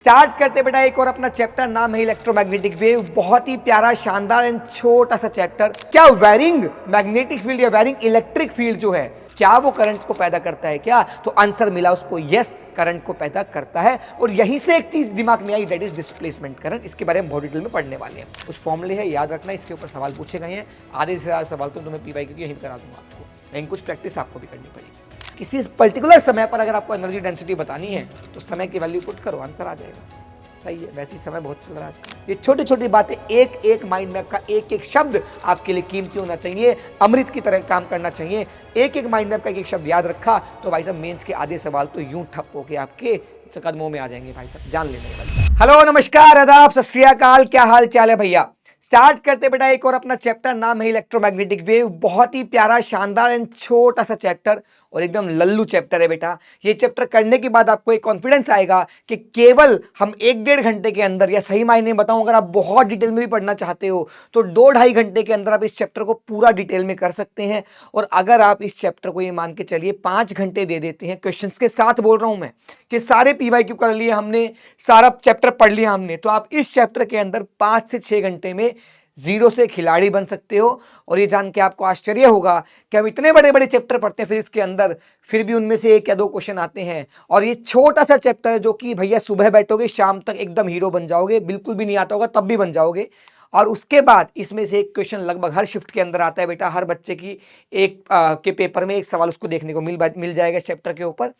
Start करते बेटा एक और अपना चैप्टर, नाम है इलेक्ट्रोमैग्नेटिक वेव। बहुत ही प्यारा, शानदार एंड छोटा सा चैप्टर। क्या वेरिंग मैग्नेटिक फील्ड या वेरिंग इलेक्ट्रिक फील्ड जो है, क्या वो करंट को पैदा करता है क्या? तो आंसर मिला उसको, यस, करंट को पैदा करता है। और यहीं से एक चीज दिमाग में आई, दैट इज डिस्प्लेसमेंट करंट। इसके बारे में बहुत डिटेल में पढ़ने वाले हैं। कुछ फॉर्मूले है, याद रखना, इसके ऊपर सवाल पूछे गए हैं। आधे से ज्यादा सवाल तो तुम्हें पीवाई क्योंकि यहीं करा दूंगा आपको, लेकिन कुछ प्रैक्टिस आपको भी करनी पड़ेगी। किसी पर्टिकुलर समय पर अगर आपको एनर्जी डेंसिटी बतानी है तो समय की वैल्यू पुट करो, आंसर आ जाएगा। सही है, वैसे ही समय बहुत चल रहा है आजकल। ये छोटी छोटी बातें, एक एक माइंड मैप का एक एक शब्द आपके लिए कीमती होना चाहिए, अमृत की तरह काम करना चाहिए। एक एक माइंड मैप का एक एक शब्द याद रखा तो भाई साहब मेंस के आधे सवाल तो यूं ठप होके आपके कदमों में आ जाएंगे भाई साहब, जान लेने वाले। हेलो, नमस्कार, आदाब, सत श्री अकाल, क्या हाल चाल है भैया। स्टार्ट करते बेटा एक और अपना चैप्टर, नाम है इलेक्ट्रोमैग्नेटिक वेव। बहुत ही प्यारा, शानदार एंड छोटा सा चैप्टर और एकदम लल्लू चैप्टर है बेटा। ये चैप्टर करने के बाद आपको एक कॉन्फिडेंस आएगा कि केवल हम 1-1.5 घंटे के अंदर, या सही मायने बताऊं अगर आप बहुत डिटेल में भी पढ़ना चाहते हो तो 2-2.5 घंटे के अंदर आप इस चैप्टर को पूरा डिटेल में कर सकते हैं। और अगर आप इस चैप्टर को ये मान के चलिए 5 घंटे दे देते हैं, क्वेश्चंस के साथ बोल रहा हूं मैं कि सारे पीवाईक्यू कर लिए हमने, सारा चैप्टर पढ़ लिया हमने, तो आप इस चैप्टर के अंदर 5 से 6 घंटे में जीरो से खिलाड़ी बन सकते हो। और ये जान के आपको आश्चर्य होगा कि हम इतने बड़े बड़े चैप्टर पढ़ते हैं फिजिक्स के अंदर, फिर भी उनमें से 1 या 2 क्वेश्चन आते हैं। और ये छोटा सा चैप्टर है जो कि भैया सुबह बैठोगे शाम तक एकदम हीरो बन जाओगे, बिल्कुल भी नहीं आता होगा तब भी बन जाओगे। और उसके बाद इसमें से एक क्वेश्चन लगभग हर शिफ्ट के अंदर आता है बेटा। हर बच्चे की एक के पेपर में एक सवाल उसको देखने को मिल जाएगा इस चैप्टर के ऊपर।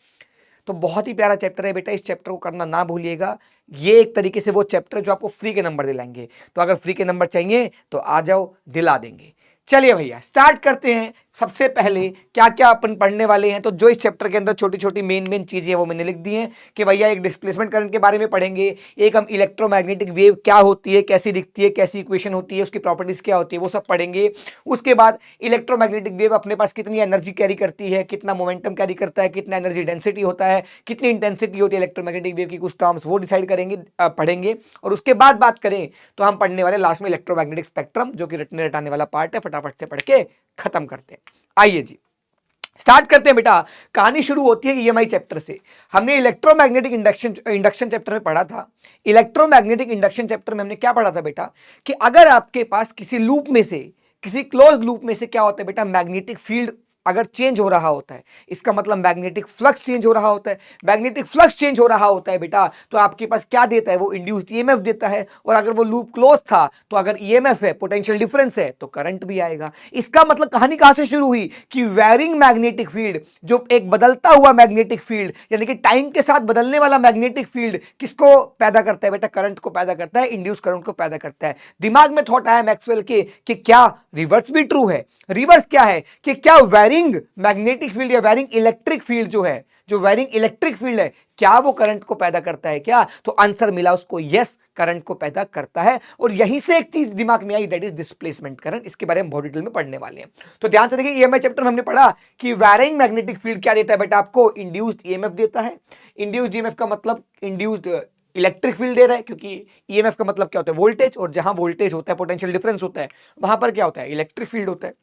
तो बहुत ही प्यारा चैप्टर है बेटा, इस चैप्टर को करना ना भूलिएगा। ये एक तरीके से वो चैप्टर है जो आपको फ्री के नंबर दिलाएंगे। तो अगर फ्री के नंबर चाहिए तो आ जाओ, दिला देंगे। चलिए भैया स्टार्ट करते हैं। सबसे पहले क्या क्या अपन पढ़ने वाले हैं, तो जो इस चैप्टर के अंदर छोटी छोटी मेन चीजें वो मैंने लिख दी हैं कि भैया एक डिस्प्लेसमेंट करंट के बारे में पढ़ेंगे, एक हम इलेक्ट्रोमैग्नेटिक वेव क्या होती है, कैसी दिखती है, कैसी इक्वेशन होती है, उसकी प्रॉपर्टीज क्या होती है, वो सब पढ़ेंगे। उसके बाद इलेक्ट्रोमैग्नेटिक वेव अपने पास कितनी एनर्जी कैरी करती है, कितना मोमेंटम कैरी करता है, कितना एनर्जी डेंसिटी होता है, कितनी इंटेंसिटी होती है इलेक्ट्रोमैग्नेटिक वेव की, कुछ टर्म्स वो डिसाइड करेंगे, पढ़ेंगे। और उसके बाद बात करें तो हम पढ़ने वाले लास्ट में इलेक्ट्रोमैग्नेटिक स्पेक्ट्रम, जो कि रटने रटाने वाला पार्ट है। फटाफट से पढ़ के खत्म करते हैं। आइए जी स्टार्ट करते हैं बेटा। कहानी शुरू होती है ईएमआई चैप्टर से। हमने इलेक्ट्रोमैग्नेटिक इंडक्शन चैप्टर में पढ़ा था। इलेक्ट्रोमैग्नेटिक इंडक्शन चैप्टर में हमने क्या पढ़ा था बेटा, कि अगर आपके पास किसी लूप में से, किसी क्लोज लूप में से क्या होता है बेटा, मैग्नेटिक फील्ड अगर चेंज हो रहा होता है, इसका मतलब मैग्नेटिक फ्लक्स चेंज हो रहा होता है। मैग्नेटिक फ्लक्स चेंज हो रहा होता है बेटा, तो आपके पास क्या देता है, वो इंड्यूस्ड ईएमएफ देता है। और अगर वो लूप क्लोज था तो अगर ईएमएफ है, पोटेंशियल डिफरेंस है, तो करंट भी आएगा। इसका मतलब कहानी कहां से शुरू हुई कि वेरिंग मैग्नेटिक फील्ड, जो एक बदलता हुआ मैग्नेटिक फील्ड, यानी कि टाइम के साथ बदलने वाला मैग्नेटिक फील्ड किसको पैदा करता है बेटा, करंट को पैदा करता है, इंड्यूस करंट को पैदा करता है। दिमाग में थॉट आया मैक्सवेल के कि क्या रिवर्स भी ट्रू है। रिवर्स क्या है कि क्या वेरिंग मैग्नेटिक फील्ड या वेरिंग इलेक्ट्रिक फील्ड जो है, जो वेरिंग इलेक्ट्रिक फील्ड है, क्या वो करंट को पैदा करता है क्या? तो आंसर मिला उसको, यस, करंट को पैदा करता है। और यहीं से एक चीज दिमाग में आई, दैट इज डिस्प्लेसमेंट करंट। इसके बारे में बहुत डिटेल में पढ़ने वाले हैं। तो ध्यान से देखिए, ईएमएफ चैप्टर में हमने पढ़ा कि वेरिंग मैग्नेटिक फील्ड क्या देता है बेटा, आपको इंड्यूस्ड ईएमएफ देता है। इंड्यूस्ड ईएमएफ का मतलब इंड्यूस्ड इलेक्ट्रिक फील्ड दे रहा है, क्योंकि ईएमएफ का मतलब क्या होता है, वोल्टेज। और जहां वोल्टेज होता है, पोटेंशियल डिफरेंस होता है, वहां पर क्या होता है, इलेक्ट्रिक फील्ड होता है।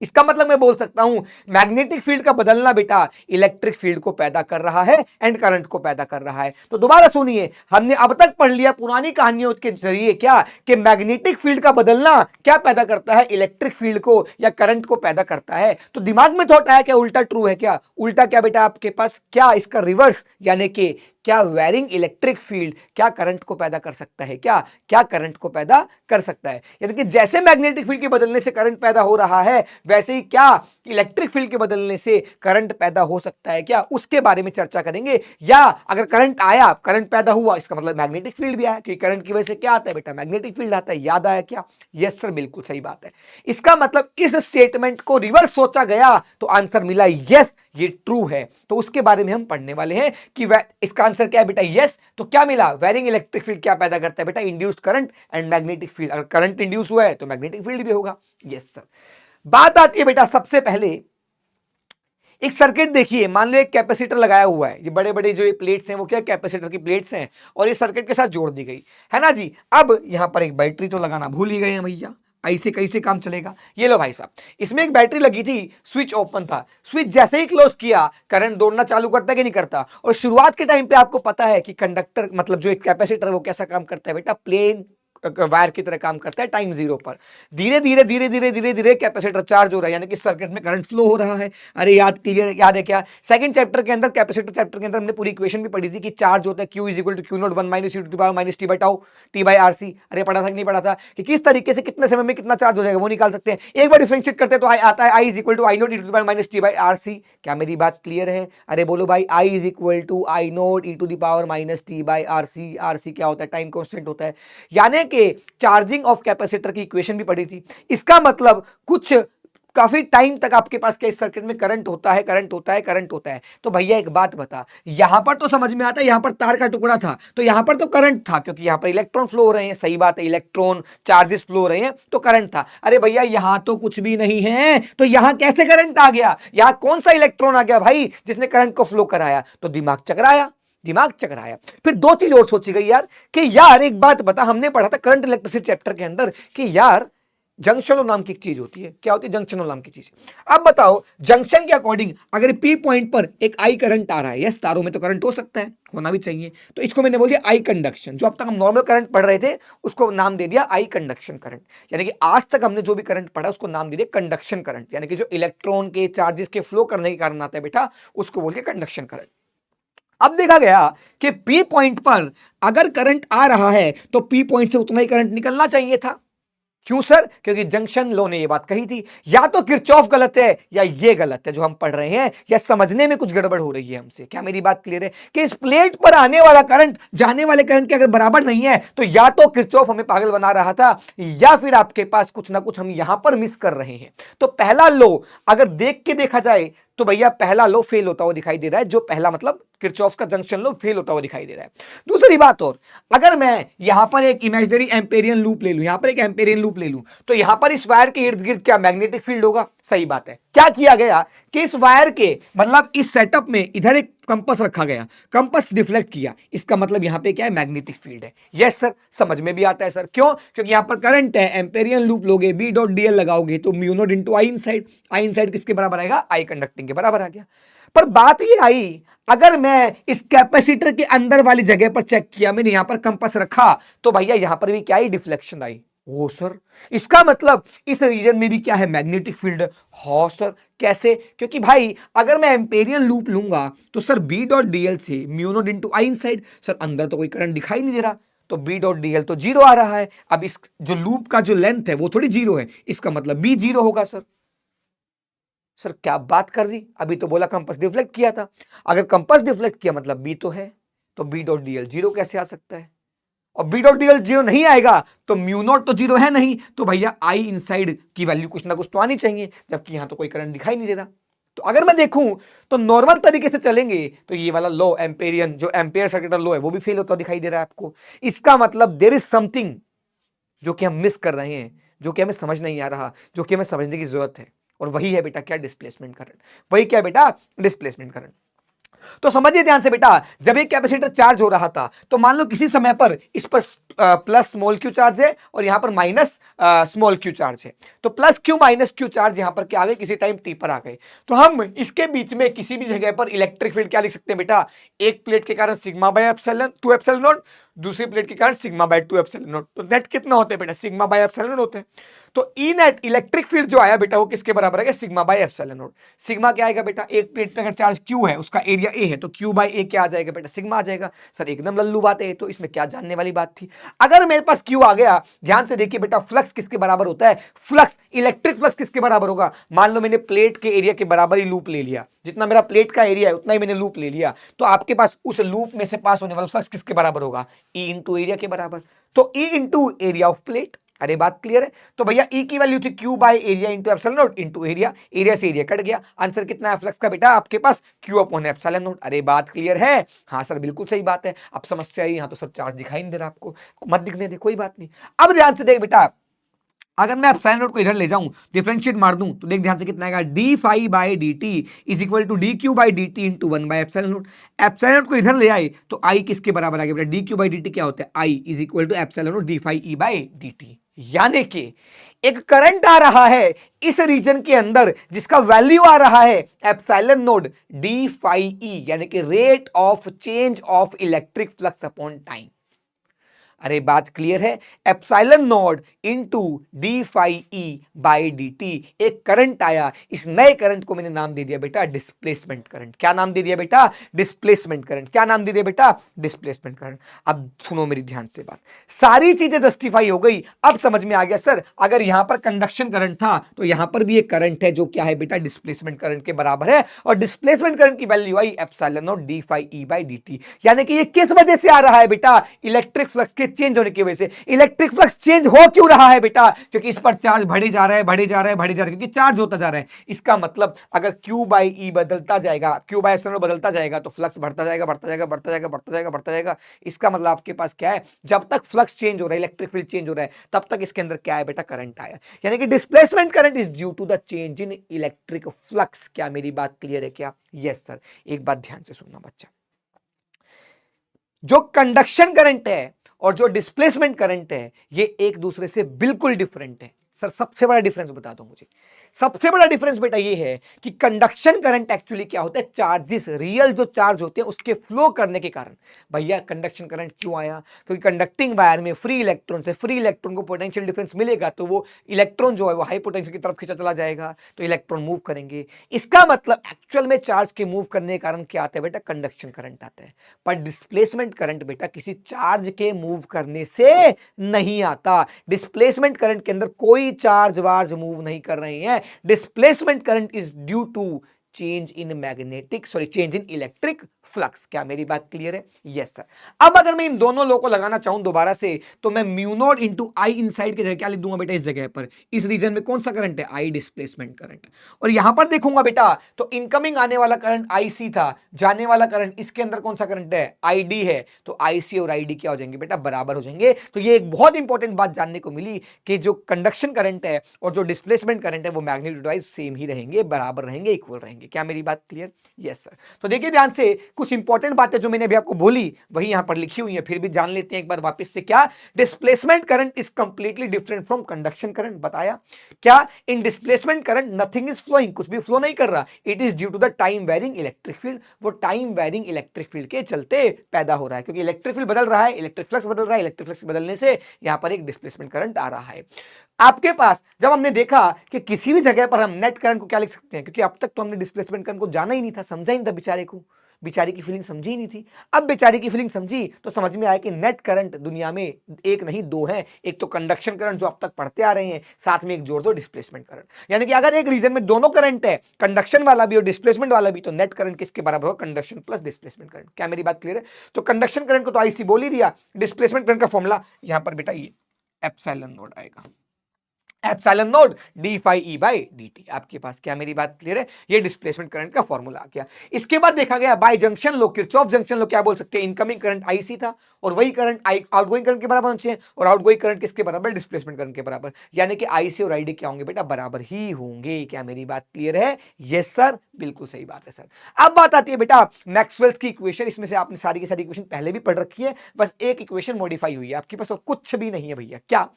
इसका मतलब मैं बोल सकता हूं मैग्नेटिक फील्ड का बदलना बेटा इलेक्ट्रिक फील्ड को पैदा कर रहा है एंड करंट को पैदा कर रहा है। तो दोबारा सुनिए, हमने अब तक पढ़ लिया पुरानी कहानियों के जरिए क्या, कि मैग्नेटिक फील्ड का बदलना क्या पैदा करता है, इलेक्ट्रिक फील्ड को या करंट को पैदा करता है। तो दिमाग में थॉट आया क्या, उल्टा ट्रू है क्या? उल्टा क्या बेटा आपके पास, क्या इसका रिवर्स, यानी कि क्या वेरिंग इलेक्ट्रिक फील्ड क्या करंट को पैदा कर सकता है क्या? क्या करंट को पैदा कर सकता है, यानी कि जैसे मैग्नेटिक फील्ड के बदलने से करंट पैदा हो रहा है, वैसे ही क्या इलेक्ट्रिक फील्ड के बदलने से करंट पैदा हो सकता है क्या, उसके बारे में चर्चा करेंगे। या अगर करंट आया, करंट पैदा हुआ, इसका मतलब मैग्नेटिक फील्ड भी आया, क्योंकि करंट की वजह से क्या आता है बेटा, मैग्नेटिक फील्ड आता है। याद आया क्या? यस सर, बिल्कुल सही बात है। इसका मतलब इस स्टेटमेंट को रिवर्स सोचा गया तो आंसर मिला यस, ये ट्रू है। तो उसके बारे में हम पढ़ने वाले हैं कि इसका आंसर क्या है बेटा, यस। तो क्या मिला, वेरिंग इलेक्ट्रिक फील्ड क्या पैदा करता है बेटा, induced current and magnetic field. अगर करंट इंड्यूस हुआ है तो मैग्नेटिक फील्ड भी होगा। Yes sir. बात आती है बेटा, सबसे पहले एक सर्किट देखिए। मान लो एक कैपेसिटर लगाया हुआ है, ये बड़े बड़े जो ये प्लेट्स हैं वो क्या कैपेसिटर की प्लेट्स हैं, और ये सर्किट के साथ जोड़ दी गई है ना जी। अब यहां पर एक बैटरी तो लगाना भूल ही गए हैं भैया, आई से कैसे काम चलेगा? ये लो भाई साहब, इसमें एक बैटरी लगी थी, स्विच ओपन था, स्विच जैसे ही क्लोज किया करंट दौड़ना चालू करता है कि नहीं करता? और शुरुआत के टाइम पे आपको पता है कि कंडक्टर मतलब जो एक कैपेसिटर है वो कैसा काम करता है बेटा? प्लेन वायर की तरह काम करता है टाइम जीरो पर। धीरे धीरे धीरे धीरे धीरे धीरे कैपेसिटर चार्ज हो रहा है, यानी कि सर्किट में करंट फ्लो हो रहा है। अरे याद क्लियर याद है क्या? सेकंड चैप्टर के अंदर, कैपेसिटर चैप्टर के अंदर हमने पूरी इक्वेशन भी पढ़ी थी कि चार्ज होता है Q is equal to Q naught 1 minus e to the power minus t by tau t by R C. अरे पढ़ा था कि नहीं पढ़ा था कि किस तरीके से कितने समय में कितना चार्ज हो जाएगा वो निकाल सकते हैं। एक बार डिफरेंशिएट करते हैं तो आता है I is equal to I nought e to the power minus t by R C. क्या मेरी बात क्लियर है? अरे बोलो भाई, I is equal to I nought e to the power minus t by R C. R C क्या होता है? टाइम कांस्टेंट होता है। यानी कि चार्जिंग ऑफ कैपेसिटर की इक्वेशन भी पढ़ी थी। इसका मतलब कुछ काफी टाइम तक आपके पास क्या इस सर्किट में करंट होता है, करंट होता है, करंट होता है। तो भैया एक बात बता, यहां पर तो समझ में आता है, यहां पर तार का टुकड़ा था तो यहां पर तो करंट था, क्योंकि यहां पर इलेक्ट्रॉन फ्लो हो रहे हैं। सही बात है, इलेक्ट्रॉन चार्जेस फ्लो हो रहे हैं तो करंट था। अरे भैया यहां तो कुछ भी नहीं है, तो यहां कैसे करंट आ गया? यहां कौन सा इलेक्ट्रॉन आ गया भाई जिसने करंट को फ्लो कराया? तो दिमाग चकराया, दिमाग चकराया। फिर दो चीज और सोची गई यार कि यार एक बात बता, हमने पढ़ा था करंट इलेक्ट्रिसिटी चैप्टर के अंदर कि यार जंक्शन नाम की एक चीज होती है। क्या होती है? जंक्शन नाम की चीज। अब बताओ, जंक्शन के अकॉर्डिंग अगर पी पॉइंट पर एक आई करंट आ रहा है, यस तारों में तो करंट हो सकता है, होना भी चाहिए, तो इसको मैंने बोल दिया आई कंडक्शन। जो अब तक हम नॉर्मल करंट पढ़ रहे थे उसको नाम दे दिया आई कंडक्शन करंट। यानी कि आज तक हमने जो भी करंट पढ़ा उसको नाम दे दिया कंडक्शन करंट, यानी कि जो इलेक्ट्रॉन के चार्जेस के फ्लो करने के कारण आता है बेटा, उसको बोल के कंडक्शन करंट। अब देखा गया कि पी पॉइंट पर अगर करंट आ रहा है तो पी पॉइंट से उतना ही करंट निकलना चाहिए था। क्यों सर? क्योंकि जंक्शन लॉ ने ये बात कही थी। या तो किरचॉफ गलत है या ये गलत है जो हम पढ़ रहे हैं, या समझने में कुछ गड़बड़ हो रही है हमसे। क्या मेरी बात क्लियर है कि इस प्लेट पर आने वाला करंट जाने वाले करंट के अगर बराबर नहीं है तो या तो किरचॉफ हमें पागल बना रहा था, या फिर आपके पास कुछ ना कुछ हम यहां पर मिस कर रहे हैं। तो पहला लॉ अगर देख के देखा जाए तो भैया पहला लॉ फेल होता हुआ दिखाई दे रहा है। जो पहला मतलब किरचॉफ का जंक्शन लॉ फेल होता हुआ दिखाई दे रहा है। दूसरी बात और, अगर मैं यहां पर एक इमेजिनरी एम्पेरियन लूप ले लूं, यहां पर एक एम्पेरियन लूप ले लूं, तो यहां पर इस वायर के इर्द गिर्द क्या मैग्नेटिक फील्ड होगा? सही बात है। क्या किया गया कि इस वायर के मतलब इस सेटअप में इधर एक कंपास रखा गया, कंपास डिफ्लेक्ट किया, इसका मतलब यहां पे क्या है? मैग्नेटिक फील्ड है। यस सर, समझ में भी आता है सर। क्यों? क्योंकि यहां पर करंट है, एम्पेरियन लूप लोगे, बी डॉट डीएल लगाओगे तो mu naught into I inside. I inside किसके बराबर आएगा? आई कंडक्टिंग के बराबर आ गया। पर बात ये आई, अगर मैं इस कैपेसिटर के अंदर वाली जगह पर चेक किया, मैंने यहां पर कंपास रखा, तो भैया यहां पर भी क्या आई? डिफ्लेक्शन आई। ओ सर, इसका मतलब इस रीजन में भी क्या है? Magnetic field. हो सर, कैसे? क्योंकि भाई अगर मैं एम्पेरियन लूप लूंगा तो सर बी डॉट डीएल से mu naught into I inside. Sir अंदर तो कोई करंट दिखाई नहीं दे रहा, तो बी डॉट डीएल तो जीरो आ रहा है। अब इस जो लूप का जो लेंथ है वो थोड़ी जीरो है, इसका मतलब बी जीरो होगा। सर सर क्या बात कर दी, अभी तो बोला कंपास डिफ्लेक्ट किया था। अगर कंपास डिफ्लेक्ट किया मतलब बी तो है, तो बी डॉट डीएल जीरो कैसे आ सकता है? और बी डॉट डीएल जीरो नहीं आएगा तो म्यू नॉट तो जीरो है नहीं, तो भैया आई इनसाइड की वैल्यू कुछ ना कुछ तो आनी चाहिए, जबकि यहां तो कोई करंट दिखाई नहीं दे रहा। तो अगर मैं देखूं तो नॉर्मल तरीके से चलेंगे तो ये वाला लॉ एम्पेरियन जो एम्पेयर सर्किटल लॉ है वो भी फेल होता दिखाई दे रहा है आपको। इसका मतलब देयर इज समथिंग जो कि हम मिस कर रहे हैं, जो कि हमें समझ नहीं आ रहा, जो कि हमें समझने की जरूरत है। और वही है बेटा क्या? Displacement current. वही क्या बेटा? Displacement current. तो समझिए ध्यान से बेटा, जब एक कैपेसिटर चार्ज हो रहा था तो मान लो किसी समय पर इस पर प्लस स्मॉल क्यू चार्ज है और यहां पर माइनस स्मॉल क्यू चार्ज है। तो plus Q minus Q charge यहां पर क्या आ गए? किसी टाइम टी पर आ गए। तो हम इसके बीच में किसी भी जगह पर इलेक्ट्रिक फील्ड क्या लिख सकते हैं बेटा? एक प्लेट के कारण sigma by epsilon 2 epsilon not, दूसरी प्लेट के कारण सिग्मा बाय 2 एप्सिलॉन नॉट। तो नेट कितना होते हैं बेटा? सिग्मा बाय एप्सिलॉन नॉट होते हैं। तो ई नेट इलेक्ट्रिक फील्ड जो आया बेटा वो किसके बराबर है? Sigma by epsilon not. Sigma क्या आएगा बेटा? एक प्लेट पे अगर चार्ज क्यू है, उसका एरिया ए है, तो क्यू बाय ए क्या आ जाएगा बेटा? सिग्मा आ जाएगा। सर एकदम लल्लू बात है, तो इसमें क्या जानने वाली बात थी? अगर मेरे पास क्यू आ गया, ध्यान से देखिए बेटा, फ्लक्स किसके बराबर होता है? फ्लक्स, इलेक्ट्रिक फ्लक्स किसके बराबर होगा? मान लो मैंने प्लेट के एरिया के बराबर ही लूप ले लिया, जितना मेरा प्लेट का एरिया है उतना ही मैंने लूप ले लिया, तो आपके पास उस लूप में से पास होने वाला फ्लक्स किसके बराबर होगा? ई इंटू एरिया के बराबर। तो E into area of plate. अरे बात क्लियर है? तो भैया ई की वैल्यू थी Q by area into epsilon nought into area, area से एरिया कट गया, आंसर कितना है फ्लक्स का बेटा आपके पास? Q upon epsilon nought. अरे बात क्लियर है? हाँ सर बिल्कुल सही बात है। अब समस्या आई, यहाँ तो सर चार्ज दिखाई नहीं दे रहा आपको, मत दिखने दे, कोई बात नहीं। अब ध्यान से देख बेटा, अगर मैं एप्सिलॉन नॉट को इधर ले जाऊं, डिफरेंशिएट मार दूं, तो देख ध्यान से कितना आएगा? D phi by d t is equal to d Q by d t into 1 by epsilon naught. Epsilon naught को इधर ले आए तो आई किसके बराबर आ गया बेटा? D Q by d t क्या होता है? I is equal to epsilon not d phi E by d t. यानी कि एक करंट आ रहा है इस रीजन के अंदर जिसका वैल्यू आ रहा है epsilon naught d phi E, यानी कि rate of change of electric flux upon time. अरे बात क्लियर है, epsilon naught into d phi E by d t. एक करंट आया, इस नए करंट को मैंने नाम दे दिया बेटा डिस्प्लेसमेंट करंट। क्या नाम दे दिया बेटा? Displacement current. क्या नाम दे दिया बेटा? Displacement current. अब सुनो मेरी ध्यान से बात, सारी चीजें जस्टिफाई हो गई। अब समझ में आ गया सर, अगर यहां पर कंडक्शन करंट था तो यहां पर भी एक करंट है जो क्या है बेटा? डिस्प्लेसमेंट करंट के बराबर है, और डिस्प्लेसमेंट करंट की वैल्यू आई epsilon not d phi E by d t. यानी कि ये किस वजह से आ रहा है बेटा? इलेक्ट्रिक फ्लक्स के चेंज होने की वजह से। इलेक्ट्रिक फ्लक्स चेंज हो क्यों रहा है बेटा? क्योंकि इस पर चार्ज बढ़े जा रहा है, बढ़े जा रहा है, बढ़े जा रहा है, क्योंकि चार्ज होता जा रहा है। इसका मतलब अगर Q बाई ई बदलता जाएगा, Q बाई एप्सिलॉन बदलता जाएगा तो फ्लक्स बढ़ता जाएगा, बढ़ता जाएगा, बढ़ता जाएगा, बढ़ता जाएगा, बढ़ता जाएगा। इसका मतलब आपके पास क्या है? जब तक फ्लक्स चेंज हो रहा है, इलेक्ट्रिक फील्ड चेंज हो रहा है, तब तक इसके अंदर क्या है बेटा? करंट आया। यानी कि displacement current is due to the change in electric flux. क्या मेरी बात क्लियर है क्या? Yes sir. एक बात ध्यान से सुनना बच्चा, जो कंडक्शन करंट है और जो डिस्प्लेसमेंट करंट है ये एक दूसरे से बिल्कुल डिफरेंट है। सर सबसे बड़ा डिफरेंस बता दो मुझे। सबसे बड़ा डिफरेंस बेटा ये है कि कंडक्शन करंट एक्चुअली क्या होता है? चार्जेस, रियल जो चार्ज होते हैं उसके फ्लो करने के कारण। भैया कंडक्शन करंट क्यों आया? क्योंकि कंडक्टिंग वायर में फ्री इलेक्ट्रॉन से फ्री इलेक्ट्रॉन को पोटेंशियल डिफरेंस मिलेगा, तो वो इलेक्ट्रॉन जो है वो हाई पोटेंशियल की तरफ खींचा चला जाएगा, तो इलेक्ट्रॉन मूव करेंगे। इसका मतलब एक्चुअल में चार्ज के मूव करने के कारण क्या आता है बेटा? कंडक्शन करंट आता है। पर डिस्प्लेसमेंट करंट बेटा किसी चार्ज के मूव करने से नहीं आता। डिस्प्लेसमेंट करंट के अंदर कोई चार्ज वार्ज मूव नहीं कर रहे हैं। Displacement current is due to change in magnetic, sorry change in electric flux. क्या मेरी बात क्लियर है? Yes sir. अब अगर मैं इन दोनों लॉ को लगाना चाहूं दोबारा से, तो मैं म्यू नॉट इंटू आई इनसाइड की जगह क्या लिख दूंगा बेटा? इस जगह पर, इस रीजन में कौन सा करंट है? आई डिस्प्लेसमेंट करंट। और यहां पर देखूंगा बेटा तो इनकमिंग आने वाला करंट आई सी था, जाने वाला करंट इसके अंदर कौन सा करंट है? आई डी है। तो आई सी और आई डी क्या हो जाएंगे बेटा? बराबर हो जाएंगे। तो ये एक बहुत इंपॉर्टेंट बात जानने को मिली कि जो कंडक्शन करंट है और जो डिस्प्लेसमेंट करंट है वो मैग्नीट्यूड वाइज सेम ही रहेंगे, बराबर रहेंगे, इक्वल रहेंगे। क्या मेरी बात क्लियर? Yes sir. तो देखिए ध्यान से, कुछ इंपॉर्टेंट बातें जो मैंने अभी आपको बोली वही यहां पर लिखी हुई है, फिर भी जान लेते हैं एक बार वापस से। क्या? Displacement current is completely different from conduction current, बताया। क्या? In displacement current nothing is flowing, कुछ भी फ्लो नहीं कर रहा। It is due to the time varying electric field, वो टाइम वेरिंग इलेक्ट्रिक फील्ड के चलते पैदा हो रहा है, क्योंकि इलेक्ट्रिक फील्ड बदल रहा है, इलेक्ट्रिक फ्लक्स बदल रहा है, इलेक्ट्रिक फ्लक्स बदलने से यहां पर एक डिस्प्लेसमेंट करंट आ रहा है। आपके पास जब हमने देखा कि किसी भी जगह पर हम नेट करंट को क्या लिख सकते हैं, क्योंकि अब तक तो हमने डिस्प्लेसमेंट करंट को जाना ही नहीं था, समझा ही नहीं था बेचारे को, बेचारी की फीलिंग समझी ही नहीं थी। अब बेचारी की फीलिंग समझी तो समझ में आया कि नेट करंट दुनिया में एक नहीं दो है। एक तो कंडक्शन करंट जो अब तक पढ़ते आ रहे हैं, साथ में एक जोड़ दो डिस्प्लेसमेंट करंट। यानी कि अगर एक रीजन में दोनों करंट है, कंडक्शन वाला भी और डिस्प्लेसमेंट वाला भी, तो नेट करंट किसके बराबर होगा? Conduction plus displacement current. क्या मेरी बात क्लियर है? तो कंडक्शन करंट को तो आईसी बोल ही दिया, डिस्प्लेसमेंट करंट का फॉर्मूला यहां पर बेटा ये एप्सिलॉन नोड आएगा, epsilon naught d phi E by d t. आपके पास। क्या मेरी बात क्लियर है? ये डिस्प्लेसमेंट करंट का फॉर्मूला आ गया। इसके बाद देखा गया by junction law, Kirchhoff junction law क्या बोल सकते हैं? इनकमिंग करंट आईसी था और वही करंट आउटगोइंग करंट के बराबर होना चाहिए, और आउटगोइंग करंट किसके बराबर? डिस्प्लेसमेंट करंट के बराबर। यानी कि आईसी और आईडी क्या होंगे बेटा? बराबर ही होंगे। क्या मेरी बात क्लियर है? यस सर, बिल्कुल सही बात है सर। अब बात आती है बेटा मैक्सवेल्स की इक्वेशन। इसमें से आपने सारी की सारी इक्वेशन पहले भी पढ़ रखी है, बस एक इक्वेशन मॉडिफाई हुई है आपके पास, और कुछ भी नहीं है भैया। क्या?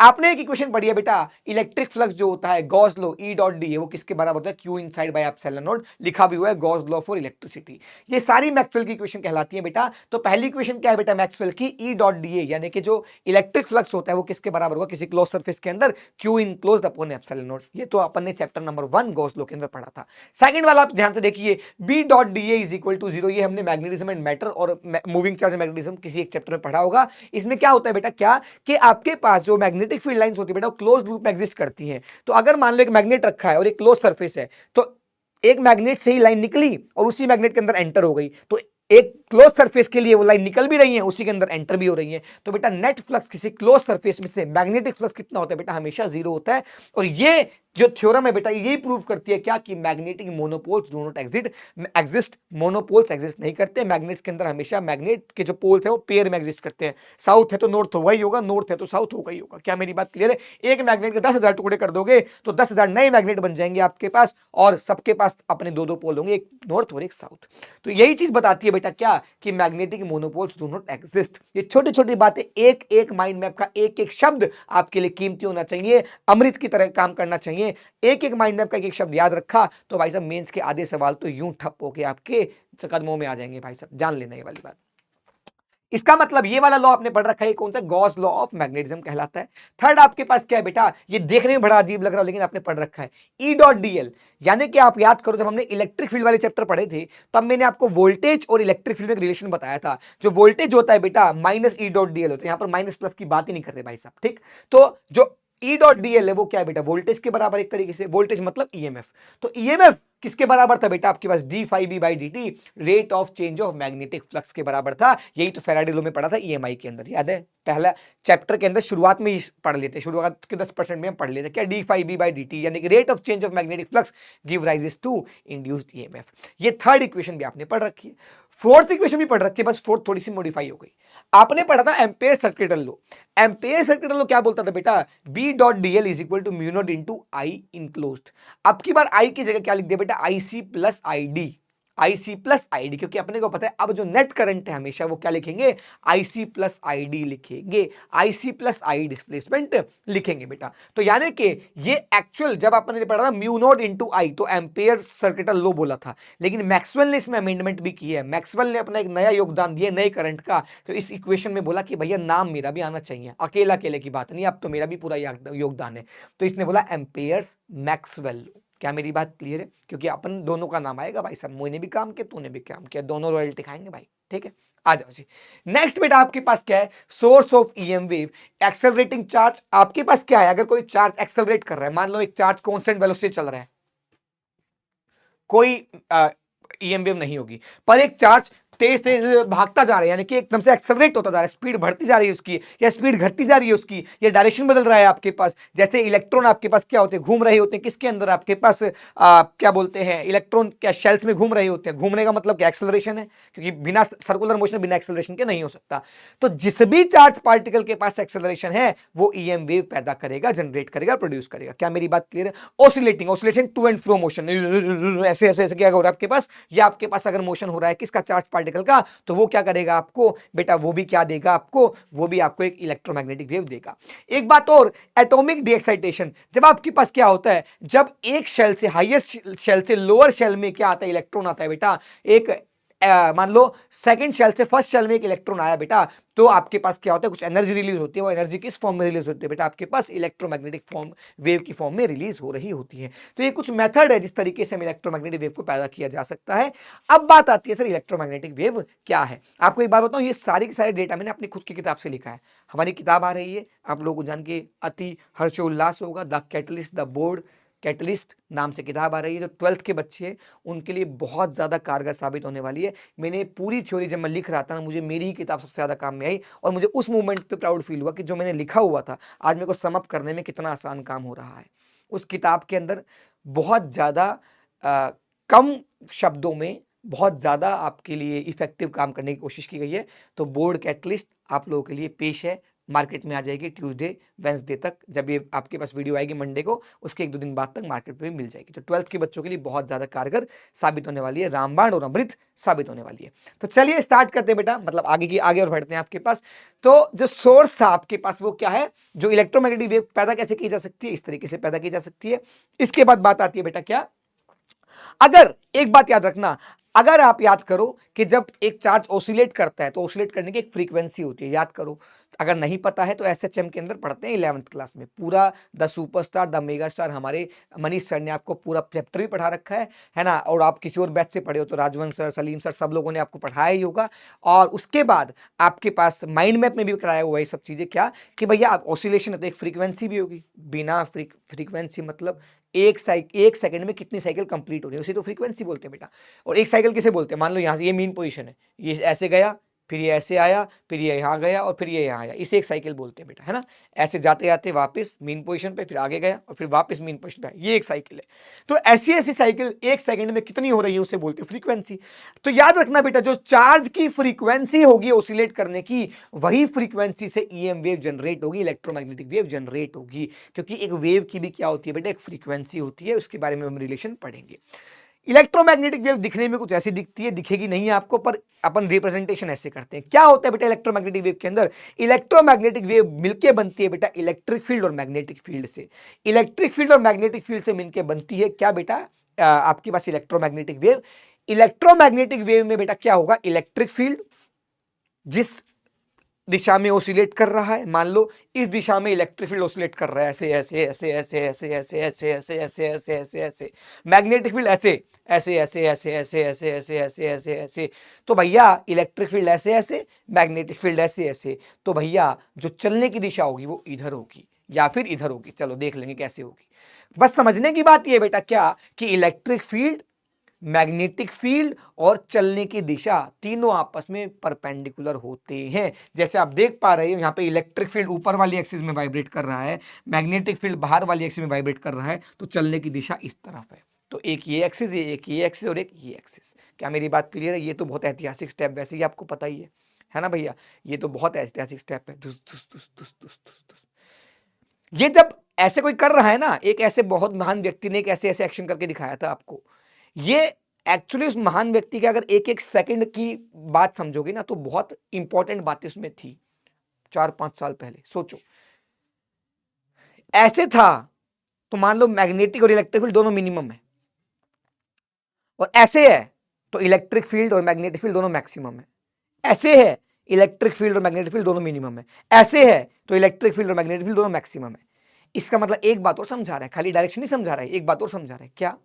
आपने एक इक्वेशन पढ़ी है बेटा, इलेक्ट्रिक फ्लक्स जो होता है Gauss law E dot D है, वो किसके बराबर होता है? Q inside by epsilon not. लिखा भी हुआ है गॉस लॉ फॉर इलेक्ट्रिसिटी। ये सारी मैक्सवेल की इक्वेशन कहलाती है बेटा। तो पहली इक्वेशन क्या है बेटा मैक्सवेल की? ई डॉट डी ए, यानी कि जो इलेक्ट्रिक फ्लक्स होता है वो किसके बराबर होगा? किसी क्लोज सरफेस के अंदर Q enclosed upon epsilon not. ये तो अपन ने चैप्टर नंबर 1 गॉस लॉ के अंदर पढ़ा था। सेकंड वाला आप ध्यान से देखिए, B dot d A is equal to 0। ये हमने मैग्नेटिज्म एंड मैटर और मूविंग चार्ज मैग्नेटिज्म किसी एक चैप्टर में पढ़ा होगा। इसमें क्या होता है बेटा? क्या कि आपके पास जो मैग्नेटिक फील्ड लाइंस होती है बेटा वो क्लोज लूप में एग्जिस्ट करती हैं। तो अगर मान लो एक मैग्नेट रखा है और एक क्लोज सरफेस है, तो एक मैग्नेट से ही लाइन निकली और उसी मैग्नेट के अंदर एंटर हो गई, तो एक क्लोज सरफेस के लिए वो लाइन निकल भी रही है, उसी के अंदर एंटर भी हो रही है। तो बेटा नेट फ्लक्स किसी क्लोज सरफेस में से मैग्नेटिक फ्लक्स कितना होता है बेटा? हमेशा 0 होता है। और ये जो थ्योरम है बेटा यही प्रूव करती है क्या? कि magnetic monopoles do not exist. Monopoles exist नहीं करते। मैग्नेट्स के अंदर हमेशा मैग्नेट के जो पोल्स है वो पेयर में एग्जिस्ट करते हैं। साउथ है तो नॉर्थ होगा ही होगा, नॉर्थ है तो साउथ होगा ही होगा। क्या मेरी बात क्लियर है? एक मैग्नेट के 10,000 टुकड़े कर दोगे तो 10,000 नए मैग्नेट बन जाएंगे आपके पास, और सबके पास अपने दो दो पोल होंगे, एक नॉर्थ और एक साउथ। तो यही चीज बताती है बेटा क्या कि magnetic monopoles do not exist. ये छोटी छोटी बातें, एक एक माइंड मैप का एक एक शब्द आपके लिए कीमती होना चाहिए, अमृत की तरह काम करना चाहिए। एक एक माइंड मैप का एक एक शब्द याद रखा तो भाई साहब मेंस के आधे सवाल तो यूं ठप होके आपके कदमों में आ जाएंगे भाई साहब, जान लेना ये वाली बात। इसका मतलब ये वाला लॉ आपने पढ़ रखा है, कौन सा, गॉस लॉ ऑफ मैग्नेटिज्म कहलाता है। थर्ड आपके पास क्या है बेटा, ये देखने में बड़ा अजीब लग रहा है लेकिन आपने पढ़ रखा है, ई डॉट डीएल। यानी कि आप याद करो जब हमने इलेक्ट्रिक फील्ड वाले चैप्टर पढ़े थे तब मैंने आपको वोल्टेज और इलेक्ट्रिक फील्ड में रिलेशन बताया था। जो वोल्टेज होता है बेटा माइनस ई डॉट डीएल होता है, यहां पर माइनस प्लस की बात ही नहीं कर रहे भाई साहब, ठीक। तो जो ई डॉट डीएल है वो क्या है बेटा, वोल्टेज के बराबर, एक तरीके से वोल्टेज मतलब ईएमएफ। तो ईएमएफ किसके बराबर था बेटा आपके पास, d phi B by d t, rate of change of magnetic flux के बराबर था। यही तो फैराडे लॉ में पढ़ा था ईएमआई के अंदर, याद है, पहला चैप्टर के अंदर शुरुआत में ही पढ़ लेते, शुरुआत के 10% में हम पढ़ लेते क्या, d phi B by d t, यानी कि rate of change of magnetic flux give rises to induced EMF. ये थर्ड इक्वेशन भी आपने पढ़ रखी है। फोर्थ इक्वेशन भी पढ़ रखी है, बस फोर्थ थोड़ी सी मॉडिफाई हो गई। आपने पढ़ा था Ampere circuital law. Ampere circuital law क्या बोलता था बेटा, B dot dl is equal to mu naught into I enclosed. अब की बार आई की जगह क्या लिख दिया बेटा, I C plus I D, IC plus ID, क्योंकि अपने को पता है अब जो नेट करंट है हमेशा वो क्या लिखेंगे, आईसी प्लस आईडी लिखेंगे, आईसी प्लस आई डिस्प्लेसमेंट लिखेंगे बेटा। तो यानी कि ये एक्चुअल जब आपने पढ़ा था म्यू नॉट इंटू आई तो एम्पेयर सर्किटल लॉ बोला था, लेकिन मैक्सवेल ने इसमें अमेंडमेंट भी की है। मैक्सवेल ने अपना एक नया योगदान दिया नए करंट का, तो इस इक्वेशन में बोला कि भैया नाम मेरा भी आना चाहिए, अकेला अकेले की बात नहीं, अब तो मेरा भी पूरा योगदान है। तो इसने बोला एम्पेयर्स मैक्सवेल लॉ। क्या मेरी बात क्लियर है, क्योंकि अपन दोनों का नाम आएगा भाई साहब, मैंने भी काम किया तूने भी काम किया, दोनों रॉयल्टी खाएंगे भाई, ठीक है। आ जाओ जी, नेक्स्ट बेटा आपके पास क्या है, source of EM wave, accelerating charge. आपके पास क्या है, अगर कोई चार्ज एक्सेलरेट कर रहा है, मान लो एक चार्ज कांस्टेंट वेलोसिटी चल रहा है, कोई ईएम वेव नहीं होगी, पर एक चार्ज तेज तेज भागता जा रहा है, यानी कि एकदम से एक्सेलरेट होता जा रहा है, स्पीड बढ़ती जा रही है उसकी या स्पीड घटती जा रही है उसकी, या डायरेक्शन बदल रहा है आपके पास। जैसे इलेक्ट्रॉन आपके पास क्या होते हैं, घूम रहे होते हैं किसके अंदर, आपके पास क्या बोलते हैं, इलेक्ट्रॉन क्या शेल्स में घूम रहे होते हैं। घूमने का मतलब क्या, एक्सेलरेशन है, क्योंकि बिना सर्कुलर मोशन बिना एक्सेलरेशन के नहीं हो सकता। तो जिस भी चार्ज पार्टिकल के पास एक्सेलरेशन है वो ईएम वेव पैदा करेगा, जनरेट करेगा, प्रोड्यूस करेगा। क्या मेरी बात क्लियर है। Oscillating, oscillation to and fro motion, ऐसे ऐसे ऐसे क्या हो रहा है आपके पास, या आपके पास अगर मोशन हो रहा है किसका, चार्ज पार्टिकल का, तो वो क्या करेगा आपको बेटा, वो भी क्या देगा आपको, वो भी आपको एक इलेक्ट्रोमैग्नेटिक वेव देगा। एक बात और, एटॉमिक डीएक्साइटेशन, जब आपके पास क्या होता है, जब एक शेल से हाईएस्ट शेल से लोअर शेल में क्या आता है, इलेक्ट्रॉन आता है बेटा, एक मान लो सेकंड शेल से फर्स्ट शेल में एक इलेक्ट्रॉन आया बेटा, तो आपके पास क्या होता है, कुछ एनर्जी रिलीज होती है। वो एनर्जी किस फॉर्म में रिलीज होती है बेटा, आपके पास इलेक्ट्रोमैग्नेटिक फॉर्म वेव की फॉर्म में रिलीज हो रही होती है। तो ये कुछ मेथड है जिस तरीके से हम इलेक्ट्रोमैग्नेटिक वेव को पैदा किया जा सकता है। अब बात आती है सर इलेक्ट्रोमैग्नेटिक वेव क्या है। आपको एक बात बताऊं, ये सारी की सारी डेटा मैंने अपनी खुद की किताब से लिखा है। हमारी किताब आ रही है, आप लोगों को जान के अति हर्षोल्लास होगा, the catalyst, the board catalyst नाम से किताब आ रही है। जो 12th के बच्चे हैं उनके लिए बहुत ज़्यादा कारगर साबित होने वाली है। मैंने पूरी थ्योरी जब मैं लिख रहा था ना, मुझे मेरी ही किताब सबसे ज़्यादा काम में आई, और मुझे उस मोमेंट पे प्राउड फील हुआ कि जो मैंने लिखा हुआ था आज मेरे को समअप करने में कितना आसान काम हो रहा है। उस किताब के अंदर बहुत ज़्यादा कम शब्दों में बहुत ज़्यादा आपके लिए इफेक्टिव काम करने की कोशिश की गई है। तो बोर्ड कैटलिस्ट आप लोगों के लिए पेश है, मार्केट में आ जाएगी ट्यूसडे वेंसडे तक, जब ये आपके पास वीडियो आएगी मंडे को, उसके 1-2 दिन बाद तक मार्केट में भी मिल जाएगी। तो 12th के बच्चों के लिए बहुत ज़्यादा कारगर साबित होने वाली है, रामबाण और अमृत साबित होने वाली है। तो चलिए स्टार्ट करते हैं बेटा, मतलब आगे और बढ़ते हैं आपके पास। तो जो सोर्स था आपके पास वो क्या है, जो इलेक्ट्रोमैग्नेटिक वेव पैदा कैसे की जा सकती है, इस तरीके से पैदा की जा सकती है। इसके बाद बात आती है बेटा क्या, अगर एक बात याद रखना, अगर आप याद करो कि जब एक चार्ज ऑसिलेट करता है तो ऑसिलेट करने की एक फ्रीक्वेंसी होती है, याद करो। अगर नहीं पता है तो एसएचएम के अंदर पढ़ते हैं 11th क्लास में, पूरा the superstar the mega star हमारे मनीष सर ने आपको पूरा चैप्टर भी पढ़ा रखा है ना। और आप किसी और बैच से पढ़े हो तो राजवंश सर, सलीम सर, सब लोगों ने आपको पढ़ाया ही होगा। और उसके बाद आपके पास माइंड मैप में भी कराया हुआ है सब चीजें, क्या कि भैया आप ऑसिलेशन है तो एक फ्रीक्वेंसी भी होगी, बिना फ्रीक्वेंसी मतलब एक सेकंड में कितनी साइकिल कंप्लीट हो रही है उसे तो फ्रीक्वेंसी बोलते हैं बेटा। और एक साइकिल किसे बोलते हैं, मान लो यहाँ से ये मीन पोजीशन है, ये ऐसे गया, फिर ये ऐसे आया, फिर ये यहाँ गया और फिर ये यहाँ आया, इसे एक साइकिल बोलते हैं बेटा, है ना। ऐसे जाते जाते वापस मीन पोजीशन पे, फिर आगे गया और फिर वापस मीन पोजीशन पे, ये एक साइकिल है। तो ऐसी ऐसी साइकिल एक सेकंड में कितनी हो रही है उसे बोलते हैं फ्रीक्वेंसी। तो याद रखना बेटा, जो चार्ज की फ्रीक्वेंसी होगी ऑसिलेट करने की, वही फ्रीक्वेंसी से ईएम वेव जनरेट होगी, इलेक्ट्रोमैग्नेटिक वेव जनरेट होगी। क्योंकि एक वेव की भी क्या होती है बेटा, एक फ्रीक्वेंसी होती है, उसके बारे में हम रिलेशन पढ़ेंगे। इलेक्ट्रोमैग्नेटिक वेव दिखने में कुछ ऐसी दिखती है, दिखेगी नहीं है आपको, पर अपन रिप्रेजेंटेशन ऐसे करते हैं। क्या होता है बेटा इलेक्ट्रोमैग्नेटिक वेव के अंदर? इलेक्ट्रोमैग्नेटिक वेव मिलके बनती है बेटा इलेक्ट्रिक फील्ड और मैग्नेटिक फील्ड से। इलेक्ट्रिक फील्ड और मैग्नेटिक फील्ड से मिलकर बनती है क्या बेटा? आपके पास इलेक्ट्रोमैग्नेटिक वेव। इलेक्ट्रोमैग्नेटिक वेव में बेटा क्या होगा? इलेक्ट्रिक फील्ड जिस दिशा में ओसिलेट कर रहा है, मान लो इस दिशा में इलेक्ट्रिक फील्ड ओसिलेट कर रहा है, ऐसे ऐसे ऐसे ऐसे ऐसे ऐसे ऐसे ऐसे ऐसे ऐसे ऐसे ऐसे, मैग्नेटिक फील्ड ऐसे ऐसे ऐसे ऐसे ऐसे ऐसे ऐसे ऐसे ऐसे ऐसे। तो भैया इलेक्ट्रिक फील्ड ऐसे ऐसे, मैग्नेटिक फील्ड ऐसे ऐसे, तो भैया जो चलने की दिशा होगी वो इधर होगी या फिर इधर होगी। चलो देख लेंगे कैसे होगी। बस समझने की बात ये बेटा क्या कि इलेक्ट्रिक फील्ड, मैग्नेटिक फील्ड और चलने की दिशा तीनों आपस में परपेंडिकुलर होते हैं। जैसे आप देख पा रहे हो यहां पे इलेक्ट्रिक फील्ड ऊपर वाली एक्सिस में वाइब्रेट कर रहा है, मैग्नेटिक फील्ड बाहर वाली एक्सिस में वाइब्रेट कर रहा है, तो चलने की दिशा इस तरफ है। तो एक ये एक्सिस, एक ये एक्सिस और एक ये एक्सिस। क्या मेरी बात क्लियर है? ये तो बहुत ऐतिहासिक स्टेप वैसे ही आपको पता ही है ना भैया? ये तो बहुत ऐतिहासिक स्टेप है। धुस धुस धुस धुस धुस धुस धुस। ये जब ऐसे कोई कर रहा है ना, एक ऐसे बहुत महान व्यक्ति ने एक ऐसे ऐसे एक्शन करके दिखाया था आपको, ये एक्चुअली उस महान व्यक्ति के अगर एक एक सेकंड की बात समझोगे ना तो बहुत इंपॉर्टेंट बातें उसमें थी। 4-5 साल पहले सोचो, ऐसे था तो मान लो मैग्नेटिक और इलेक्ट्रिक फील्ड दोनों मिनिमम है, और ऐसे है तो इलेक्ट्रिक फील्ड और मैग्नेटिक फील्ड दोनों मैक्सिमम है। ऐसे है इलेक्ट्रिक फील्ड और मैग्नेटिक फील्ड दोनों मिनिमम है। ऐसे है तो इलेक्ट्रिक फील्ड और मैग्नेटिक फील्ड दोनों मैक्सिमम है। इसका मतलब एक बात और समझा रहा है, खाली डायरेक्शन नहीं समझा रहा है, एक बात और समझा रहा है। क्या?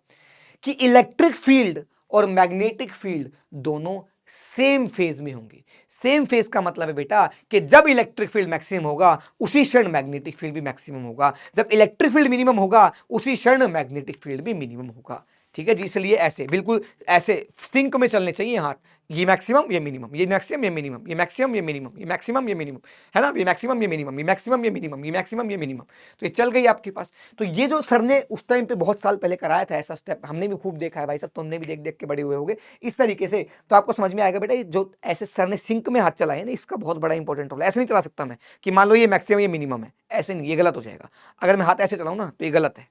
कि इलेक्ट्रिक फील्ड और मैग्नेटिक फील्ड दोनों सेम फेज में होंगे। सेम फेज का मतलब है बेटा कि जब इलेक्ट्रिक फील्ड मैक्सिमम होगा उसी क्षण मैग्नेटिक फील्ड भी मैक्सिमम होगा, जब इलेक्ट्रिक फील्ड मिनिमम होगा उसी क्षण मैग्नेटिक फील्ड भी मिनिमम होगा। ठीक है जी? इसलिए ऐसे बिल्कुल ऐसे सिंक में चलने चाहिए हाथ। ये मैक्सिमम ये मिनिमम, ये मैक्सिमम ये मिनिमम, ये मैक्सिमम ये मिनिमम, ये मैक्सिमम ये मिनिमम, है ना? ये मैक्सिमम ये मिनिमम, ये मैक्सिमम ये मिनिमम, ये मैक्सिमम ये मिनिमम। तो ये चल गई आपके पास। तो ये जो सर ने उस टाइम पे बहुत साल पहले कराया था ऐसा स्टेप, हमने भी खूब देखा है भाई साहब, तुमने भी देख देख के बड़े हुए होगे इस तरीके से, तो आपको समझ में आएगा बेटा जो ऐसे सर ने सिंक में हाथ चलाए ना, इसका बहुत बड़ा इंपॉर्टेंट रोल है। ऐसे नहीं चला सकता मैं कि मान लो ये मैक्सिमम ये मिनिमम है, ऐसे नहीं, ये गलत हो जाएगा। अगर मैं हाथ ऐसे चलाऊं ना तो ये गलत है,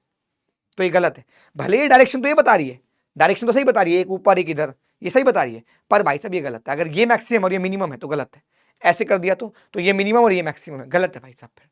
तो ये गलत है। भले ये डायरेक्शन तो ये बता रही है, डायरेक्शन तो सही बता रही है, एक ऊपर एक इधर, ये सही बता रही है, पर भाई साहब ये गलत है। अगर ये मैक्सिमम और ये मिनिमम है तो गलत है। ऐसे कर दिया तो ये मिनिमम और ये मैक्सिमम है, गलत है भाई साहब। फिर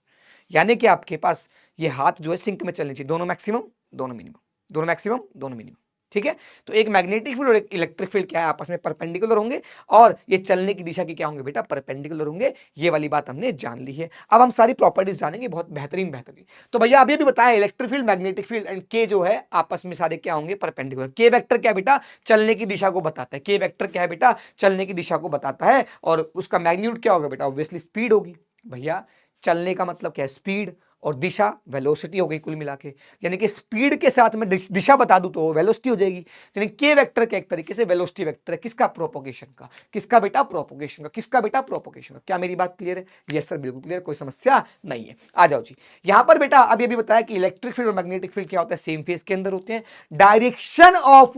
यानी कि आपके पास ये हाथ जो है सिंक में चलनी चाहिए, दोनों मैक्सिमम दोनों मिनिमम, दोनों मैक्सिमम दोनों मिनिमम। ठीक है? तो एक मैग्नेटिक फील्ड और एक इलेक्ट्रिक फील्ड क्या है? आपस में परपेंडिकुलर होंगे, और ये चलने की दिशा की क्या होंगे बेटा? परपेंडिकुलर होंगे। ये वाली बात हमने जान ली है। अब हम सारी प्रॉपर्टीज जानेंगे, बहुत बेहतरीन बेहतरीन। तो भैया अभी भी बताया electric field, magnetic field and के जो है आपस में सारे क्या होंगे? परपेंडिकुलर। के वेक्टर क्या बेटा? चलने की दिशा को बताता है। के वेक्टर क्या है बेटा? चलने की दिशा को बताता है। और उसका मैग्नीट्यूड क्या होगा बेटा? ऑब्वियसली स्पीड होगी। भैया चलने का मतलब क्या है? स्पीड, और दिशा वेलोसिटी हो गई कुल मिला के। यानी कि स्पीड के साथ में दिशा बता दूं तो वेलोसिटी हो जाएगी। यानी के वेक्टर के एक तरीके से वेलोसिटी वेक्टर है। किसका? प्रोपोगेशन का। किसका बेटा? प्रोपोगेशन का। किसका बेटा? प्रोपोगेशन का। क्या मेरी बात क्लियर है? यस सर, बिल्कुल क्लियर, कोई समस्या नहीं है। आ जाओ जी। यहां पर बेटा अभी अभी बताया कि इलेक्ट्रिक फील्ड और मैग्नेटिक फील्ड क्या होता है? सेम फेज के अंदर होते हैं। डायरेक्शन ऑफ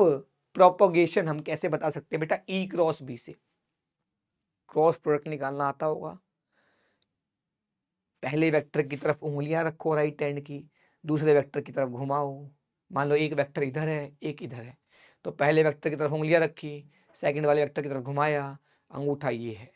प्रोपोगेशन हम कैसे बता सकते हैं बेटा? ई क्रॉस बी से। क्रॉस प्रोडक्ट निकालना आता होगा। पहले वेक्टर की तरफ उंगलियां रखो राइट हैंड की, दूसरे वेक्टर की तरफ घुमाओ। मान लो एक वेक्टर इधर है, एक इधर है, तो पहले वेक्टर की तरफ उंगलियां रखी, सेकंड वाले वेक्टर की तरफ घुमाया, अंगूठा ये है।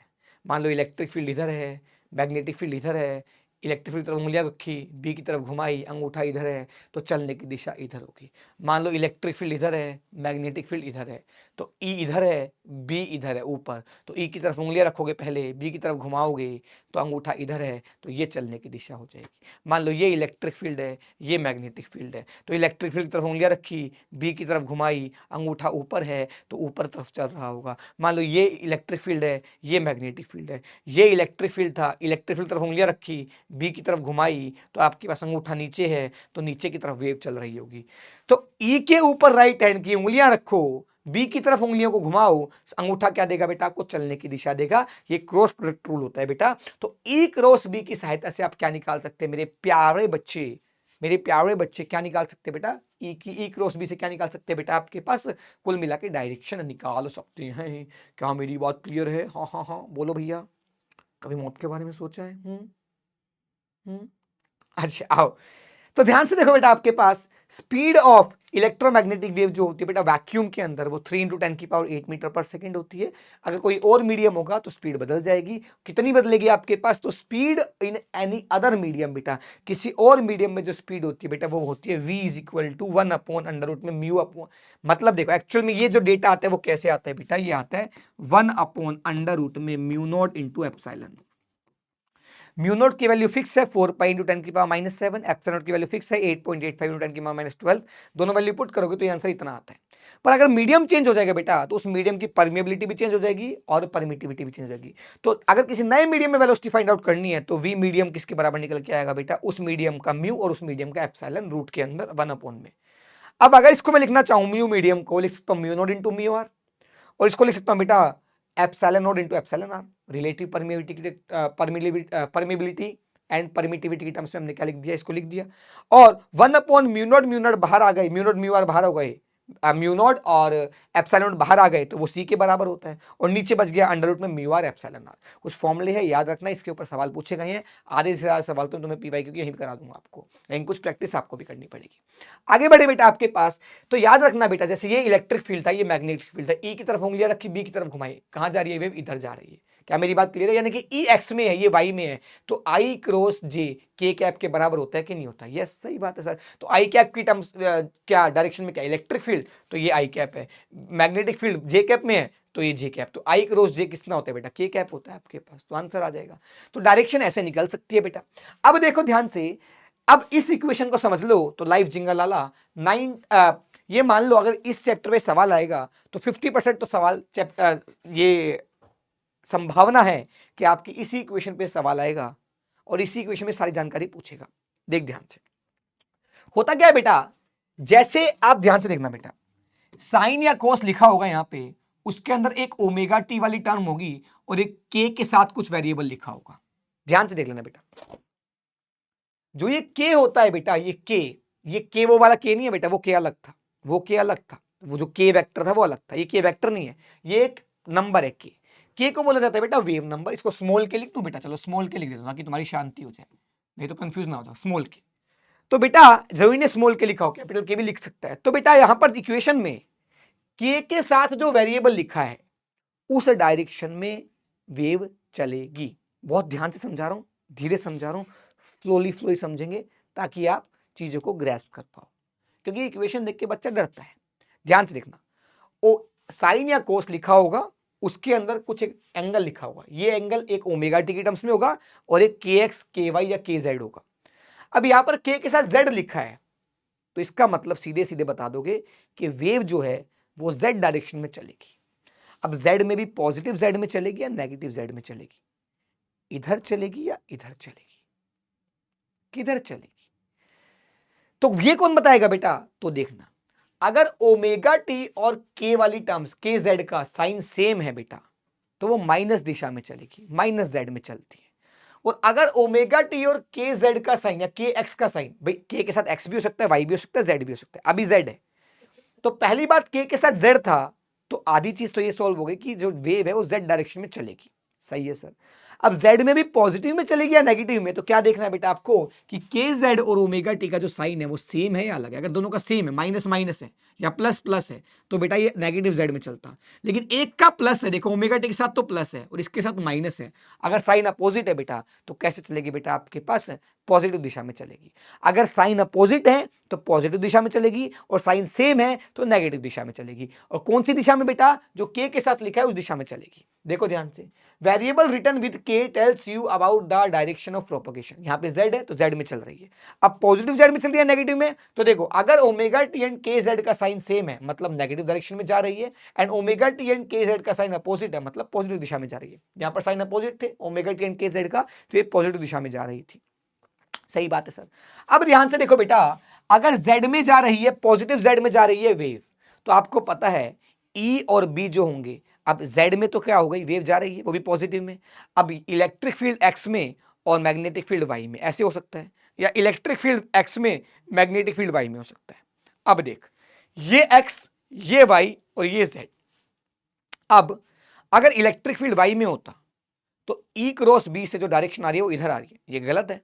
मान लो इलेक्ट्रिक फील्ड इधर है, मैग्नेटिक फील्ड इधर है, इलेक्ट्रिक फील्ड की तरफ उंगलियां रखी, बी की तरफ घुमाई, अंगूठा इधर है, तो चलने की दिशा इधर होगी। मान लो इलेक्ट्रिक फील्ड इधर है, मैग्नेटिक फील्ड इधर है, तो ई इधर है, बी इधर है ऊपर, तो ई की तरफ उंगलियां रखोगे पहले, बी की तरफ घुमाओगे तो अंगूठा इधर है, तो ये चलने की दिशा हो जाएगी। मान लो ये इलेक्ट्रिक फील्ड है, ये मैग्नेटिक फील्ड है, तो इलेक्ट्रिक फील्ड की तरफ उंगलियां रखी, बी की तरफ घुमाई, अंगूठा ऊपर है तो ऊपर तरफ चल रहा होगा। मान लो ये इलेक्ट्रिक फील्ड है, ये मैग्नेटिक फील्ड है, ये इलेक्ट्रिक फील्ड था, इलेक्ट्रिक फील्ड की तरफ उंगलियां रखी, बी की तरफ घुमाई, तो आपके पास अंगूठा नीचे है तो नीचे की तरफ वेव चल रही होगी। तो ई के ऊपर राइट हैंड की उंगलियां रखो, बी की तरफ उंगलियों को घुमाओ, अंगूठा क्या देगा बेटा? आपको चलने की दिशा देगा। ये क्रॉस प्रोडक्ट रूल होता है बेटा। तो ई क्रॉस बी की सहायता से आप क्या निकाल सकते हैं मेरे प्यारे बच्चे? मेरे प्यारे बच्चे क्या निकाल सकते हैं बेटा? ई क्रॉस बी से क्या निकाल सकते हैं बेटा? आपके पास कुल मिला के डायरेक्शन निकाल सकते हैं। क्या मेरी बात क्लियर है? हाँ हाँ हाँ बोलो भैया। कभी मौत के बारे में सोचा है? अच्छा आओ। तो ध्यान से देखो बेटा, आपके पास स्पीड ऑफ इलेक्ट्रोमैग्नेटिक वेव जो होती है बेटा वैक्यूम के अंदर, वो 3 × 10⁸ मीटर पर सेकंड होती है। अगर कोई और मीडियम होगा तो स्पीड बदल जाएगी। कितनी बदलेगी आपके पास? तो speed in any other medium बेटा, किसी और मीडियम में जो स्पीड होती है बेटा वो होती है v = 1/√में म्यू अपॉन, मतलब देखो एक्चुअल में ये जो डेटा आता है वो कैसे आता है बेटा, ये आता है 1/√में μ0 × एप्सिलॉन। म्यू नॉट की वैल्यू फिक्स है 4 पाई × 10⁻⁷, एप्सिलॉन नॉट की वैल्यू फिक्स है 8.85 × 10⁻12। दोनों वैल्यू पुट करोगे तो ये आंसर इतना आता है। पर अगर मीडियम चेंज हो जाएगा बेटा तो उस मीडियम की परमिएबिलिटी भी चेंज हो जाएगी और परमिटिविटी भी चेंज हो जाएगी। तो अगर किसी नए मीडियम में वेलोसिटी फाइंड आउट करनी है तो वी मीडियम किसके बराबर निकल के आएगा बेटा? उस मीडियम का म्यू और उस मीडियम का एप्सिलॉन रूट के अंदर 1 में। अब अगर इसको मैं लिखना चाहूं म्यू मीडियम को, लिख सकता हूं म्यू नॉट × म्यू आर, और इसको लिख सकता हूं बेटा epsilon naught × epsilon r. Relative permeability and permittivity की टर्म्स में हमने क्या लिख दिया? इसको लिख दिया। और 1/μ0 बाहर आ गए, म्यू नॉट म्यू आर बाहर हो गए, म्यू नॉट और एप्सिलॉन नॉट बाहर आ गए तो वो सी के बराबर होता है, और नीचे बच गया अंडर रूट में म्यू आर एप्सिलॉन आर। कुछ फॉर्मूले है, याद रखना, इसके ऊपर सवाल पूछे गए हैं। आधे से ज्यादा सवाल तो तुम्हें पीवाई क्योंकि यहीं करा दूंगा आपको, लेकिन कुछ प्रैक्टिस आपको भी करनी पड़ेगी। आगे बढ़े बेटा आपके पास, तो याद रखना बेटा, जैसे ये इलेक्ट्रिक फील्ड था, ये मैग्नेटिक फील्ड था, ई की तरफ उंगलियां रखी, बी की तरफ घुमाई, कहां जा रही है वेव? इधर जा रही है। क्या मेरी बात क्लियर है? यानी कि ई एक्स में है, ये वाई में है, तो आई क्रॉस जे के कैप के बराबर होता है कि नहीं होता? यस, सही बात है सर। तो आई कैप की टर्म्स क्या डायरेक्शन में क्या? इलेक्ट्रिक फील्ड, तो ये आई कैप है। मैग्नेटिक फील्ड जे कैप में है तो ये जे कैप, तो आई क्रॉस जे कितना होता है बेटा? के कैप होता है आपके पास, तो आंसर आ जाएगा। तो डायरेक्शन ऐसे निकल सकती है बेटा। अब देखो ध्यान से, अब इस इक्वेशन को समझ लो तो लाइफ जिंगल लाला 9 ये मान लो अगर इस चैप्टर में सवाल आएगा तो 50% तो सवाल चैप्टर ये संभावना है कि आपकी इसी इक्वेशन पे सवाल आएगा और इसी इक्वेशन में सारी जानकारी पूछेगा। देख ध्यान से, होता क्या है बेटा, जैसे आप ध्यान से देखना बेटा, साइन या कोस लिखा होगा यहां पे, उसके अंदर एक ओमेगा टी वाली टर्म होगी और एक के साथ कुछ वेरिएबल लिखा होगा। ध्यान से देख लेना बेटा, जो ये के होता है बेटा, ये के वो वाला के नहीं है बेटा, वो के अलग था, वो के अलग था, वो जो के वेक्टर था वो अलग था, ये के वेक्टर नहीं है, ये एक नंबर है के को बोला जाता है बेटा वेव नंबर। इसको स्मॉल के लिख दूं बेटा, चलो स्मॉल के लिख देता हूं ताकि तुम्हारी शांति हो जाए, नहीं तो कंफ्यूज ना हो जाओ। स्मॉल के, तो बेटा जरूरी ने स्मॉल के लिखा हो, कैपिटल के भी लिख सकता है। तो बेटा यहां पर इक्वेशन में के साथ जो वेरिएबल लिखा है उस डायरेक्शन में वेव चलेगी। बहुत ध्यान से समझा रहा हूं, धीरे समझा रहा हूं, स्लोली समझेंगे ताकि आप चीजों को ग्रैस्प कर पाओ, क्योंकि इक्वेशन देख के बच्चा डरता है। ध्यान से देखना, ओ साइन या कोस लिखा होगा, उसके अंदर कुछ एक एंगल लिखा होगा, ये एंगल एक ओमेगा टी की टर्म्स में होगा और एक के एक्स के वाई या के जेड होगा। अब यहां पर के साथ जेड लिखा है, तो इसका मतलब सीधे सीधे बता दोगे कि वेव जो है वो जेड डायरेक्शन में चलेगी। अब जेड में भी पॉजिटिव जेड में चलेगी या नेगेटिव जेड में चलेगी? इधर चलेगी या इधर चलेगी? किधर चलेगी? तो ये कौन बताएगा बेटा? तो देखना, अगर ओमेगा टी और के वाली टर्म्स के जेड का साइन सेम है बेटा तो वो माइनस दिशा में चलेगी, माइनस जेड में चलती है। और अगर ओमेगा टी और के जेड का साइन या के एक्स का साइन, भाई के साथ एक्स भी हो सकता है, वाई भी हो सकता है, जेड भी हो सकता है, अभी जेड है, तो पहली बात के साथ जेड था तो आधी चीज तो ये सॉल्व हो गई कि जो वेव है वो जेड डायरेक्शन में चलेगी। सही है सर। अब जेड में भी पॉजिटिव में चलेगी या नेगेटिव में? तो क्या देखना है बेटा आपको कि के जेड और ओमेगा टी का जो साइन है वो सेम है या अलग है। अगर दोनों का सेम है, माइनस माइनस है या प्लस प्लस है, तो बेटा ये नेगेटिव जेड में चलता। लेकिन एक का प्लस है, देखो ओमेगा टी के साथ तो प्लस है और इसके साथ माइनस है, अगर साइन अपोजिट है बेटा तो कैसे चलेगी बेटा आपके पास? पॉजिटिव दिशा में चलेगी। अगर साइन अपोजिट है तो पॉजिटिव दिशा में चलेगी और साइन सेम है तो नेगेटिव दिशा में चलेगी। और कौन सी दिशा में बेटा? जो के साथ लिखा है उस दिशा में चलेगी। देखो ध्यान से, वेरिएबल रिटर्न विद के tells you about the direction of propagation. यहां पे जेड है तो जेड में चल रही है। अब पॉजिटिव जेड में चल रही है नेगेटिव में? तो देखो अगर ओमेगा टी एंड के जेड का साइन सेम है मतलब नेगेटिव डायरेक्शन में जा रही है, एंड ओमेगा टी एंड के जेड का साइन अपोजिट है मतलब पॉजिटिव दिशा में जा रही है। यहां पर साइन अपोजिट थे ओमेगा टी एंड के जेड का, तो ये पॉजिटिव दिशा में जा रही थी। सही बात है सर। अब ध्यान से देखो बेटा, अगर जेड में जा रही है, पॉजिटिव जेड में जा रही है वेव, तो आपको पता है ई और बी जो होंगे, अब जेड में तो क्या हो गई, वेव जा रही है वो भी पॉजिटिव में, अब इलेक्ट्रिक फील्ड एक्स में और मैग्नेटिक फील्ड वाई में, ऐसे हो सकता है, या इलेक्ट्रिक फील्ड एक्स में मैग्नेटिक फील्ड वाई में हो सकता है। अब देख, ये एक्स, ये वाई और ये जेड। अब अगर इलेक्ट्रिक फील्ड वाई में होता तो ई क्रॉस बी से जो डायरेक्शन आ रही है वो इधर आ रही है, ये गलत है।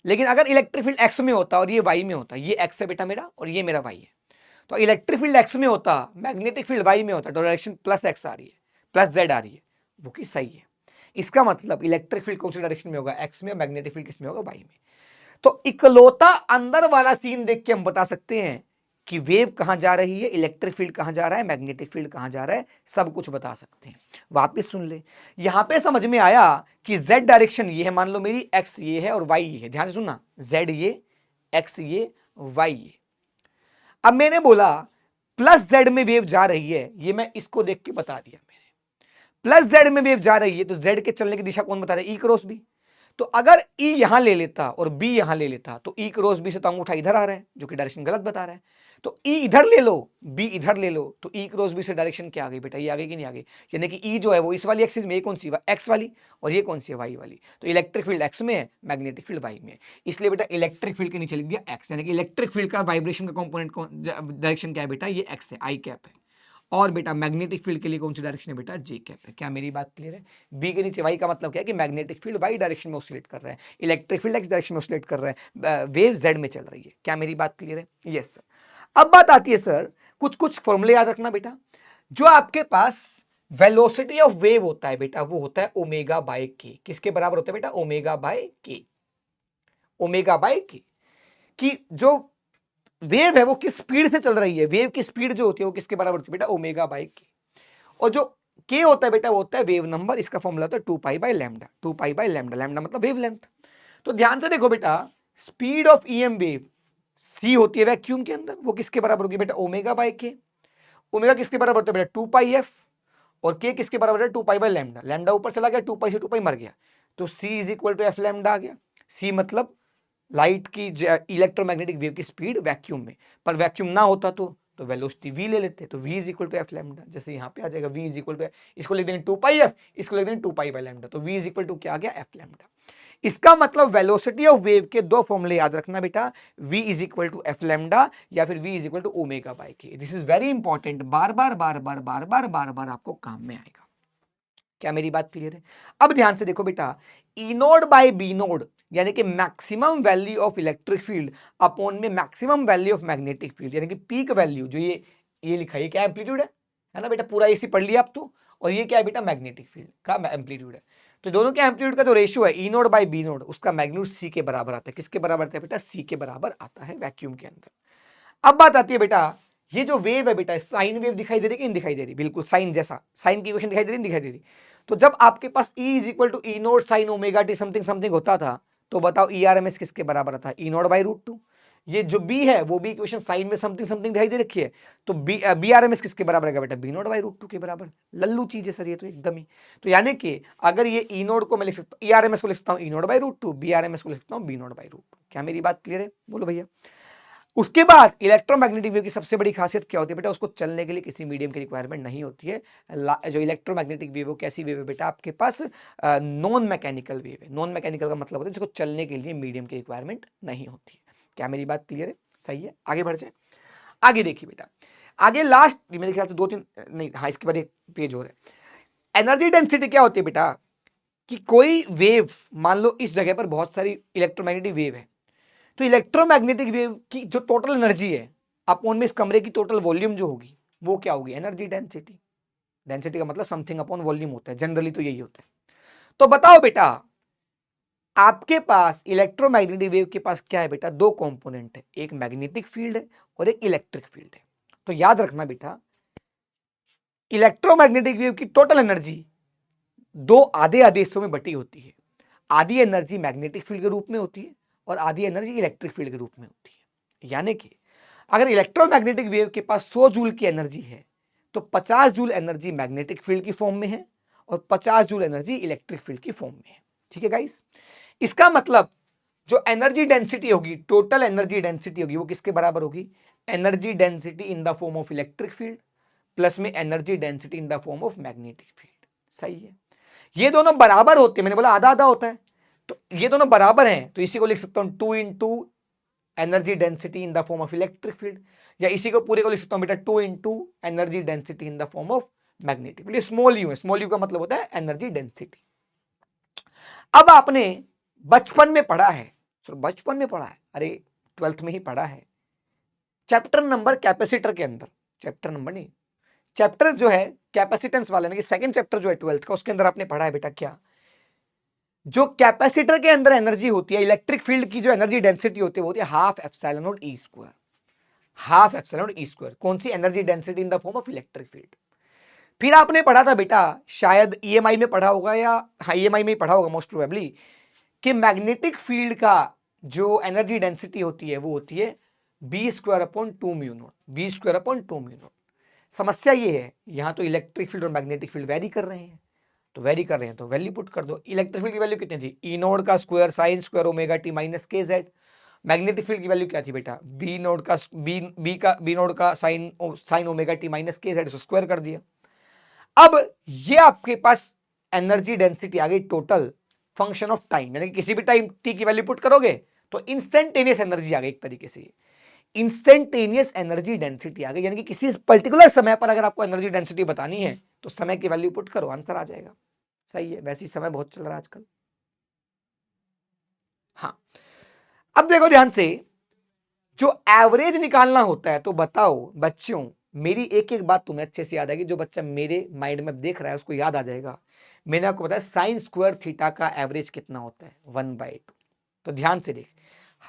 लेकिन अगर इलेक्ट्रिक फील्ड एक्स में होता और ये वाई में होता, ये एक्स है बेटा मेरा और ये मेरा वाई है, तो इलेक्ट्रिक फील्ड एक्स में होता, मैग्नेटिक फील्ड वाई में होता, तो डायरेक्शन प्लस एक्स आ रही है, प्लस जेड आ रही है, वो कि सही है। इसका मतलब इलेक्ट्रिक फील्ड कौन सी डायरेक्शन में होगा, एक्स में, मैग्नेटिक फील्ड किस में होगा, वाई में। तो इकलौता अंदर वाला सीन देख के हम बता सकते हैं कि वेव कहां जा रही है, इलेक्ट्रिक फील्ड कहां जा रहा है, मैग्नेटिक फील्ड कहां जा रहा है, सब कुछ बता सकते हैं। वापस सुन ले, यहां पे समझ में आया कि z डायरेक्शन ये है, मान लो मेरी x ये है और y ये है, ध्यान से सुनना, z ये, x ये, y ये। अब मैंने बोला प्लस z में वेव जा रही है, ये मैं इसको देख के बता दिया मैंने, प्लस z में वेव जा रही है, तो z के चलने की दिशा कौन बता रहा है, e क्रॉस b। तो अगर E यहां ले लेता और B यहां ले लेता, तो E क्रॉस B से तो अंगूठा इधर आ रहा है, जो कि डायरेक्शन गलत बता रहा है। तो E इधर ले लो, B इधर ले लो, तो E क्रॉस B से डायरेक्शन क्या आ गई बेटा, ये आ गई कि नहीं आ गई, यानी कि E जो है वो इस वाली एक्सिस में, ये कौन सी एक्स वाली, और ये कौन सी है, वाई वाली। तो इलेक्ट्रिक फील्ड एक्स में है, मैग्नेटिक फील्ड वाई में है, इसलिए बेटा इलेक्ट्रिक फील्ड के नीचे लिख दिया एक्स, यानी कि इलेक्ट्रिक फील्ड का वाइब्रेशन का कंपोनेंट डायरेक्शन क्या है बेटा, ये एक्स है, आई कैप है। और बेटा मैग्नेटिक फील्ड के लिए कौन सी डायरेक्शन है बेटा, जे कैप है। क्या मेरी बात क्लियर है? बी के नीचे वाई का मतलब क्या है कि मैग्नेटिक फील्ड वाई डायरेक्शन में ऑसिलेट कर रहा है, इलेक्ट्रिक फील्ड एक्स डायरेक्शन में ऑसिलेट कर रहा है, वेव जेड में चल रही है। क्या मेरी बात क्लियर है? Yes sir. अब बात आती है सर, कुछ कुछ फॉर्मूले याद रखना बेटा। जो आपके पास वेलोसिटी ऑफ वेव होता है बेटा, वो होता है ओमेगा बाय के। किसके बराबर होता है बेटा? ओमेगा बाय के। ओमेगा बाय के कि जो वेव है वो किस स्पीड से चल रही है, वेव की स्पीड जो होती है वो किसके बराबर होती है बेटा, ओमेगा बाय के। और जो के होता है बेटा वो होता है वेव नंबर, इसका फॉर्मूला होता है 2 pi by lambda. 2 pi by lambda, lambda मतलब वेव लेंथ। तो ध्यान से देखो बेटा, speed of EM wave c होती है वैक्यूम के अंदर, वो किसके बराबर होगी बेटा, ओमेगा बाय के। ओमेगा किसके बराबर होता है बेटा, 2 पाई एफ, और के किसके बराबर है, 2 पाई बाय लैम्डा। लैम्डा ऊपर चला गया, 2 पाई से 2 पाई मर गया, तो C is equal to f lambda आ गया। सी मतलब लाइट की इलेक्ट्रोमैग्नेटिक वेव की स्पीड वैक्यूम में, पर वैक्यूम ना होता तो वेलोसिटी v ले लेते, तो v is equal to f lambda. जैसे यहाँ पे आ जाएगा v इज इक्वल टू, इसको लिख देंगे 2 पाई एफ, इसको लिख देंगे 2 पाई बाय लैम्डा, तो v इज इक्वल टू क्या आ गया, एफ लैम्डा। इसका मतलब वेलोसिटी ऑफ वेव के दो फॉर्मूले याद रखना बेटा, v is equal to f lambda या फिर v is equal to omega by k. This is very important, बार बार बार बार बार बार बार बार आपको काम में आएगा। क्या मेरी बात क्लियर है? अब ध्यान से देखो बेटा, E node by B nought यानी कि maximum value of electric field upon में maximum value of magnetic field, यानी कि पीक वैल्यू जो ये लिखा है, क्या एम्पलीट्यूड है ना बेटा, पूरा एसी पढ़ लिया आप तो। और ये क्या है बेटा, मैग्नेटिक फील्ड का एम्पलीट्यूड है। तो दोनों के एम्पलीट्यूड का जो रेशियो है E node by B naught, उसका मैग्नीट्यूड सी के बराबर आता है। किसके बराबर आता है बेटा, सी के बराबर आता है वैक्यूम के अंदर। अब बात आती है बेटा, ये जो वेव है बेटा, साइन वेव दिखाई दे रही कि नहीं दिखाई दे रही, बिल्कुल साइन जैसा, साइन की इक्वेशन दिखाई दे रही नहीं दिखाई दे रही। तो जब आपके पास E is equal to E naught sine omega t something something होता था, तो बताओ ERMS किसके बराबर था, E note by root two. ये जो B है वो भी इक्वेशन साइन में समथिंग समथिंग दिखाई दे रखी है, तो BRMS किसके बराबर है बेटा, B note by root two के बराबर। लल्लू चीज है सर ये तो एकदम ही। तो यानी कि अगर ये ई नोट को मैं लिख सकता हूँ, ERMS को लिख सकता हूँ E note by root two, BRMS को लिख सकता हूँ B note by root two. क्या मेरी बात क्लियर है? बोलो भैया। उसके बाद इलेक्ट्रोमैग्नेटिक वेव की सबसे बड़ी खासियत क्या होती है बेटा, उसको चलने के लिए किसी मीडियम की रिक्वायरमेंट नहीं होती है। जो इलेक्ट्रोमैग्नेटिक वेव कैसी वेव है बेटा, आपके पास नॉन मैकेनिकल वेव है। नॉन मैकेनिकल का मतलब होता है जिसको चलने के लिए मीडियम की रिक्वायरमेंट नहीं होती है। क्या मेरी बात क्लियर है? सही है, आगे बढ़ जाए। आगे देखिए बेटा, आगे लास्ट मेरे ख्याल से 2-3 नहीं, हाँ इसके बाद एक पेज और है। एनर्जी डेंसिटी क्या होती है बेटा, कि कोई वेव, मान लो इस जगह पर बहुत सारी इलेक्ट्रोमैग्नेटिक वेव है, तो इलेक्ट्रोमैग्नेटिक वेव की जो टोटल एनर्जी है अपॉन में इस कमरे की टोटल वॉल्यूम जो होगी वो क्या होगी, एनर्जी डेंसिटी। डेंसिटी का मतलब समथिंग अपॉन वॉल्यूम होता है, जनरली तो यही होता है। तो बताओ बेटा, आपके पास इलेक्ट्रोमैग्नेटिक वेव के पास क्या है बेटा, दो कंपोनेंट है, एक मैग्नेटिक फील्ड है और एक इलेक्ट्रिक फील्ड है। तो याद रखना बेटा, इलेक्ट्रोमैग्नेटिक वेव की टोटल एनर्जी दो आधे आधे हिस्सों में बटी होती है। आधी एनर्जी मैग्नेटिक फील्ड के रूप में होती है और आधी एनर्जी इलेक्ट्रिक फील्ड के रूप में होती है। यानी कि अगर इलेक्ट्रोमैग्नेटिक वेव के पास 100 जूल की एनर्जी है, तो 50 जूल एनर्जी मैग्नेटिक फील्ड की फॉर्म में है और 50 जूल एनर्जी इलेक्ट्रिक फील्ड की फॉर्म में है। ठीक है गाइस, इसका मतलब जो एनर्जी डेंसिटी होगी, टोटल एनर्जी डेंसिटी होगी, वो किसके बराबर होगी, energy density in the form of electric field plus में energy density in the form of magnetic field. सही है, ये दोनों बराबर होते हैं, मैंने बोला आधा आधा होता है, तो ये दोनों बराबर हैं, तो इसी को लिख सकता हूं 2 into energy density in the form of electric field, या इसी को पूरे को लिख सकता हूं बेटा 2 into energy density in the form of magnetic field. Small you है, स्मॉल यू का मतलब होता है एनर्जी डेंसिटी। अब आपने बचपन में पढ़ा है सर बचपन में पढ़ा है, अरे 12th में ही पढ़ा है, चैप्टर नंबर कैपेसिटर के अंदर, चैप्टर नंबर नहीं, चैप्टर जो है कैपेसिटेंस वाले ना, सेकंड चैप्टर जो है 12th का, उसके अंदर आपने पढ़ा है बेटा क्या, जो कैपेसिटर के अंदर एनर्जी होती है, इलेक्ट्रिक फील्ड की जो एनर्जी डेंसिटी होती है वो होती है half epsilon nought E square, half epsilon nought E square. कौन सी energy density in the form of electric field. फिर आपने पढ़ा था बेटा, शायद ईएमआई में पढ़ा होगा या हाँ ईएमआई में ही पढ़ा होगा मोस्ट प्रोबेबली, कि मैग्नेटिक फील्ड का जो एनर्जी डेंसिटी होती है वो होती है B square upon 2 mu naught, B square upon 2 mu naught. समस्या ये है यहां तो इलेक्ट्रिक फील्ड और मैग्नेटिक फील्ड वेरी कर रहे हैं, तो वेरी कर रहे हैं तो वैल्यू पुट कर दो। इलेक्ट्रिक फील्ड की वैल्यू कितनी थी, ई नोड का square sine square omega T minus के जेड। मैग्नेटिक फील्ड की वैल्यू क्या थी बेटा, बी नोड का साइन ओमेगा टी माइनस के जेड, स्क्वायर कर दिया। अब ये आपके पास एनर्जी डेंसिटी आ गई टोटल फंक्शन ऑफ टाइम, यानी कि किसी भी टाइम टी की वैल्यू पुट करोगे तो इंस्टेंटेनियस एनर्जी आ गई, एक तरीके से इंस्टेंटेनियस एनर्जी डेंसिटी आ गई, यानी कि किसी पर्टिकुलर समय पर अगर आपको एनर्जी डेंसिटी बतानी है तो समय की वैल्यू पुट करो, आंसर आ जाएगा। सही है, वैसे ही समय बहुत चल रहा है आजकल। हाँ, अब देखो ध्यान से, जो एवरेज निकालना होता है तो बताओ बच्चों, मेरी एक एक बात तुम्हें अच्छे से याद आएगी, जो बच्चा मेरे माइंड में देख रहा है उसको याद आ जाएगा। मैंने आपको बताया साइन स्क्वायर थीटा का एवरेज कितना होता है, 1/2। तो ध्यान से देख,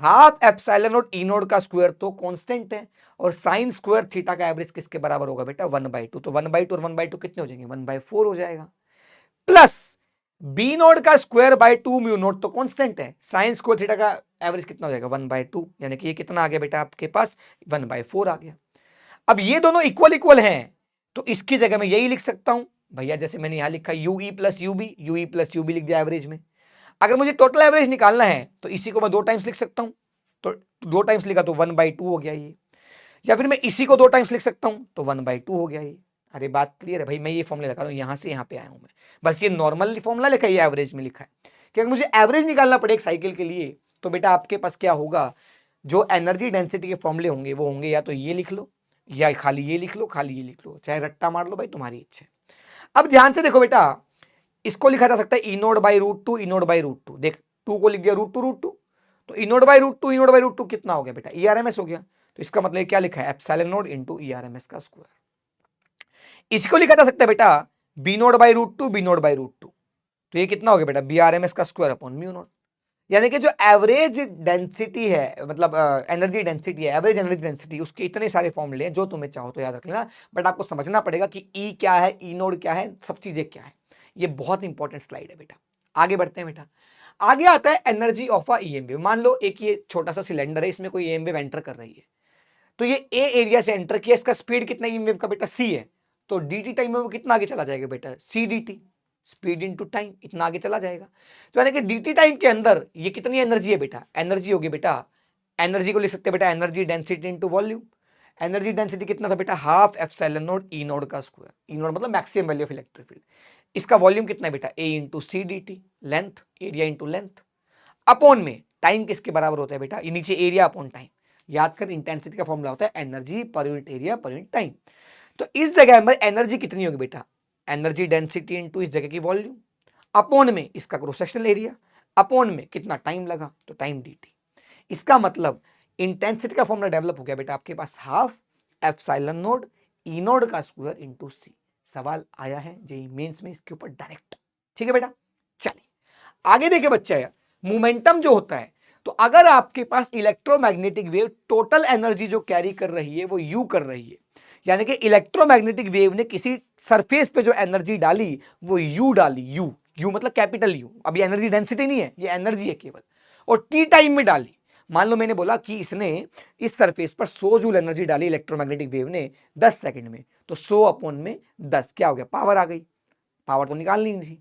half epsilon nought E node का स्क्वायर तो कांस्टेंट है, और साइन स्क्वायर थीटा का एवरेज किसके बराबर होगा बेटा, 1/2। तो 1/2 और 1/2 कितने हो जाएंगे, 1/4 हो जाएगा। प्लस बी नोड का स्क्वायर बाय 2 म्यू नोड तो कांस्टेंट है, साइन स्क्वायर थीटा का एवरेज कितना हो जाएगा, 1/2, यानी कि ये कितना आ गया बेटा आपके पास, 1/4 आ गया। अब ये दोनों इक्वल इक्वल हैं तो इसकी जगह मैं यही लिख सकता हूं भैया, जैसे मैंने यहां लिखा u E plus u B, u E plus u B लिख दिया एवरेज में। अगर मुझे टोटल एवरेज निकालना है तो इसी को मैं 2 टाइम्स लिख सकता हूं, तो 2 टाइम्स लिखा तो 1/2 हो गया ये, या फिर मैं इसी को 2 टाइम्स लिख सकता हूं तो 1/2 हो गया ये। अरे बात क्लियर है भाई, मैं ये फॉर्मूला लगा रहा हूं, यहां से यहां पे आया हूं मैं, बस ये नॉर्मल फॉर्मूला लिखा है, ये एवरेज में लिखा है कि अगर मुझे एवरेज निकालना पड़े एक साइकिल के लिए तो बेटा आपके पास क्या होगा, जो एनर्जी डेंसिटी के फॉर्मूले होंगे वो होंगे या तो ये लिख लो या खाली ये लिख लो, खाली ये लिख लो, चाहे रट्टा मार लो भाई, तुम्हारी इच्छा है। अब ध्यान से देखो बेटा, इसको लिखा जा सकता है E node by root two, E node by root two, देख 2 को लिख दिया रूट टू, तो E node by root two, E node by root two कितना हो गया बेटा, ई आर एम एस हो गया। तो इसका मतलब क्या लिखा है, epsilon naught into E R M S का स्क्वायर। इसको लिखा जा सकता है बेटा B naught by root two, B naught by root two, तो ये कितना हो गया बेटा, बी आर एम एस का स्क्वायर अपॉन म्यू नोट। यानी कि जो एवरेज डेंसिटी है, मतलब एनर्जी डेंसिटी है, एवरेज एनर्जी डेंसिटी, उसके इतने सारे फॉर्मूले हैं, जो तुम्हें चाहो तो याद रख लेना, बट आपको समझना पड़ेगा कि ई क्या है, ई नोड क्या है, सब चीजें क्या है। ये बहुत इंपॉर्टेंट स्लाइड है बेटा। आगे बढ़ते हैं बेटा, आगे आता है energy of a EM wave. मान लो एक ये छोटा सा सिलेंडर है, इसमें कोई ईएम वेव एंटर कर रही है, तो ये ए एरिया से एंटर किया, इसका स्पीड कितना ईएम वेव का बेटा, सी है, तो dt टाइम में वो कितना आगे चला जाएगा बेटा, सी dt, स्पीड इनटू टाइम, इतना आगे चला जाएगा। तो यानी कि dt टाइम के अंदर ये कितनी एनर्जी है बेटा, एनर्जी होगी बेटा, एनर्जी को लिख सकते हैं बेटा energy density into volume. Energy density कितना था बेटा, half epsilon nought E node का स्क्वायर, ई नोड मतलब maximum value of electric field. इसका वॉल्यूम कितना है बेटा, A into C D T, length, area into length, upon में टाइम किसके बराबर होता है बेटा, ये नीचे एरिया अपॉन टाइम, याद कर इंटेंसिटी का फॉर्मूला होता है energy per unit area per unit time. तो इस जगह में एनर्जी कितनी होगी बेटा, एनर्जी डेंसिटी इनटू इस जगह की वॉल्यूम, अपॉन में इसका क्रॉस सेक्शनल एरिया, अपॉन में कितना टाइम लगा, तो टाइम dt। इसका मतलब इंटेंसिटी का फॉर्मूला डेवलप हो गया बेटा आपके पास, half epsilon node E node का स्क्वायर इनटू सी। सवाल आया है जेईई मेंस में इसके ऊपर डायरेक्ट, ठीक है बेटा। चलिए आगे देखिए बच्चा, मोमेंटम जो होता है, तो अगर आपके पास इलेक्ट्रोमैग्नेटिक वेव टोटल एनर्जी जो कैरी कर रही है वो यू कर रही है, यानी कि इलेक्ट्रोमैग्नेटिक वेव ने किसी सरफेस पे जो एनर्जी डाली वो यू डाली, यू, यू मतलब कैपिटल यू, अब ये एनर्जी डेंसिटी नहीं है, ये एनर्जी है केवल, और टी टाइम में डाली। मान लो मैंने बोला कि इसने इस सरफेस पर 100 जूल एनर्जी डाली इलेक्ट्रोमैग्नेटिक वेव ने 10 सेकंड में, तो 100 अपॉन में 10 क्या हो गया, पावर आ गई, पावर तो निकालनी नहीं थी।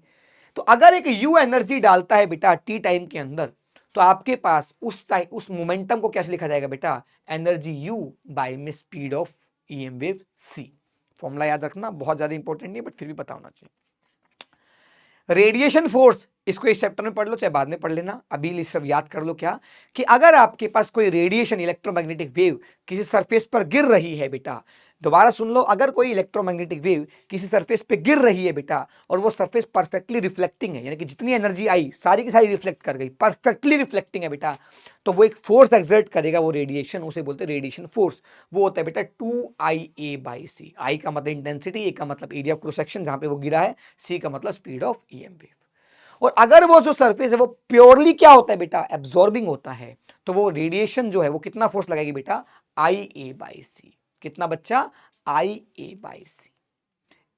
तो अगर एक यू एनर्जी डालता है बेटा टी टाइम के अंदर, तो आपके पास उस मोमेंटम को कैसे लिखा जाएगा बेटा, एनर्जी यू बाय में speed of EM wave c. Formula याद रखना, बहुत ज्यादा इंपॉर्टेंट नहीं है बट फिर भी पता होना चाहिए। रेडिएशन फोर्स इसको इस चैप्टर में पढ़ लो चाहे बाद में पढ़ लेना, अभी सिर्फ याद कर लो क्या कि अगर आपके पास कोई रेडिएशन इलेक्ट्रोमैग्नेटिक वेव किसी सरफेस पर गिर रही है बेटा, दोबारा सुन लो, अगर कोई इलेक्ट्रोमैग्नेटिक वेव किसी सरफेस पे गिर रही है बेटा और वो सरफेस परफेक्टली रिफ्लेक्टिंग है, यानी कि जितनी एनर्जी आई सारी की सारी रिफ्लेक्ट कर गई, परफेक्टली रिफ्लेक्टिंग है बेटा, तो वो एक फोर्स एक्सर्ट करेगा, वो रेडिएशन, उसे बोलते हैं रेडिएशन फोर्स। वो होता है बेटा 2IA/c। आई का मतलब इंटेंसिटी, ए का मतलब एरिया ऑफ क्रॉस सेक्शन जहां पे वो गिरा है, सी का मतलब स्पीड ऑफ ईएम वेव। और अगर वो जो सरफेस है वो प्योरली क्या होता है बेटा, एब्जॉर्बिंग होता है, तो वो रेडिएशन जो है वो कितना फोर्स लगाएगी बेटा, IA/c। कितना बच्चा, IA/c।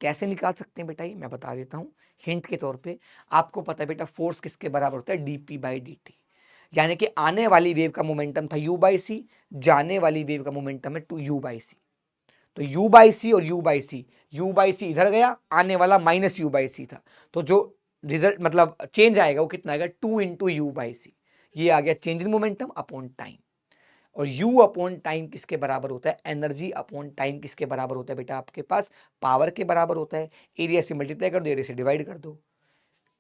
कैसे निकाल सकते हैं बेटा, ये मैं बता देता हूं हिंट के तौर पे। आपको पता है बेटा फोर्स किसके बराबर होता है, dp/dt, यानी कि आने वाली वेव का मोमेंटम था u/c, जाने वाली वेव का मोमेंटम है 2u/c। तो u/c और u/c इधर गया, आने वाला -u/c था, तो जो रिजल्ट मतलब चेंज आएगा वो कितना आएगा, 2 × u/c। ये आ गया change in momentum upon time. और u अपॉन टाइम किसके बराबर होता है, एनर्जी अपॉन टाइम किसके बराबर होता है बेटा, आपके पास पावर के बराबर होता है। एरिया से मल्टीप्लाई कर दो, एरिया से डिवाइड कर दो,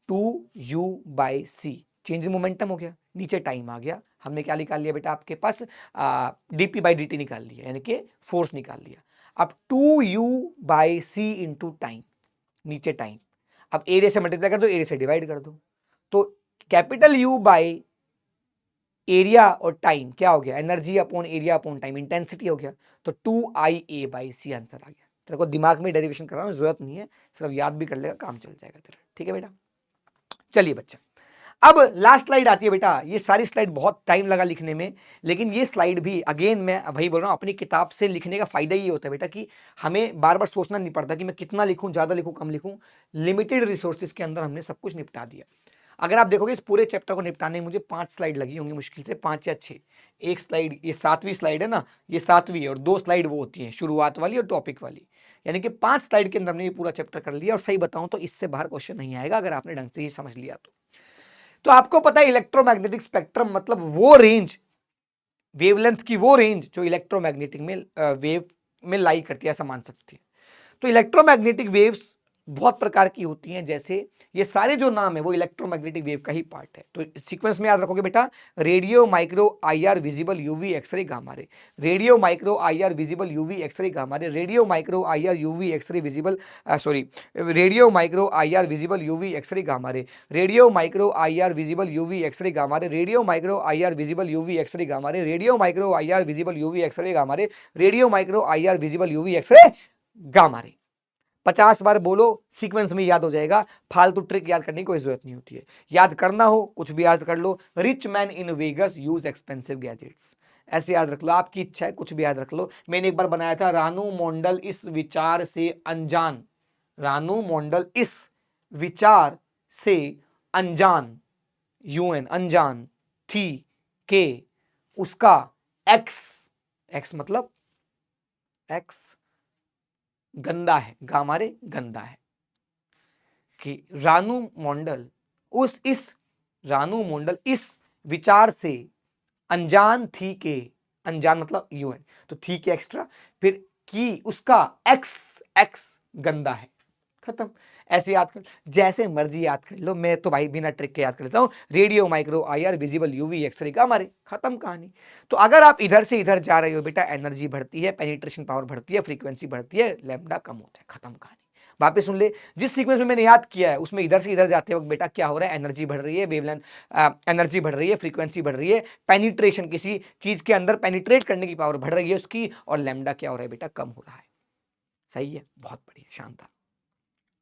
2u/c चेंज इन मोमेंटम हो गया, नीचे टाइम आ गया, हमने क्या निकाल लिया बेटा, आपके पास dp/dt निकाल लिया, यानी कि फोर्स निकाल लिया। अब 2u/c इंटू टाइम, नीचे टाइम, अब एरिया से मल्टीप्लाई कर दो, एरिया से डिवाइड कर दो, तो कैपिटल U बाई एरिया और टाइम क्या हो गया, energy upon area upon time, intensity हो गया, तो 2IA/c आंसर आ गया। तेरे को दिमाग में डेरिवेशन कराना जरूरत नहीं है, सिर्फ याद भी कर लेगा, काम चल जाएगा तेरा, ठीक है बेटा। चलिए बच्चा, अब लास्ट स्लाइड आती है बेटा। ये सारी स्लाइड बहुत टाइम लगा लिखने में, लेकिन ये स्लाइड भी अगेन मैं वही बोल रहा हूँ, अपनी किताब से लिखने का फायदा ये होता है बेटा कि हमें बार बार सोचना नहीं पड़ता कि मैं कितना लिखूं, ज्यादा लिखूं, कम लिखूं। लिमिटेड रिसोर्सेज के अंदर हमने सब कुछ निपटा दिया। अगर आप देखोगे इस पूरे चैप्टर को निपटाने में मुझे 5 स्लाइड लगी होंगी, मुश्किल से 5 या 6। एक स्लाइड, ये 7वीं स्लाइड है ना, ये 7वीं, और 2 स्लाइड वो होती हैं शुरुआत वाली और टॉपिक वाली, यानी कि 5 स्लाइड के अंदर हमने ये पूरा चैप्टर कर लिया। और सही बताऊं तो इससे बाहर क्वेश्चन नहीं आएगा अगर आपने ढंग से ही समझ लिया तो आपको पता है इलेक्ट्रोमैग्नेटिक स्पेक्ट्रम मतलब वो रेंज, वेवलेंथ की वो रेंज जो इलेक्ट्रोमैग्नेटिक में वेव में लाई करती है, ऐसा मान सकते हैं। तो इलेक्ट्रोमैग्नेटिक वेव्स बहुत प्रकार की होती हैं, जैसे ये सारे जो नाम है वो इलेक्ट्रोमैग्नेटिक वेव का ही पार्ट है। तो सीक्वेंस में याद रखोगे बेटा, radio, micro, IR, visible, UV, X ray, gamma ray. Radio, micro, IR, visible, UV, X ray, gamma ray. Radio, micro, IR, UV, X ray, visible, sorry, radio, micro, IR, visible, UV, X ray, gamma ray. Radio, micro, IR, visible, UV, X ray, gamma ray. Radio, micro, IR, visible, UV, X ray, gamma ray. Radio, micro, IR, visible, UV, X ray, gamma ray. Radio, micro, IR, visible, UV, X ray, gamma ray. 50 बार बोलो, sequence में याद हो जाएगा, फालतू trick याद करने की कोई जरूरत नहीं होती है। याद करना हो कुछ भी याद कर लो, rich man in Vegas use expensive gadgets, ऐसे याद रख लो, आपकी इच्छा है कुछ भी याद रख लो। मैंने एक बार बनाया था, रानू मोंडल इस विचार से अनजान, रानू मोंडल इस विचार से अनजान, यूएन अनजान थी के उसका एक्स, एक्स मतलब एक्स गंदा है, गामा रे गंदा है, कि रानू मंडल रानू मंडल इस विचार से अनजान थी के, अनजान मतलब यूएन, तो थी के एक्स्ट्रा, फिर की उसका एक्स, एक्स गंदा है, खत्म। ऐसे याद कर, जैसे मर्जी याद कर लो, मैं तो भाई बिना ट्रिक के याद कर लेता हूं, radio, micro, IR, visible, UV, X ray, gamma ray, खत्म कहानी। तो अगर आप इधर से इधर जा रहे हो बेटा, एनर्जी बढ़ती है, पेनिट्रेशन पावर बढ़ती है, फ्रीक्वेंसी बढ़ती है, लैम्डा कम होता है, खत्म कहानी। वापस सुन ले, जिस सीक्वेंस में मैंने याद किया है उसमें इधर से इधर जाते वक्त बेटा क्या हो रहा है, एनर्जी बढ़ रही है, वेवलेंथ एनर्जी बढ़ रही है, फ्रीक्वेंसी बढ़ रही है, पेनिट्रेशन किसी चीज के अंदर पेनिट्रेट करने की पावर बढ़ रही है उसकी, और लैम्डा क्या हो रहा है बेटा, कम हो रहा है। सही है, बहुत बढ़िया, शानदार।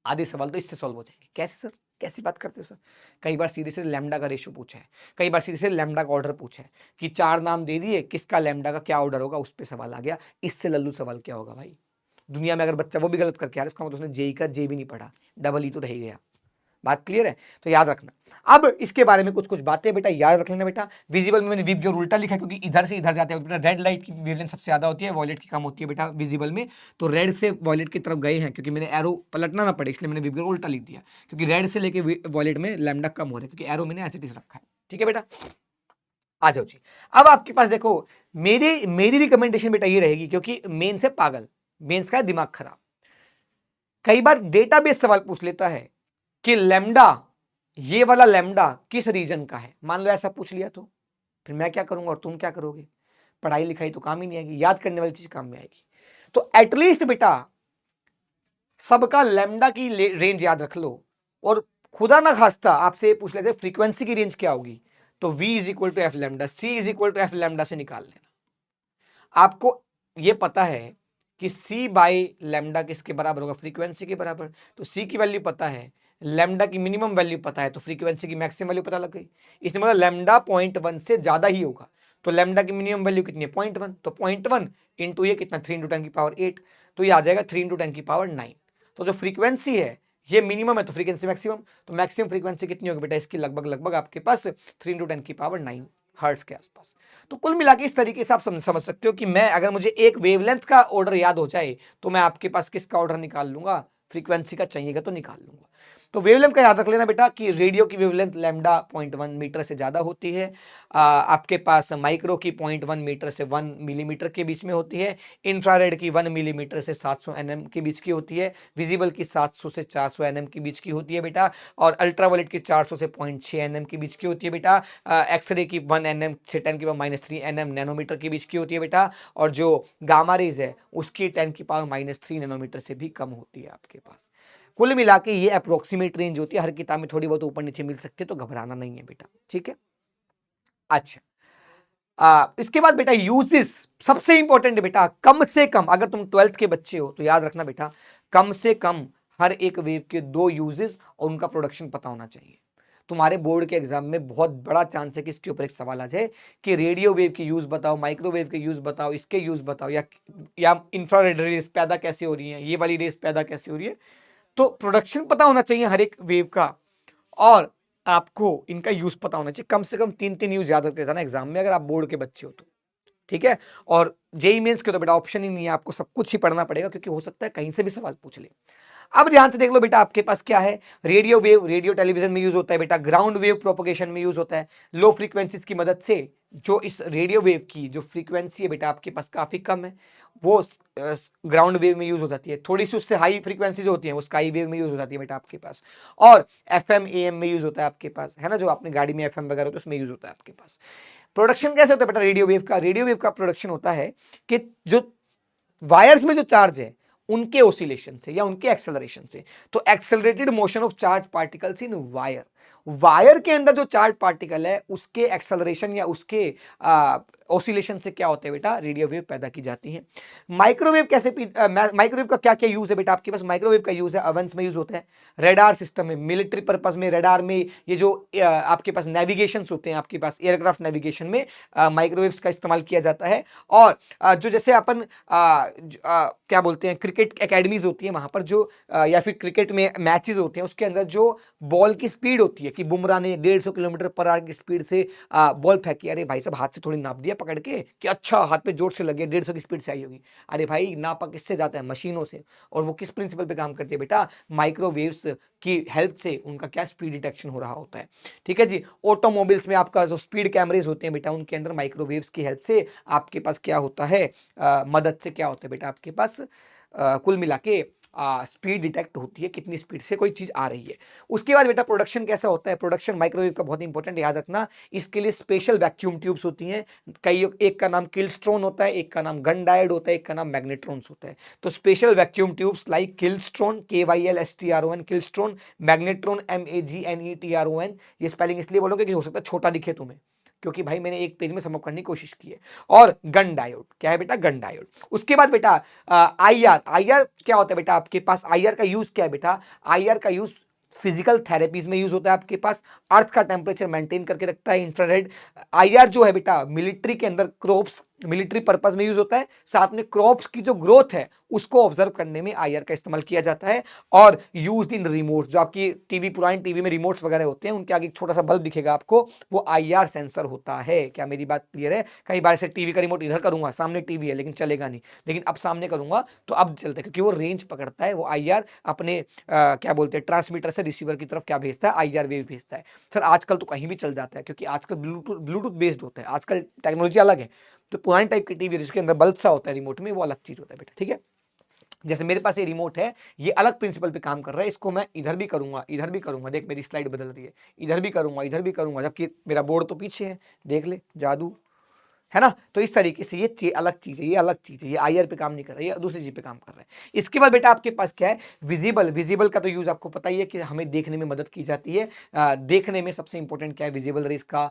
आधे सवाल तो इससे सॉल्व हो जाएंगे। कैसे सर, कैसी बात करते हो सर? कई बार सीधे से लैम्डा का रेशियो पूछा है, कई बार सीधे से लैम्डा का ऑर्डर पूछा है, कि 4 नाम दे दिए, किसका लैम्डा का क्या ऑर्डर होगा, उस पर सवाल आ गया। इससे लल्लू सवाल क्या होगा भाई? दुनिया में अगर बच्चा वो भी गलत करके आ रहा है, इसका मतलब उसने जेई का जे भी नहीं पढ़ा, डबल ई तो रह गया। बात क्लियर है? तो याद रखना। अब इसके बारे में कुछ कुछ बातें बेटा याद रख लेना बेटा। विजिबल में मैंने विव की उल्टा लिखा, क्योंकि इधर से इधर जाते हैं बेटा, रेड लाइट की वेवलेंथ सबसे ज्यादा होती है, वॉयलेट की कम होती है बेटा विजिबल में, तो रेड से वॉयलेट की तरफ गए हैं, क्योंकि मैंने एरो पलटना ना पड़े इसलिए मैंने विव को उल्टा लिख दिया, क्योंकि रेड से लेके वॉयलेट में लैम्डा कम हो रहा है, क्योंकि एरो मैंने एच रखा है। ठीक है बेटा, आ जाओ जी। अब आपके पास देखो, मेरी रिकमेंडेशन बेटा ये रहेगी, क्योंकि मेन से पागल, मेंस का दिमाग खराब, कई बार डेटाबेस सवाल पूछ लेता है कि लैम्डा ये वाला लैम्डा किस रीजन का है, मान लो ऐसा पूछ लिया तो फिर मैं क्या करूंगा और तुम क्या करोगे? पढ़ाई लिखाई तो काम ही नहीं आएगी, याद करने वाली चीज काम में आएगी। तो एटलीस्ट बेटा सबका लैम्डा की रेंज याद रख लो, और खुदा ना खास्ता आपसे पूछ लेते फ्रीक्वेंसी की रेंज क्या होगी, तो v is equal to f lambda, c is equal to f lambda से निकाल लेना। आपको ये पता है कि c बाई लैम्डा किसके बराबर होगा, फ्रीक्वेंसी के बराबर। तो c की वैल्यू पता है, लैम्डा की मिनिमम वैल्यू पता है, तो फ्रीक्वेंसी की मैक्सिमम वैल्यू पता लग गई। इसलिए मतलब लैम्डा 0.1 से ज्यादा ही होगा। तो लैम्डा की मिनिमम वैल्यू कितनी है, 0.1, तो 0.1 इंटू ये कितना 3 इंटू 10 की पावर 8, तो ये आ जाएगा 3 इंटू 10 की पावर 9। तो जो फ्रीक्वेंसी है ये मिनिमम है, तो फ्रीक्वेंसी मैक्सिमम, तो मैक्सिमम फ्रीक्वेंसी कितनी होगी बेटा, इसकी लगभग लगभग आपके पास 3 इंटू 10 की पावर 9 हर्ट्ज के आसपास। तो कुल मिला के इस तरीके से आप समझ सकते हो कि मैं अगर मुझे एक वेवलेंथ का ऑर्डर याद हो जाए तो मैं आपके पास किसका ऑर्डर निकाल लूंगा, फ्रीक्वेंसी का चाहिएगा तो निकाल लूंगा। तो वेवलेंथ का याद रख लेना बेटा कि रेडियो की वेवलेंथ लैम्डा 0.1 मीटर से ज्यादा होती है, आपके पास माइक्रो की 0.1 मीटर से 1 मिलीमीटर के बीच में होती है, इंफ्रारेड की 1 मिलीमीटर से 700 एनएम के बीच की होती है, विजिबल की 700 से 400 एनएम के बीच की होती है बेटा, और अल्ट्रावायलेट की 400 से 0.6 एनएम के बीच की होती है बेटा, एक्सरे की 1 एनएम से 10 की पावर -3 एनएम नैनोमीटर के बीच की होती है बेटा, और जो गामा रेज है उसकी 10 की पावर -3 नैनोमीटर से भी कम होती है आपके पास। कुल मिला के ये अप्रोक्सीमेट रेंज होती है, हर किताब में थोड़ी बहुत ऊपर नीचे मिल सकती है, तो घबराना नहीं है बेटा, ठीक है। अच्छा, इसके बाद बेटा यूजेस, सबसे इंपॉर्टेंट है बेटा, कम से कम अगर तुम 12th के बच्चे हो तो याद रखना बेटा, कम से कम हर एक वेव के 2 यूजेस और उनका प्रोडक्शन पता होना चाहिए। तुम्हारे बोर्ड के एग्जाम में बहुत बड़ा चांस है कि इसके ऊपर एक सवाल आ जाए कि रेडियो वेव के यूज बताओ, माइक्रोवेव के यूज बताओ, इसके यूज बताओ, या इंफ्रारेड रेस पैदा कैसे हो रही है, ये वाली रेस पैदा कैसे हो रही है। तो प्रोडक्शन पता होना चाहिए हर एक वेव का, और आपको इनका यूज पता होना चाहिए, कम से कम 3 यूज याद रखते ना एग्जाम में, अगर आप बोर्ड के बच्चे हो तो, ठीक है। और जेई मेंस के तो बेटा ऑप्शन ही नहीं है, आपको सब कुछ ही पढ़ना पड़ेगा, क्योंकि हो सकता है कहीं से भी सवाल पूछ ले। अब ध्यान से देख लो बेटा, आपके पास क्या है, रेडियो वेव, रेडियो टेलीविजन में यूज होता है बेटा, ग्राउंड वेव प्रोपोगेशन में यूज होता है, लो फ्रीक्वेंसीज की मदद से। जो इस रेडियो वेव की जो फ्रीक्वेंसी है बेटा आपके पास काफी कम है, वो ग्राउंड वेव में यूज हो जाती है, थोड़ी सी उससे हाई फ्रीक्वेंसी जो होती है वो स्काई वेव में यूज हो जाती है बेटा आपके पास, और एफएम एएम में यूज होता है आपके पास, है ना, जो आपने गाड़ी में एफएम वगैरह होता है उसमें यूज होता है आपके पास। प्रोडक्शन कैसे होता है बेटा रेडियो वेव का, रेडियो वेव का प्रोडक्शन होता है कि जो वायर्स में जो चार्ज है उनके ओसिलेशन से या उनके एक्सेलरेशन से। तो accelerated motion of charge particles in wire, wire के अंदर जो चार्ज पार्टिकल है उसके एक्सेलरेशन या उसके ओसिलेशन से क्या होते हैं बेटा, रेडियो वेव पैदा की जाती है। माइक्रोवेव कैसे, माइक्रोवेव का क्या क्या यूज है बेटा आपके पास, माइक्रोवेव का यूज है ओवंस में यूज होता है, रेडार सिस्टम में, मिलिट्री पर्पस में, रेडार में, ये जो आपके पास नेविगेशन होते हैं आपके पास एयरक्राफ्ट नेविगेशन में माइक्रोवेव्स का इस्तेमाल किया जाता है। और जो जैसे अपन क्या बोलते हैं, क्रिकेट एकेडमीज होती है वहां पर जो या फिर क्रिकेट में मैचेस होते हैं उसके अंदर जो बॉल की स्पीड होती है कि बुमराह ने 150 किलोमीटर पर आवर की स्पीड से बॉल फेंकी, अरे भाई साहब हाथ से थोड़ी नाप दिया पकड़ के कि अच्छा हाथ पे जोर से लगे 150 की स्पीड से आई होगी, अरे भाई नापा किससे जाता है, मशीनों से। और वो किस प्रिंसिपल पे काम करती है बेटा, माइक्रोवेव्स की हेल्प से उनका क्या स्पीड डिटेक्शन हो रहा होता है, ठीक है जी। ऑटोमोबाइल्स में आपका जो स्पीड कैमरेज होते हैं बेटा उनके अंदर माइक्रोवेव्स की हेल्प से आपके पास क्या होता है, मदद से क्या होता है बेटा आपके पास, कुल मिला के स्पीड डिटेक्ट होती है, कितनी स्पीड से कोई चीज आ रही है। उसके बाद बेटा प्रोडक्शन कैसा होता है, प्रोडक्शन माइक्रोवेव का बहुत इंपॉर्टेंट, याद रखना इसके लिए स्पेशल वैक्यूम ट्यूब्स होती हैं, कई, एक का नाम किलस्ट्रोन होता है, एक का नाम गन डायोड होता है, एक का नाम मैग्नेट्रॉन्स होता है। तो special vacuum tubes like klystron, KYLSTRON klystron, magnetron MAGNETRON, ये स्पेलिंग इसलिए बोलोगे कि हो सकता है छोटा दिखे तुम्हें, क्योंकि भाई मैंने एक पेज में समअप करने की कोशिश की है। और गन डायोड, क्या है बेटा, गन डायोड। उसके बाद बेटा IR, IR क्या होता है बेटा आपके पास, IR का यूज क्या है बेटा, IR का यूज फिजिकल थेरेपीज में यूज होता है आपके पास, अर्थ का टेम्परेचर मेंटेन करके रखता है इंफ्रारेड। IR जो है बेटा मिलिट्री के अंदर क्रॉप्स, मिलिट्री पर्पस में यूज होता है, साथ में क्रॉप्स की जो ग्रोथ है उसको ऑब्जर्व करने में IR का इस्तेमाल किया जाता है। और यूज्ड इन रिमोट, जो आपकी टीवी, पुरानी टीवी में रिमोट्स वगैरह होते हैं उनके आगे एक छोटा सा बल्ब दिखेगा आपको, वो IR सेंसर होता है। क्या मेरी बात क्लियर है? कई बार से टीवी का रिमोट इधर करूंगा, सामने टीवी है लेकिन चलेगा नहीं, लेकिन अब सामने करूंगा तो अब चलता है, क्योंकि वो रेंज पकड़ता है, वो IR अपने क्या बोलते हैं ट्रांसमीटर से रिसीवर की तरफ क्या भेजता है, IR वेव भेजता है। सर आजकल तो कहीं भी चल जाता है, क्योंकि आजकल ब्लूटूथ ब्लूटूथ बेस्ड होता है, आजकल टेक्नोलॉजी अलग है। तो पुरानी टाइप की टीवी जिसके अंदर बल्ब सा होता है रिमोट में, वो अलग चीज होता है बेटा, ठीक है। जैसे मेरे पास ये रिमोट है, ये अलग प्रिंसिपल पे काम कर रहा है, इसको मैं इधर भी करूंगा, इधर भी करूंगा, देख मेरी स्लाइड बदल रही है, इधर भी करूंगा, इधर भी करूंगा, जबकि मेरा बोर्ड तो पीछे है, देख ले जादू, है ना। तो इस तरीके से ये अलग चीज है, ये अलग चीज है, ये आईआर पे काम नहीं कर रहा है, ये दूसरी चीज पे काम कर रहा है। इसके बाद बेटा आपके पास क्या है, विजिबल। विजिबल का तो यूज आपको पता ही है कि हमें देखने में मदद की जाती है। देखने में सबसे इंपॉर्टेंट क्या है, विजिबल रेस का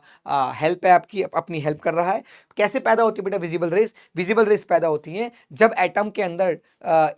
हेल्प है, आपकी अपनी हेल्प कर रहा है। कैसे पैदा होती है बेटा विजिबल रेस? विजिबल रेस पैदा होती है जब एटम के अंदर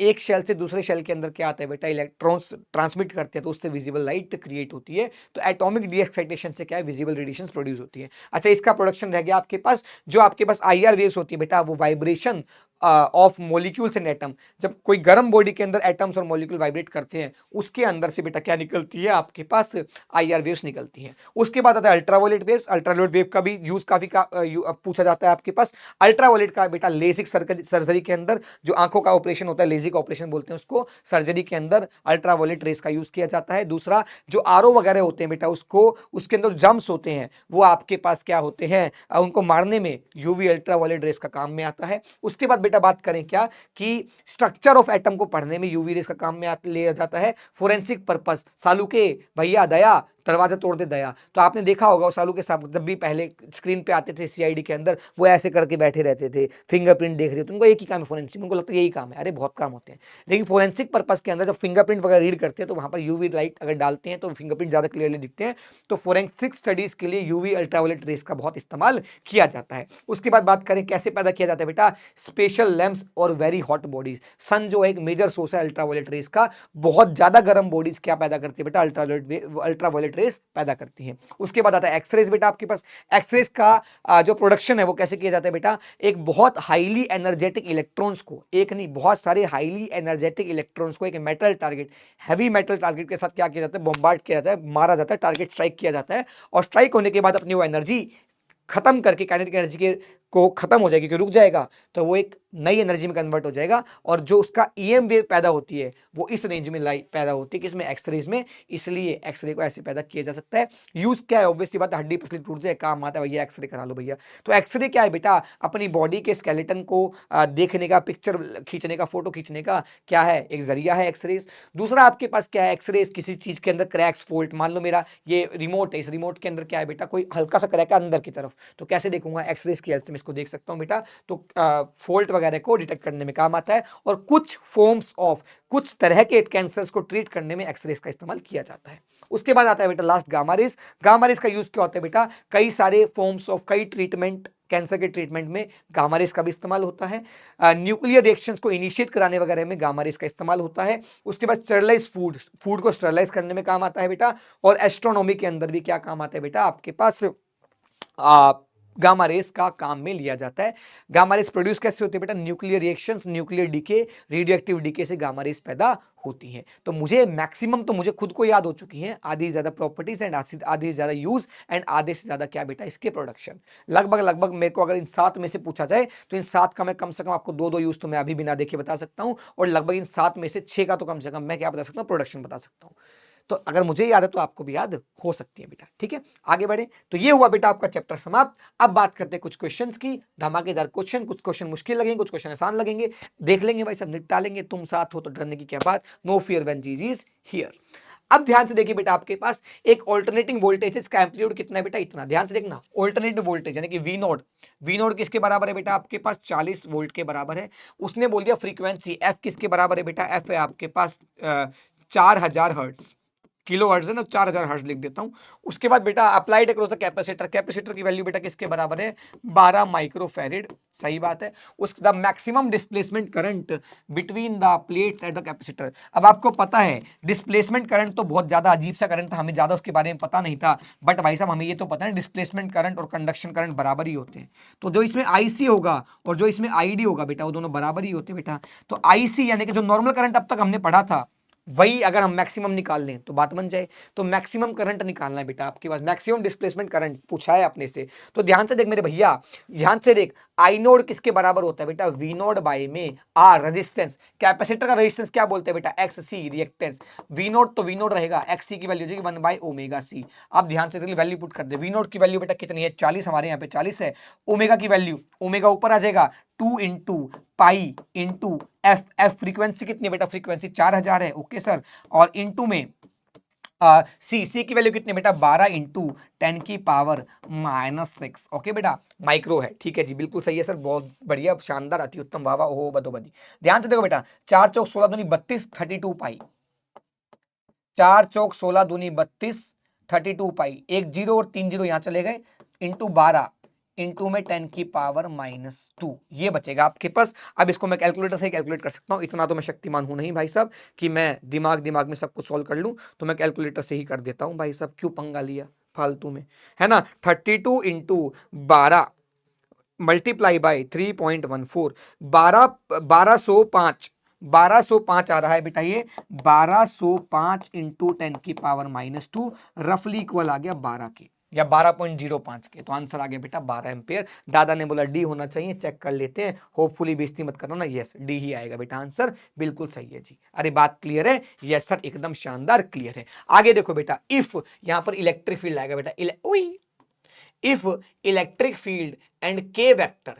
एक शेल से दूसरे शेल के अंदर क्या आता है बेटा, इलेक्ट्रॉन्स ट्रांसमिट करते हैं, तो उससे विजिबल लाइट क्रिएट होती है। तो एटॉमिक डी एक्साइटेशन से क्या है, विजिबल रेडिएशन प्रोड्यूस होती है। अच्छा, इसका प्रोडक्शन रह गया आपके पास। जो आपके पास आईआर वेव्स होती है बेटा, वो vibration of molecules and atom. जब कोई गर्म बॉडी के अंदर एटम्स और मॉलिक्यूल वाइब्रेट करते हैं, उसके अंदर से बेटा क्या निकलती है, आपके पास आईआर वेव्स निकलती हैं। उसके बाद आता है अल्ट्रावायलेट वेव्स। अल्ट्रावायलेट वेव का भी यूज काफी पूछा जाता है आपके पास। अल्ट्रावायलेट का बेटा लेजिक सर्जरी के अंदर, जो आंखों का ऑपरेशन होता है, लेजिक ऑपरेशन बोलते हैं उसको, सर्जरी के अंदर अल्ट्रावायलेट रेस का यूज किया जाता है। दूसरा, जो आरओ वगैरह होते हैं बेटा, उसको उसके अंदर जम्स होते हैं, वो आपके पास क्या होते हैं, उनको मारने में यूवी अल्ट्रावायलेट रेस का काम में आता है। उसके बाद बेटा बात करें क्या, कि स्ट्रक्चर ऑफ एटम को पढ़ने में यूवी रेस का काम में लिया जाता है। Forensic purpose. सालू के भैया दया, दरवाजा तोड़ दे दया। तो आपने देखा होगा सालू के साथ जब भी पहले स्क्रीन पे आते थे सीआईडी के अंदर, वो ऐसे करके बैठे रहते थे, फिंगरप्रिंट देख रहे थे। उनको एक ही काम है फोरेंसिक, उनको लगता है यही काम है। अरे बहुत काम होते हैं, लेकिन फोरेंसिक पर्पस के अंदर जब फिंगरप्रिंट वगैरह रीड करते हैं, तो वहां पर यूवी लाइट अगर डालते हैं तो फिंगरप्रिंट ज्यादा क्लियरली दिखते हैं। तो फोरेंसिक स्टडीज के लिए यूवी अल्ट्रावायलेट रेस का बहुत इस्तेमाल किया जाता है। उसके बाद बात करें कैसे पैदा किया जाता है बेटा, स्पेशल लैंप्स और वेरी हॉट बॉडीज। सन जो एक मेजर सोर्स है अल्ट्रावायलेट रेस का, बहुत ज्यादा गर्म बॉडीज क्या पैदा करती है बेटा, अल्ट्रावायलेट रेस पैदा करती है। उसके बाद आता है एक्सरेज बेटा आपके पास। एक्सरेज का जो प्रोडक्शन है वो कैसे किया जाता है बेटा, एक बहुत हाईली एनर्जेटिक इलेक्ट्रॉन्स को, एक नहीं बहुत सारे हाईली एनर्जेटिक इलेक्ट्रॉन्स को एक metal target, heavy metal target के साथ क्या किया जाता है, बॉम्बार्ड किया जाता है, मारा जाता है, टारगेट स्ट्राइक किया जाता है। और स्ट्राइक होने के बाद अपनी वो एनर्जी खत्म करके, काइनेटिक एनर्जी के को खत्म हो जाएगी, कि रुक जाएगा, तो वो एक नई एनर्जी में कन्वर्ट हो जाएगा। और जो उसका ईएम वेव पैदा होती है, वो इस रेंज में लाइट पैदा होती है, किसमें, एक्सरेज में। इसलिए एक्सरे को ऐसे पैदा किया जा सकता है। यूज क्या है, ऑब्वियसली बात है, हड्डी पसली टूट जाए, काम आता है भैया एक्सरे करा लो भैया। तो एक्सरे क्या है बेटा, अपनी बॉडी के स्केलेटन को देखने का, पिक्चर खींचने का, फोटो खींचने का क्या है, एक जरिया है एक्सरेज। दूसरा आपके पास क्या है, एक्सरेज किसी चीज के अंदर क्रैक्स, फोल्ट, मान लो मेरा ये रिमोट है, इस रिमोट के अंदर क्या है बेटा, कोई हल्का सा क्रैक है अंदर की तरफ, तो कैसे देखूंगा, एक्सरेज की हेल्प से मैं इसको देख सकता हूं बेटा। तो फोल्ट वगैरह को डिटेक्ट करने में काम आता है। और कुछ फॉर्म्स ऑफ, कुछ तरह के कैंसर्स को ट्रीट करने में एक्सरेज का इस्तेमाल किया जाता है। उसके बाद आता है बेटा last gamma rays. Gamma rays का यूज क्या होता है बेटा, कई सारे फॉर्म्स ऑफ, कई ट्रीटमेंट, कैंसर के ट्रीटमेंट में गामा रेज का भी इस्तेमाल होता है। न्यूक्लियर रिएक्शंस को इनिशिएट कराने वगैरह में गामा रेज का इस्तेमाल होता है। उसके बाद स्टरलाइज फूड को स्टरलाइज करने में काम आता है बेटा। और एस्ट्रोनॉमी के अंदर भी क्या काम आता है बेटा, आपके पास गामा रेस का काम में लिया जाता है। गामा रेस प्रोड्यूस कैसे होती है बेटा, nuclear reactions, nuclear decay, radioactive decay से गामा रेस पैदा होती हैं। तो मुझे मैक्सिमम तो मुझे खुद को याद हो चुकी हैं, आधी से ज्यादा प्रॉपर्टीज एंड आधी से ज्यादा यूज एंड आधे से ज्यादा क्या बेटा, इसके प्रोडक्शन। लगभग मेरे को अगर इन 7 में से पूछा जाए, तो इन 7 का मैं कम से कम आपको 2 यूज तो मैं अभी बिना देखे बता सकता हूं, और लगभग इन 7 में से 6 का तो कम से कम मैं क्या बता सकता हूं, प्रोडक्शन बता सकता हूं। तो अगर मुझे याद है तो आपको भी याद हो सकती है बेटा। ठीक है, आगे बढ़े। तो ये हुआ बेटा आपका चैप्टर समाप्त। अब बात करते हैं कुछ क्वेश्चंस की, धमाकेदार क्वेश्चन। कुछ क्वेश्चन मुश्किल लगेंगे, कुछ क्वेश्चन आसान लगेंगे, देख लेंगे भाई, सब निपटा लेंगे। तुम साथ हो तो डरने की क्या बात, नो फियर व्हेन जीजी इज हियर। अब ध्यान से देखिए बेटा, आपके पास एक ऑल्टरनेटिंग वोल्टेज का एम्पलीट्यूड कितना है बेटा, इतना। ध्यान से देखना, ऑल्टरनेटिंग वोल्टेज यानी कि वी नोड किसके बराबर है बेटा, आपके पास 40 वोल्ट के बराबर है। उसने बोल दिया फ्रीक्वेंसी एफ किसके बराबर है बेटा, एफ है आपके पास 4000 हर्ट्ज, किलो हर्ट्ज है ना, 4000 हर्ट्ज लिख देता हूं। उसके बाद बेटा applied across the capacitor, capacitor की वैल्यू बेटा किसके बराबर है, 12 माइक्रोफैरेड, सही बात है। उसके बाद maximum displacement current between the plates at the capacitor. अब आपको पता है डिस्प्लेसमेंट करंट तो बहुत ज्यादा अजीब सा करंट था, हमें ज्यादा उसके बारे में पता नहीं था, बट भाई साहब हमें ये तो पता है डिस्प्लेसमेंट करंट और कंडक्शन करंट बराबर ही होते हैं। तो जो इसमें आईसी होगा और जो इसमें आईडी होगा बेटा, वो दोनों बराबर ही होते हैं बेटा। तो आईसी यानी कि जो नॉर्मल करंट अब तक हमने पढ़ा था, वही अगर हम मैक्सिमम निकाल लें तो बात बन जाए। तो मैक्सिमम करंट निकालना है बेटा आपके पास, मैक्सिमम डिस्प्लेसमेंट करंट पूछा है अपने से। तो ध्यान से देख मेरे भैया, ध्यान से देख, आई नोड किसके बराबर होता है बेटा, वी नोड बाई में आर रेजिस्टेंस। कैपेसिटर का रेजिस्टेंस क्या बोलते हैं बेटा, X C reactance. V node तो वी नोड रहेगा, एक्स सी की वैल्यू हो जाएगी 1/ओमेगा-c। अब ध्यान से वैल्यू पुट कर दे, वी नोड की वैल्यू बेटा कितनी है, 40, हमारे यहाँ पे 40 है। ओमेगा की वैल्यू, ओमेगा ऊपर आ जाएगा, 2 × पाई × एफ फ्रीक्वेंसी कितनी बेटा, फ्रीक्वेंसी 4000 है, ओके सर, और इनटू में सी की वैल्यू कितनी बेटा, 12 × 10⁻⁻⁶, ओके बेटा, माइक्रो है, ठीक है जी, बिल्कुल सही है सर, बहुत बढ़िया, शानदार, अति उत्तम, वाह वाह, ओहो बदोबदी। ध्यान से देखो बेटा, 4 चौक 16 दूनी 32, 32 पाई, 4 चौक 16 दूनी 32, 32 पाई, एक जीरो और 3 जीरो यहां चले गए, इंटू 12 इंटू में 10⁻⁻², ये बचेगा आपके पास। अब इसको मैं कैलकुलेटर से कैलकुलेट कर सकता हूं, इतना तो मैं शक्तिमान हूं नहीं भाई साहब कि मैं दिमाग में सब कुछ सॉल्व कर लूं, तो मैं कैलकुलेटर से ही कर देता हूं भाई साहब, क्यों पंगा लिया फालतू में, है ना। 32 × 12 मल्टीप्लाई बाय 3.14, 1205 आ रहा है बेटा, ये 1205 × 10⁻⁻², रफली इक्वल आ गया 12 के या 12.05 के, तो आंसर आ गया बेटा 12 एम्पेयर। दादा ने बोला डी होना चाहिए, चेक कर लेते हैं, होपफुली बेइज्जती मत करना ना, यस डी ही आएगा बेटा, आंसर बिल्कुल सही है जी। अरे बात क्लियर है, यस सर, एकदम शानदार क्लियर है। आगे देखो बेटा, इफ यहां पर इलेक्ट्रिक फील्ड आएगा बेटा, if electric field and k vector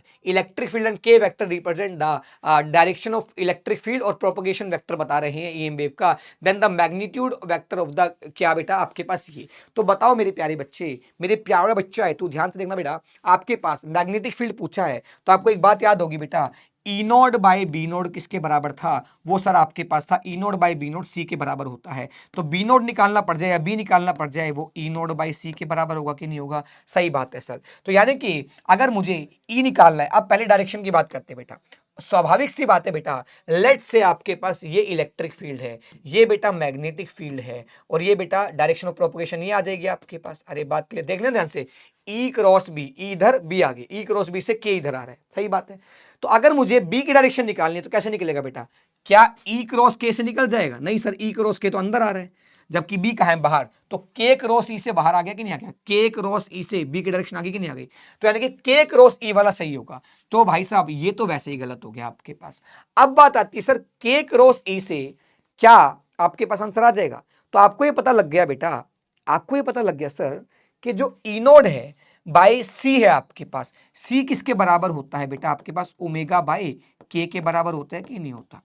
represent the direction of electric field और propagation vector बता रहे हैं EM wave का, then the magnitude vector of the, क्या बेटा आपके पास ये, तो बताओ मेरे प्यारे बच्चे, मेरे प्यारा बच्चा है, तू ध्यान से देखना बेटा, आपके पास मैग्नेटिक फील्ड पूछा है, तो आपको एक बात याद होगी बेटा, E node by B node किसके बराबर था, वो सर आपके पास था E node by B node C के बराबर होता है, तो बी नोड निकालना पड़ जाए या बी निकालना पड़ जाए, वो ई नोड बाई सी के बराबर होगा कि नहीं होगा, सही बात है सर। तो यानी कि अगर मुझे ई निकालना है, अब पहले डायरेक्शन की बात करते हैं बेटा, स्वाभाविक सी बात है बेटा, लेट से आपके पास ये इलेक्ट्रिक फील्ड है, ये बेटा मैग्नेटिक फील्ड है, और ये बेटा डायरेक्शन ऑफ प्रोपगेशन ये आ जाएगी आपके पास। अरे बात क्लियर, देख लें ध्यान से, ई क्रॉस बी, इधर बी आगे, ई क्रॉस बी से के इधर आ रहा है, सही बात है। तो अगर मुझे बी की डायरेक्शन निकालनी है तो कैसे निकलेगा बेटा, क्या ई क्रॉस के से निकल जाएगा, नहीं सर, ई क्रॉस के तो अंदर आ रहा है, जबकि बी कहां है, बाहर, तो के क्रॉस ई से बाहर आ गया कि नहीं आ गया, के क्रॉस ई से बी की डायरेक्शन आ गई कि नहीं आ गई, तो यानी कि के क्रॉस ई वाला सही होगा। तो भाई साहब ये तो वैसे ही गलत हो गया आपके पास। अब बात आती है सर, के क्रॉस ई से क्या आपके पास आंसर आ जाएगा, तो आपको ये पता लग गया बेटा, आपको ये पता लग गया सर कि जो ई नोड है बाय सी है आपके पास, सी किसके बराबर होता है बेटा आपके पास, ओमेगा बाय के बराबर होता है कि नहीं होता,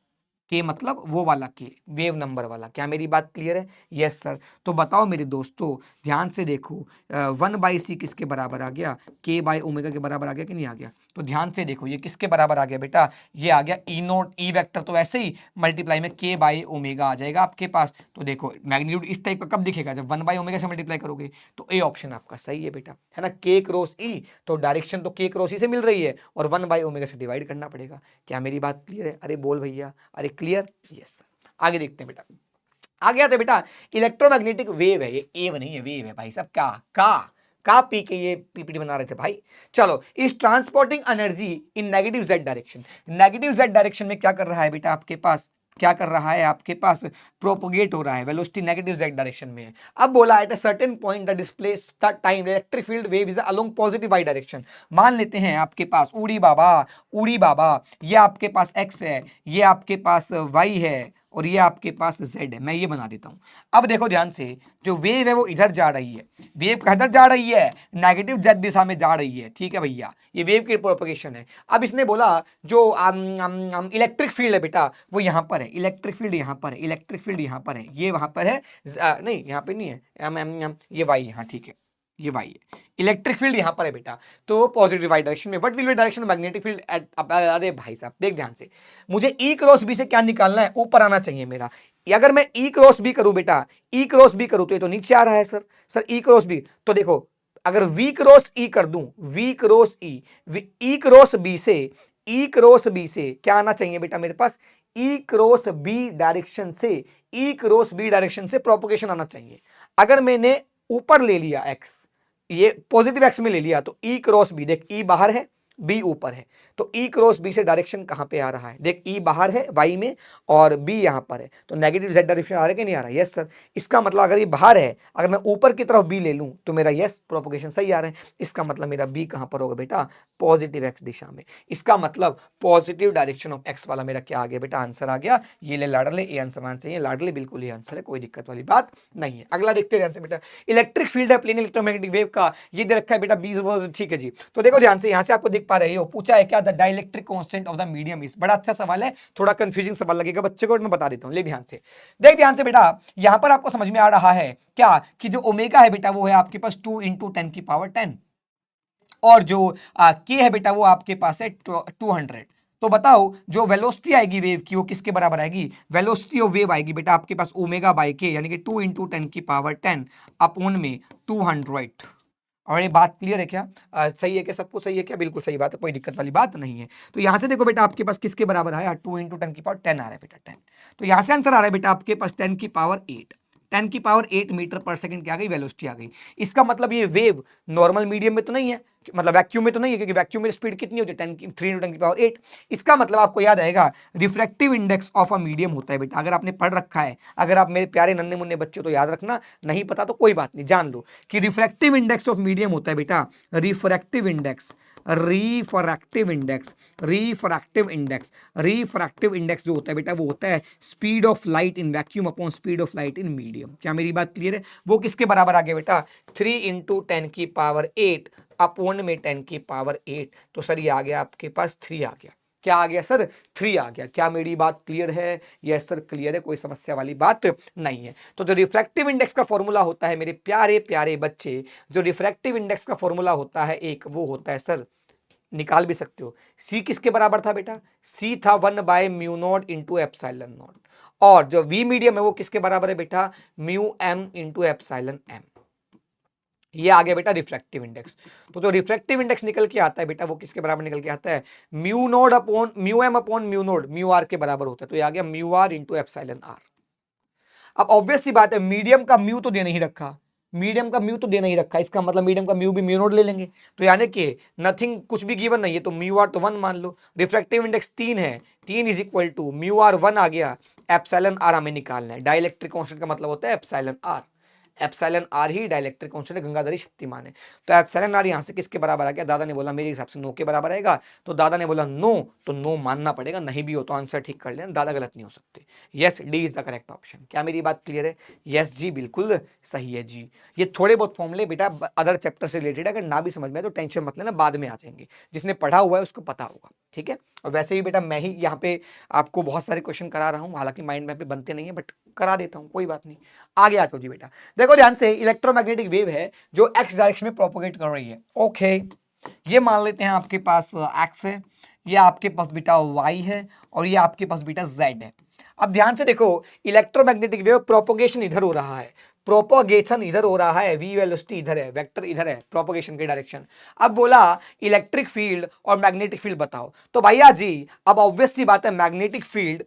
के मतलब वो वाला के, वेव नंबर वाला, क्या मेरी बात क्लियर है, यस सर। तो बताओ मेरे दोस्तों, ध्यान से देखो, 1/c किसके बराबर आ गया, के बाय ओमेगा के बराबर आ गया कि नहीं आ गया, तो ध्यान से देखो ये किसके बराबर आ गया बेटा, ये आ गया ई नोट, ई वेक्टर तो ऐसे ही मल्टीप्लाई में के बाय ओमेगा आ जाएगा आपके पास। तो देखो मैग्नीट्यूड इस टाइप का कब दिखेगा, जब 1/ओमेगा से मल्टीप्लाई करोगे, तो ए ऑप्शन आपका सही है बेटा, है ना, के क्रॉस ई, तो डायरेक्शन तो के क्रॉस ई से मिल रही है और 1/ओमेगा से डिवाइड करना पड़ेगा। क्या मेरी बात क्लियर है, अरे बोल भैया, अरे क्लियर, यस सर। आगे देखते हैं बेटा, आगे आते बेटा, इलेक्ट्रोमैग्नेटिक वेव है, ये एव नहीं है, वेव है भाई साहब, का पी के ये पीपीटी बना रहे थे भाई। चलो, इस transporting energy in negative Z direction, negative Z direction में क्या कर रहा है बेटा आपके पास, क्या कर रहा है आपके पास, प्रोपोगेट हो रहा है, वेलोसिटी नेगेटिव जेड डायरेक्शन में है। अब बोला at a certain point the displace the time electric field wave is along positive Y direction. मान लेते हैं आपके पास उड़ी बाबा, ये आपके पास एक्स है, ये आपके पास वाई है, और ये आपके पास z है, मैं ये बना देता हूं। अब देखो ध्यान से, जो वेव है वो इधर जा रही है, वेव किधर जा रही है, नेगेटिव z दिशा में जा रही है, ठीक है भैया, ये वेव की प्रोपगेशन है। अब इसने बोला जो इलेक्ट्रिक फील्ड है बेटा वो यहां पर है, इलेक्ट्रिक फील्ड यहां पर है, इलेक्ट्रिक फील्ड यहां पर है, ये वहां पर है, नहीं यहां पे नहीं है, ये y यहां, ठीक है, ये y है, इलेक्ट्रिक फील्ड यहां पर है बेटा, तो पॉजिटिव वाई डायरेक्शन में। What will be direction of magnetic field at, अरे भाई साहब देख ध्यान से, मुझे ई क्रॉस बी से क्या निकालना है, ऊपर आना चाहिए मेरा। अगर मैं ई क्रॉस बी करूं बेटा, ई क्रॉस बी करूं तो ये तो नीचे आ रहा है सर ई क्रॉस बी, तो देखो अगर वी क्रॉस ई कर दूं, V cross E cross B से, ई क्रॉस बी से क्या आना चाहिए बेटा मेरे पास, ई क्रॉस बी डायरेक्शन से, ई क्रॉस बी डायरेक्शन से प्रोपगेशन आना चाहिए। अगर मैंने ऊपर ले लिया एक्स, ये पॉजिटिव एक्स में ले लिया, तो ई क्रॉस बी, देख ई बाहर है बी ऊपर है, तो ई क्रॉस बी से डायरेक्शन कहां पे आ रहा है, देख ई बाहर है वाई में और बी यहां पर है, तो नेगेटिव जेड डायरेक्शन आ रहा है कि नहीं आ रहा है, यस सर। इसका मतलब अगर ये बाहर है, अगर मैं ऊपर की तरफ बी ले लूं तो मेरा यस प्रोपगेशन सही आ रहा है। इसका मतलब मेरा बी कहां पर होगा बेटा, पॉजिटिव एक्स दिशा में। इसका मतलब पॉजिटिव डायरेक्शन ऑफ एक्स वाला मेरा क्या आ गया बेटा, आंसर आ गया, ये ले लाडले, ये आंसर आना चाहिए, लाडले बिल्कुल ये आंसर है, कोई दिक्कत वाली बात नहीं है। अगला देखते हैं ध्यान से बेटा, इलेक्ट्रिक फील्ड है प्लेन इलेक्ट्रोमैग्नेटिक वेव का, ये दे रखा है बेटा 20 वोल्ट, ठीक है जी। तो देखो ध्यान से, यहां से आपको दिख पा रहे हो, पूछा है क्या, the dielectric constant of the medium is. बड़ा अच्छा सवाल है, थोड़ा कंफ्यूजिंग सवाल लगेगा बच्चे को, मैं बता देता हूं, ले ध्यान से देख, ध्यान से बेटा। यहां पर आपको समझ में आ रहा है क्या कि जो ओमेगा है बेटा वो है आपके पास 2 इंटू 10⁻10, और जो के है बेटा वो आपके पास है 200। तो बताओ जो वेलोसिटी आएगी वेव की वो किसके बराबर आएगी, वेलोसिटी ऑफ वेव आएगी बेटा आपके पास ओमेगा बाई के, यानी कि 2 इंटू 10⁻10 अपॉन में 200। और ये बात क्लियर है क्या, सही है क्या, सबको सही है क्या, बिल्कुल सही बात है, कोई दिक्कत वाली बात नहीं है। तो यहां से देखो बेटा आपके पास किसके बराबर आया, 2 इंटू 10⁻10 आ रहा है बेटा 10। तो यहां से आंसर आ रहा है बेटा आपके पास 10⁻8, 10⁻8 मीटर पर सेकंड क्या आ गई, वेलोसिटी आ गई। इसका मतलब ये वेव नॉर्मल मीडियम में तो नहीं है, मतलब वैक्यूम में तो नहीं है, क्योंकि वैक्यूम में स्पीड कितनी होती है 3 इंटू 10⁸। इसका मतलब आपको याद आएगा refractive index of a medium होता है बेटा, अगर आपने पढ़ रखा है, अगर आप मेरे प्यारे नन्हे मुन्ने बच्चे तो याद रखना, नहीं पता तो कोई बात नहीं, जान लो कि रिफ्रैक्टिव इंडेक्स ऑफ मीडियम होता है बेटा, refractive index, refractive index, refractive index, refractive index जो होता है बेटा वो होता है speed of light in vacuum upon speed of light in medium. क्या मेरी बात क्लियर है, वो किसके बराबर आ गया बेटा, 3 इंटू 10⁸ अपॉन में 10⁸। तो सर ये आ गया आपके पास 3 आ गया, क्या आ गया सर, 3 आ गया। क्या मेरी बात क्लियर है, यस सर क्लियर है, कोई समस्या वाली बात नहीं है। तो जो रिफ्रैक्टिव इंडेक्स का फॉर्मूला होता है मेरे प्यारे प्यारे बच्चे, जो रिफ्रैक्टिव इंडेक्स का फॉर्मूला होता है एक, वो होता है सर, निकाल भी सकते हो, सी किसके बराबर था बेटा, सी था 1/μ0 इंटू एप्सिलॉन नॉट, और जो वी मीडियम है वो किसके बराबर है बेटा, μm इंटू एप्सिलॉन एम। ये आ गया बेटा रिफ्रैक्टिव इंडेक्स। तो जो रिफ्रैक्टिव इंडेक्स निकल के आता है बेटा वो किसके बराबर निकल के आता है, μ0 अपॉन μm अपॉन μ0, μr के बराबर होता है। तो ये आ गया μr इंटू एप्सिलॉन आर। अब ऑब्वियस सी बात है मीडियम का म्यू तो दे नहीं रखा, मीडियम का म्यू तो दे नहीं रखा, इसका मतलब मीडियम का म्यू भी μ0 ले लेंगे। तो यानी कि नथिंग, कुछ भी गिवन नहीं है, तो μr तो 1 मान लो। रिफ्रैक्टिव इंडेक्स 3 है, 3 इज इक्वल टू μr 1 आ गया, एप्सिलॉन आर हमें निकालना है। डाइलेक्ट्रिक कांस्टेंट का मतलब होता है एप्सिलॉन आर, एप्सिलॉन आर ही डाइलेक्ट्रिक कांस्टेंट गंगाधरी शक्तिमान है। तो एप्सिलॉन आर यहां से किसके बराबर आ गया, दादा ने बोला मेरे हिसाब से 9 के बराबर आएगा, तो दादा ने बोला 9, तो 9 मानना पड़ेगा, नहीं भी हो तो आंसर ठीक कर लेना, दादा गलत नहीं हो सकते। Yes, D is the correct option. क्या मेरी बात क्लियर है, यस जी बिल्कुल सही है जी। ये थोड़े बहुत फॉर्मूले बेटा अदर चैप्टर से रिलेटेड है, अगर ना भी समझ में आए तो टेंशन मत लेना, बाद में आ जाएंगे, जिसने पढ़ा हुआ है उसको पता होगा, ठीक है। और वैसे ही बेटा मैं ही यहाँ पे आपको बहुत सारे क्वेश्चन करा रहा हूँ, हालांकि माइंड मैप पे बनते नहीं है, बट करा देता हूँ, कोई बात नहीं। आगे आ जाओ जी बेटा, देखो ध्यान से, इलेक्ट्रोमैग्नेटिक वेव है जो एक्स डायरेक्शन में प्रोपोगेट कर रही है। ओके, ये मान लेते हैं आपके पास एक्स है, ये आपके पास बेटा वाई है, और ये आपके पास बेटा जेड है। अब ध्यान से देखो, इलेक्ट्रोमैग्नेटिक वेव प्रोपोगेशन इधर हो रहा है, प्रोपोगेशन इधर हो रहा है, वी वेलोसिटी इधर है, वेक्टर इधर है, प्रोपोगेशन की डायरेक्शन। अब बोला इलेक्ट्रिक फील्ड और मैग्नेटिक फील्ड बताओ, तो भैया जी अब ऑब्वियस सी बात है magnetic field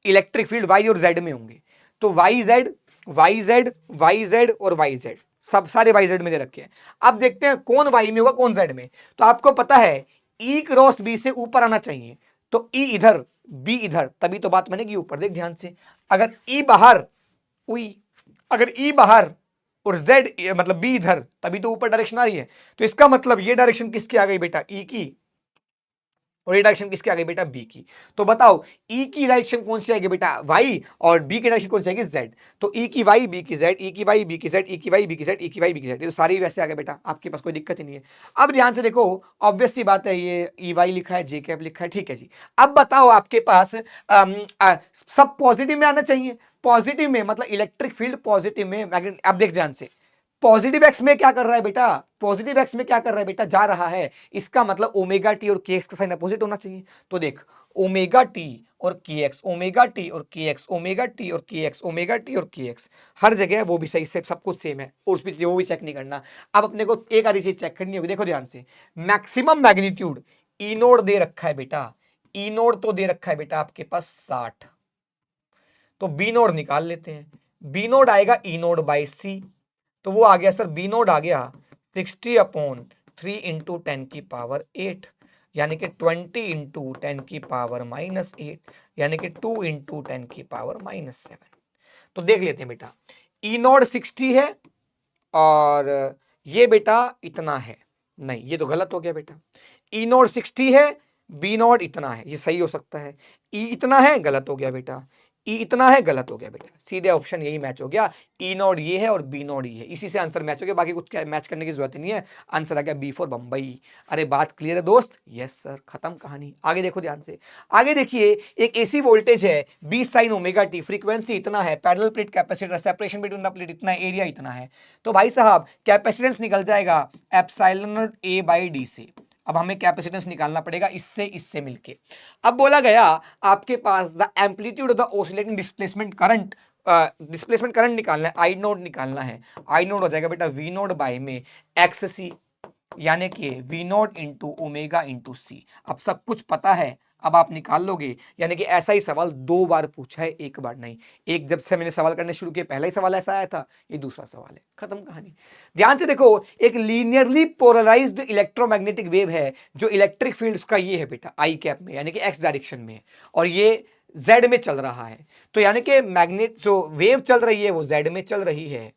electric field Y और जेड में होंगे। तो Y Z, Y Z, Y Z और वाई जेड, सब सारे वाई जेड में दे रखे हैं। अब देखते हैं कौन वाई में होगा कौन जेड में। तो आपको पता है ई क्रॉस बी से ऊपर आना चाहिए, तो ई इधर बी इधर, तभी तो बात बनेगी ऊपर। देख ध्यान से, अगर ई बाहर, उई, अगर ई बाहर और जेड मतलब बी इधर, तभी तो ऊपर डायरेक्शन आ रही है। तो इसका मतलब ये डायरेक्शन किसकी आ गई बेटा, ई की, और ये डायरेक्शन किसकी आ गई बेटा, बी की। तो बताओ ई की डायरेक्शन कौन सी आएगी बेटा, वाई, और बी की डायरेक्शन कौन सी आएगी, जेड। तो ई की वाई बी की जेड, ई की वाई बी की जेड, ई की वाई बी की जेड, ई की वाई बी की जेड, ये तो सारी वैसे आ गए बेटा, आपके पास कोई दिक्कत ही नहीं है। अब ध्यान से देखो, ऑब्वियस सी बात है, ये ई वाई लिखा है, जे कैप लिखा है, ठीक है जी। अब बताओ आपके पास सब पॉजिटिव में आना चाहिए, पॉजिटिव में मतलब इलेक्ट्रिक फील्ड पॉजिटिव में, अब देख ध्यान से, पॉजिटिव एक्स में क्या कर रहा है बेटा, पॉजिटिव एक्स में क्या कर रहा है बेटा, जा रहा है, इसका मतलब ओमेगा टी और के एक्स का साइन अपोजिट होना चाहिए। तो देख ओमेगा टी और के एक्स, ओमेगा टी और के एक्स, ओमेगा टी और के एक्स, ओमेगा टी और के एक्स, हर जगह वो भी सही से सब कुछ सेम है, और उस भी वो भी चेक नहीं करना। अब अपने को एक आधी चीज चेक करनी होगी, देखो ध्यान से, मैक्सिमम मैग्नीट्यूड ई नोड दे रखा है बेटा, ई नोड तो दे रखा है बेटा आपके पास 60, तो बी नोड निकाल लेते हैं, बी नोड आएगा ई नोड बाई सी, तो वो आ गया सर बी नोड आ गया 60/3 इंटू 10⁸8, यानी कि 20 इंटू 10⁻⁻8, यानी कि 2 इंटू 10⁻⁻7। तो देख लेते हैं बेटा, ई नोड 60 है और ये बेटा इतना है, नहीं ये तो गलत हो गया बेटा, ई नोड 60 है, बी नोड इतना है, ये सही हो सकता है, ई इतना है, गलत हो गया बेटा, ई इतना है, गलत हो गया बेटा, सीधे ऑप्शन यही मैच हो गया, ई नॉट ये है और बी नॉट ये है, इसी से आंसर मैच हो गया, बाकी कुछ मैच करने की जरूरत ही नहीं है। आंसर आ गया बी फॉर बंबई। अरे बात क्लियर है दोस्त? यस सर, खत्म कहानी। आगे देखो ध्यान से, आगे देखिए, एक एसी वोल्टेज है 20 साइन ओमेगा टी, फ्रीक्वेंसी इतना है, parallel plate capacitor, separation between the plate इतना, एरिया इतना है। तो भाई साहब कैपेसिटेंस निकल जाएगा epsilon not a by D से। अब हमें कैपेसिटेंस निकालना पड़ेगा इससे मिलके। अब बोला गया आपके पास the amplitude of the oscillating displacement current निकालना है, आई नोड निकालना है। आई नोड हो जाएगा बेटा वी नोड बाई में एक्स सी, यानी कि V node into omega into C. अब सब कुछ पता है, अब आप निकाल लोगे। यानी कि ऐसा ही सवाल 2 बार पूछा है, एक बार नहीं। एक जब से मैंने सवाल करने शुरू किए पहला ही सवाल ऐसा आया था, ये दूसरा सवाल है, खत्म कहानी। ध्यान से देखो, एक लीनियरली पोलराइज्ड इलेक्ट्रोमैग्नेटिक वेव है, जो इलेक्ट्रिक फील्ड का ये है बेटा आई कैप में, यानी कि एक्स डायरेक्शन में है, और ये जेड में चल रहा है। तो यानी कि मैग्नेट जो वेव चल रही है वो जेड में चल रही है।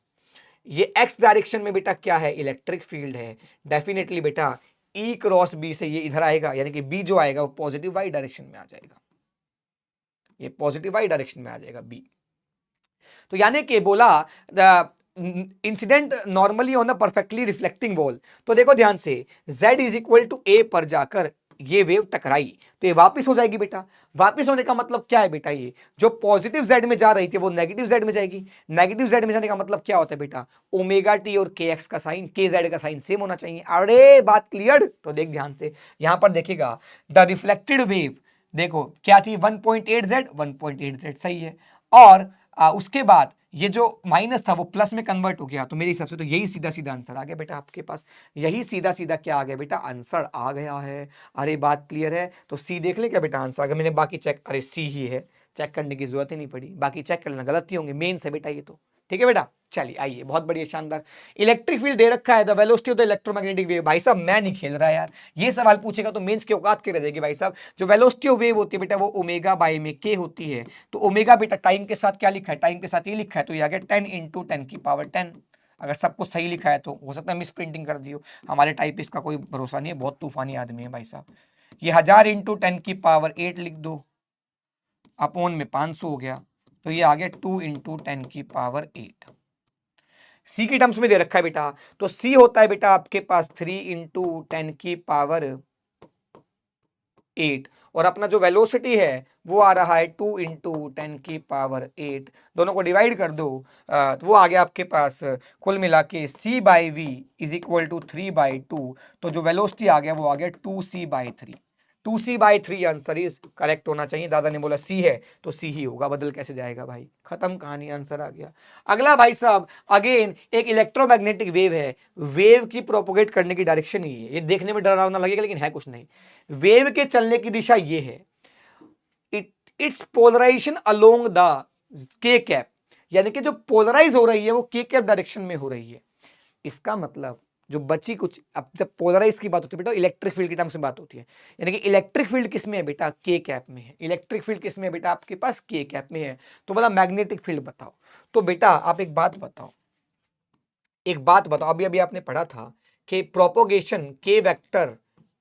ये एक्स डायरेक्शन में बेटा क्या है? इलेक्ट्रिक फील्ड है। डेफिनेटली बेटा ई क्रॉस बी से ये इधर आएगा, यानी कि बी जो आएगा वो पॉजिटिव वाई डायरेक्शन में आ जाएगा, ये पॉजिटिव वाई डायरेक्शन में आ जाएगा बी। तो यानी कि बोला incident normally on a perfectly reflecting wall. तो देखो ध्यान से, z इज इक्वल टू ए पर जाकर ये वेव टकराई तो ये वापस हो जाएगी बेटा। वापस होने का मतलब क्या है बेटा? ये जो पॉजिटिव z में जा रही थी वो नेगेटिव z में जाएगी। नेगेटिव z में जाने का मतलब क्या होता है बेटा? ओमेगा टी और के एक्स का साइन, के जेड का साइन सेम होना चाहिए। अरे बात क्लियर? तो देख ध्यान से, यहां पर देखिएगा द रिफ्लेक्टेड वेव, देखो क्या थी 1.8z, 1.8z सही है। और उसके बाद ये जो माइनस था वो प्लस में कन्वर्ट हो गया। तो मेरे हिसाब से तो यही सीधा सीधा आंसर आ गया बेटा आपके पास। यही सीधा सीधा क्या आ गया बेटा? आंसर आ गया है। अरे बात क्लियर है? तो सी देख ले क्या बेटा आंसर आ गया। मैंने बाकी चेक, अरे सी ही है, चेक करने की जरूरत ही नहीं पड़ी, बाकी चेक कर लेना, गलत ही होंगे, मेन से बेटा ये तो। ठीक है बेटा, चलिए आइए, बहुत बढ़िया शानदार। इलेक्ट्रिक फील्ड दे रखा है, the velocity of the electromagnetic wave. भाई साहब मैं नहीं खेल रहा यार, ये सवाल पूछेगा तो मेंस की औकात के रह जाएगी भाई साहब। जो वेलोसिटी ऑफ वेव होती है बेटा वो ओमेगा बाई में के होती है। तो ओमेगा बेटा टाइम के साथ क्या लिखा है? टाइम के साथ ये लिखा है, तो ये आ गया 10 इंटू 10 की पावर 10। अगर सब कुछ सही लिखा है तो हो सकता है मिस प्रिंटिंग कर दियो, हमारे टाइपिस्ट का कोई भरोसा नहीं है, बहुत तूफानी आदमी है भाई साहब। ये 1000 इंटू 10 की पावर 8 लिख दो, अपॉन में 500 हो गया, तो ये आ गया 2 इंटू 10 की पावर 8। सी की टर्म्स में दे रखा है बेटा, तो सी होता है बेटा आपके पास 3 इंटू 10 की पावर 8, और अपना जो वेलोसिटी है वो आ रहा है 2 इंटू 10 की पावर 8। दोनों को डिवाइड कर दो, तो वो आ गया आपके पास कुल मिला के c by V is equal to 3/2। तो जो वेलोसिटी आ गया वो आ गया 2c/3। 2c/3 answer is correct होना चाहिए। दादा ने बोला सी है तो सी ही होगा, बदल कैसे जाएगा भाई? खत्म कहानी, आंसर आ गया। अगला भाई साहब, अगेन एक इलेक्ट्रोमैग्नेटिक वेव है, वेव की प्रोपोगेट करने की डायरेक्शन ही है। ये देखने में डरावना लगेगा लेकिन है कुछ नहीं। वेव के चलने की दिशा ये है, इट्स पोलराइजेशन अलोंग द के कैप, यानी कि जो पोलराइज हो रही है वो के कैप डायरेक्शन में हो रही है। इसका मतलब जो बची कुछ, अब जब पोलराइज की बात होती है बेटा इलेक्ट्रिक फील्ड की टर्म से बात होती है, यानी कि इलेक्ट्रिक फील्ड किस में है बेटा? के कैप में है। इलेक्ट्रिक फील्ड किस में है बेटा? आपके पास के कैप में है। तो बोला मैग्नेटिक फील्ड बताओ। तो बेटा आप एक बात बताओ, एक बात बताओ, अभी अभी आपने पढ़ा था कि प्रोपोगेशन के vector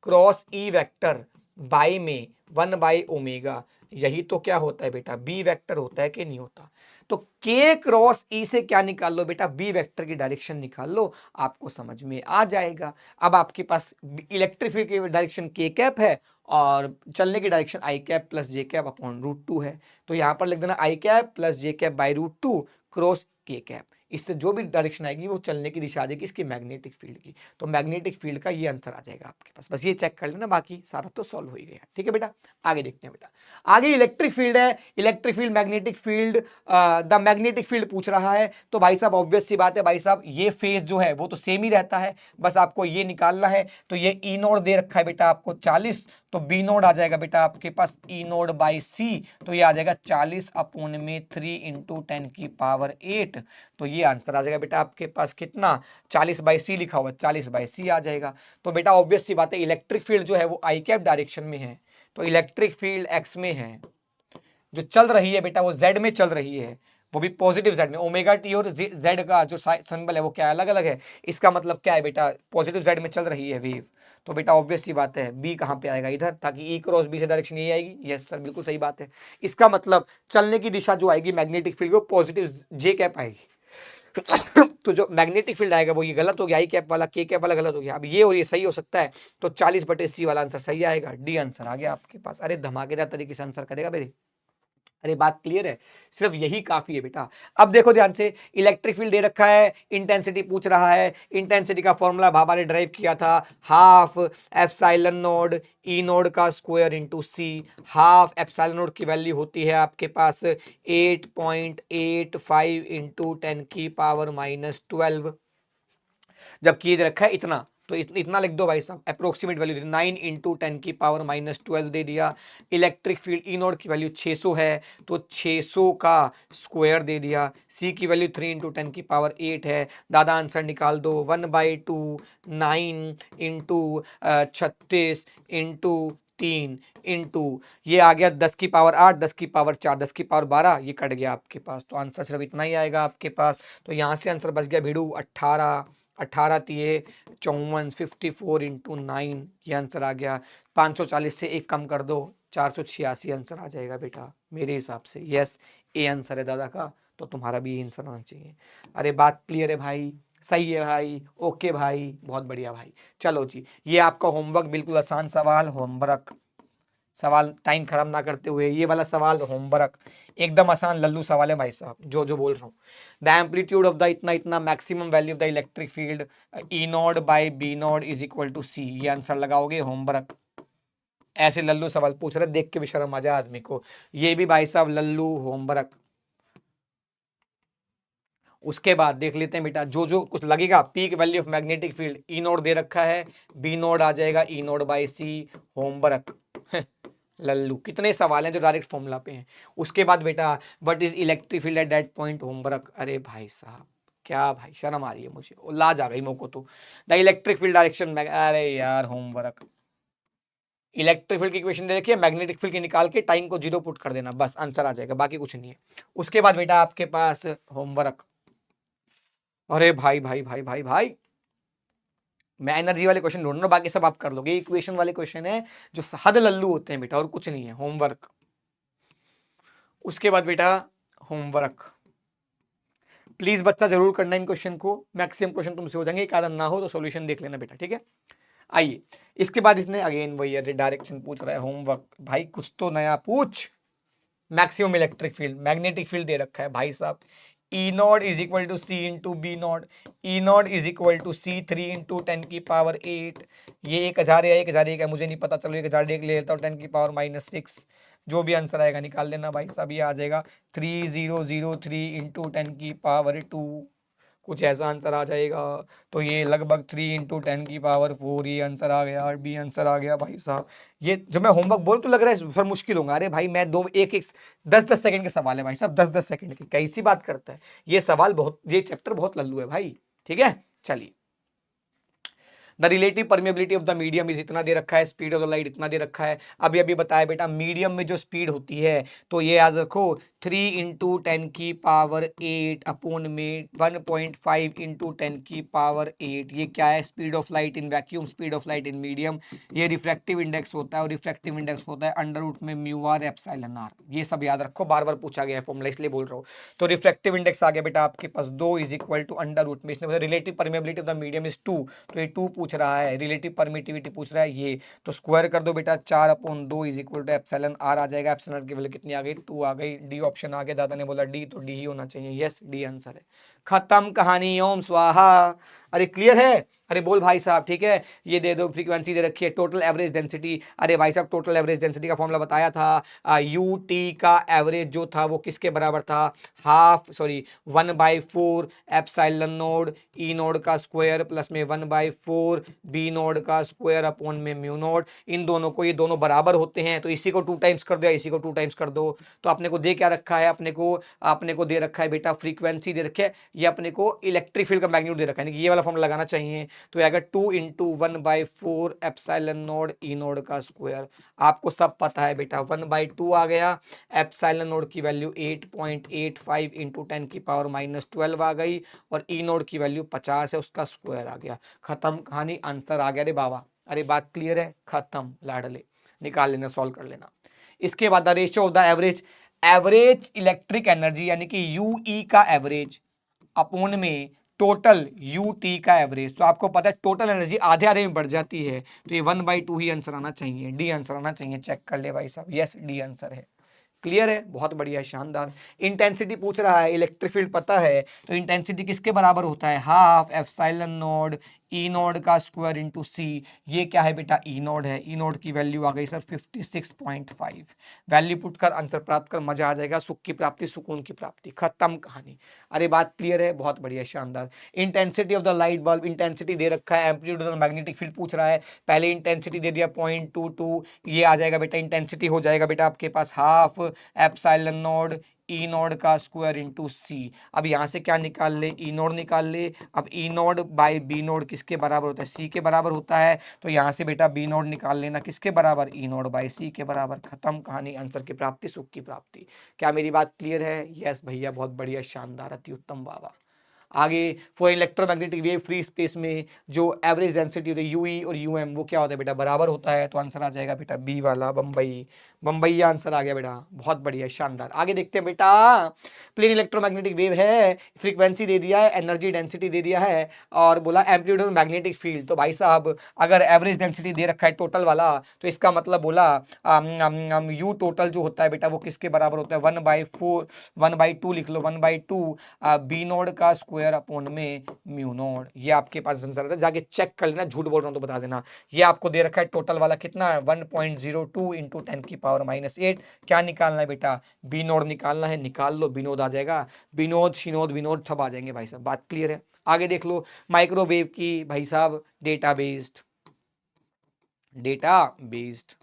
cross E vector by में 1/ओमेगा, यही तो क्या होता है बेटा? बी वेक्टर होता है कि नहीं होता? तो के क्रॉस ई से क्या निकाल लो बेटा? बी वेक्टर की डायरेक्शन निकाल लो, आपको समझ में आ जाएगा। अब आपके पास इलेक्ट्रिक फील्ड की डायरेक्शन के कैप है और चलने की direction I cap plus J cap upon √2 है। तो यहां पर लिख देना I cap plus J cap by √2 cross K cap. इससे जो भी डायरेक्शन आएगी वो चलने की दिशा आ जाएगी इसकी मैग्नेटिक फील्ड की। तो मैग्नेटिक फील्ड का ये आंसर आ जाएगा आपके पास, बस ये चेक कर लेना, बाकी सारा तो सॉल्व हो ही गया। ठीक है बेटा, आगे देखते हैं बेटा। आगे इलेक्ट्रिक फील्ड है, electric field magnetic field, the magnetic field पूछ रहा है। तो भाई साहब ऑब्वियस सी बात है भाई साहब, ये फेज जो है वो तो सेम ही रहता है, बस आपको ये निकालना है। तो ये ई नोड दे रखा है बेटा आपको 40, तो बी नोड आ जाएगा बेटा आपके पास ई नोड बाई सी, तो ये आ जाएगा 40 अपॉन में 3 इंटू 10 की पावर 8। तो ये आंसर आ जाएगा बेटा आपके पास कितना? 40/c लिखा हुआ, 40/c आ जाएगा। तो बेटा ऑब्वियस सी बात है इलेक्ट्रिक फील्ड जो है वो आई कैप डायरेक्शन में है, तो इलेक्ट्रिक फील्ड एक्स में है, जो चल रही है बेटा वो जेड में चल रही है, वो भी पॉजिटिव जेड में। ओमेगा टी और जेड का जो सिंबल है वो क्या अलग अलग है, इसका मतलब क्या है बेटा? पॉजिटिव जेड में चल रही है वेव। तो बेटा ऑब्वियस सी बात है बी कहाँ पे आएगा, इधर, ताकि ई क्रॉस बी से डायरेक्शन यही आएगी। यस सर, बिल्कुल सही बात है। इसका मतलब चलने की दिशा जो आएगी मैग्नेटिक फील्ड को पॉजिटिव जे कैप आएगी। तो जो मैग्नेटिक फील्ड आएगा वो ये गलत हो गया, आई कैप वाला, के कैप वाला गलत हो गया। अब ये और ये सही हो सकता है, तो 40/C वाला आंसर सही आएगा, डी आंसर आ गया आपके पास। अरे धमाकेदार तरीके से आंसर करेगा मेरे। अरे बात क्लियर है, सिर्फ यही काफी है बेटा। अब देखो ध्यान से, इलेक्ट्रिक फील्ड दे रखा है, इंटेंसिटी पूछ रहा है। इंटेंसिटी का फॉर्मूला भाभा ने ड्राइव किया था, half epsilon node E node का स्क्वायर इंटू सी। हाफ एप्सिलॉन नोड की वैल्यू होती है आपके पास 8.85 इंटू 10⁻⁻12, जबकि ये दे रखा है इतना, तो इतना लिख दो भाई साहब, अप्रोक्सीमेट वैल्यू 9 इंटू 10⁻⁻12 दे दिया। इलेक्ट्रिक फील्ड ई नोड की वैल्यू 600 है, तो 600 का स्क्वायर दे दिया। सी की वैल्यू 3 इंटू 10⁸ है। दादा आंसर निकाल दो, 1/2 9 इंटू 36 इंटू 3 इंटू ये आ गया 10⁸8, 10⁴ 10 की पावर 12, ये कट गया आपके पास, तो आंसर सिर्फ इतना ही आएगा आपके पास। तो यहाँ से आंसर बच गया भिड़ू 18, 18 तिये 54, 54 इंटू 9, ये आंसर आ गया। 540 से एक कम कर दो, 486 आंसर आ जाएगा बेटा मेरे हिसाब से। यस, ए आंसर है दादा का, तो तुम्हारा भी आंसर होना चाहिए। अरे बात क्लियर है भाई, सही है भाई, ओके भाई, बहुत बढ़िया भाई। चलो जी, ये आपका होमवर्क, बिल्कुल आसान सवाल होमवर्क, सवाल टाइम खराब ना करते हुए, ये वाला सवाल होमवर्क एकदम आसान लल्लू सवाल है भाई साहब, जो बोल रहा हूँ। द एम्पलीट्यूड ऑफ द इतना इतना maximum value of the electric field E naught by B naught is equal to C, ये आंसर लगाओगे होमवर्क। ऐसे लल्लू सवाल पूछ रहे, देख के भी शर्म आ जाए आदमी को। ये भी भाई साहब लल्लू होमवर्क। उसके बाद देख लेते हैं बेटा, जो कुछ लगेगा, peak value of magnetic field E node दे रखा है, बी नोड आ जाएगा E node by C, homework. लल्लू, कितने सवाल हैं जो डायरेक्ट फॉर्मूला पे हैं। उसके बाद बेटा, what is electric field at that point, homework. अरे भाई साहब, क्या भाई शर्म आ रही है मुझे, लाज आ गई मेरे को तो। द इलेक्ट्रिक फील्ड डायरेक्शन, अरे यार होमवर्क। इलेक्ट्रिक फील्ड की इक्वेशन दे रखी है, मैग्नेटिक फील्ड की निकाल के टाइम को 0 पुट कर देना, बस आंसर आ जाएगा, बाकी कुछ नहीं है। उसके बाद बेटा आपके पास होमवर्क। अरे भाई भाई भाई भाई भाई, मैं एनर्जी वाले क्वेश्चन ढूंढ रहा हूं, बाकी सब आप कर लोगे। इक्वेशन वाले क्वेश्चन है जो हद लल्लू होते हैं बेटा, और कुछ नहीं है, होमवर्क। उसके बाद बेटा होमवर्क, प्लीज बच्चा जरूर करना इन क्वेश्चन को, मैक्सिमम क्वेश्चन तुमसे हो जाएंगे, एक आधा ना हो तो सॉल्यूशन देख लेना बेटा, ठीक है। आइए, इसके बाद इसने अगेन वही डायरेक्शन पूछ रहा है, होमवर्क। भाई कुछ तो नया पूछ। Maximum electric field, magnetic field दे रखा है भाई साहब, E naught is equal to C into B naught, E naught is equal to C 3 into 10⁸8। ये 1000 है, 1001 है, मुझे नहीं पता, चलो 1001 ले लेता हूँ, 10⁻⁻6, जो भी आंसर आएगा निकाल लेना भाई साहब। ये आ जाएगा 3003 इंटू 10⁻², कुछ ऐसा आंसर आ जाएगा। तो ये लगभग 3 इंटू 10⁻4, ये आंसर आ गया, बी आंसर आ गया भाई साहब। ये जो मैं होमवर्क बोल तो लग रहा है फिर मुश्किल होगा, अरे भाई मैं दो एक एक 10-10 सेकंड के सवाल है भाई साहब, 10-10 सेकंड के, कैसी बात करता है ये सवाल, बहुत, ये चैप्टर बहुत लल्लू है भाई, ठीक है। चलिए, the relative permeability of the medium is इतना दे रखा है, स्पीड ऑफ द लाइट इतना दे रखा है। अभी अभी बताया बेटा, मीडियम में जो स्पीड होती है, तो ये याद रखो 3 इंटू 10⁸ अपॉन में 1.5 इंटू 10⁸, ये क्या है, speed of light in vacuum, speed of light in medium. ये रिफ्रैक्टिव इंडेक्स होता है, और रिफ्रैक्टिव इंडेक्स होता है अंडर रूट में म्यू आर एप्सिलॉन आर। ये सब याद रखो, बार बार पूछा गया है फॉर्मूला, इसलिए बोल रहा हूँ। तो रिफ्रैक्टिव इंडेक्स आ गया बेटा आपके पास 2 is equal to under root में, इसने बोला relative permeability of the medium is 2, तो ये 2 पूछ रहा है, रिलेटिव परमिटिविटी पूछ रहा है ये, तो स्क्वायर कर दो बेटा, 4/2 is equal to epsilon R आ जाएगा। एप्सिलॉन आर की वैल्यू कितनी आ गई, 2 आ गई। डी ऑप्शन आ गया, दादा ने बोला डी, तो डी ही होना चाहिए। यस, डी आंसर है, खत्म कहानी, ओम स्वाहा। अरे क्लियर है, अरे बोल भाई साहब, ठीक है। ये दे दो, फ्रीक्वेंसी दे रखी है, टोटल एवरेज डेंसिटी। अरे भाई साहब, टोटल एवरेज डेंसिटी का फॉर्मूला बताया था, यू टी का एवरेज जो था वो किसके बराबर था, 1/4 एप्सिलॉन नोड ई नोड का स्क्वायर प्लस में 1/4 बी नोड का स्क्वायर अपॉन में म्यू नोड। इन दोनों को, ये दोनों बराबर होते हैं, तो इसी को 2 टाइम्स कर दो या इसी को 2 टाइम्स कर दो। तो अपने को दे क्या रखा है, अपने को दे रखा है बेटा फ्रीक्वेंसी दे रखी है, ये अपने को इलेक्ट्रिक फील्ड का मैग्नीट्यूड दे रखा है, ये वाला फॉर्मूला लगाना चाहिए। तो अगर 2 into 1/4 epsilon node E node का स्क्वायर, आपको सब पता है बेटा, 1/2 आ गया, एप्सिलॉन नोड की वैल्यू 8.85 इंटू 10⁻⁻12 आ गई, और ई नोड की वैल्यू 50 है, उसका स्क्वायर आ गया। खत्म कहानी, आंसर आ गया रे बाबा। अरे बात क्लियर है, खत्म लाडले, निकाल लेना, सॉल्व कर लेना। इसके बाद the ratio of the average electric energy यानी कि यूई का एवरेज अपोन में टोटल यू टी का एवरेज। तो आपको पता है टोटल एनर्जी आधे आधे में बढ़ जाती है, तो ये 1/2 ही आंसर आना चाहिए, डी आंसर आना चाहिए। चेक कर ले भाई साहब, यस डी आंसर है। क्लियर है, बहुत बढ़िया, शानदार। इंटेंसिटी पूछ रहा है, इलेक्ट्रिक फील्ड पता है, तो इंटेंसिटी किसके बराबर होता है, half epsilon node E node का स्क्वायर इंटू सी। ये क्या है बेटा, ई नोड है। ई नोड की वैल्यू आ गई सर 56.5। वैल्यू पुट कर आंसर प्राप्त कर, मजा आ जाएगा, सुख की प्राप्ति, सुकून की प्राप्ति, खत्म कहानी। अरे बात क्लियर है, बहुत बढ़िया, शानदार। Intensity of the light bulb, intensity दे रखा है, amplitude of the magnetic field पूछ रहा है, पहले इंटेंसिटी दे दिया 0.22, ये आ जाएगा बेटा, इंटेंसिटी हो जाएगा बेटा आपके पास half epsilon node E node का स्क्वायर इंटू सी। अब यहां से क्या निकाल ले, ई नोड निकाल ले। अब E node by B node किसके बराबर होता है, सी के बराबर होता है, तो यहां से बेटा बी नोड निकाल लेना, किसके बराबर, ई नोड बाई सी के बराबर, खत्म कहानी, आंसर की प्राप्ति, सुख की प्राप्ति। क्या मेरी बात क्लियर है, यस भैया, बहुत बढ़िया, शानदार, अति उत्तम, वाह। आगे for electromagnetic wave free space में जो एवरेज डेंसिटी होती है यूई और यूएम, वो क्या होता है बेटा, बराबर होता है, तो आंसर आ जाएगा बेटा बी वाला, बम्बई। बम्बई आंसर आ गया बेटा, बहुत बढ़िया, शानदार। आगे देखते हैं बेटा, प्लेन इलेक्ट्रोमैग्नेटिक वेव है, फ्रीक्वेंसी दे दिया है, एनर्जी डेंसिटी दे दिया है, और बोला एम्पलीट्यूड ऑफ मैग्नेटिक फील्ड। तो भाई साहब अगर एवरेज डेंसिटी दे रखा है टोटल वाला, तो इसका मतलब बोला यू टोटल जो होता है बेटा वो किसके बराबर होता है, 1/4 1/2 लिख लो, 1/2 बी नोड का स्क्वायर अपोन में म्यू नोड। ये आपके पास आंसर आता है, जाके चेक कर लेना, झूठ बोल रहा हूं तो बता देना। ये आपको दे रखा है टोटल वाला कितना है, 1.02 इंटू 10⁻⁸। क्या निकालना है बेटा, बी नोड निकालना है, निकाल लो, विनोद आ जाएगा, विनोद शिनोद विनोड सब आ जाएंगे भाई साहब, बात क्लियर है। आगे देख लो माइक्रोवेव की भाई साहब, data based, data based,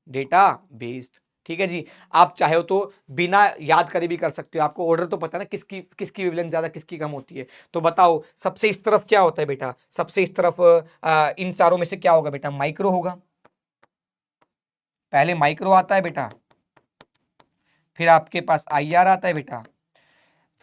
data based, ठीक है जी। आप चाहे हो तो बिना याद करे भी कर सकते हो, आपको ऑर्डर तो पता है ना, किसकी किसकी वेवलेंथ ज्यादा किसकी कम होती है। तो बताओ सबसे इस तरफ क्या होता है बेटा, सबसे इस तरफ इन चारों में से क्या होगा बेटा, माइक्रो होगा, पहले माइक्रो आता है बेटा, फिर आपके पास आईआर आता है बेटा,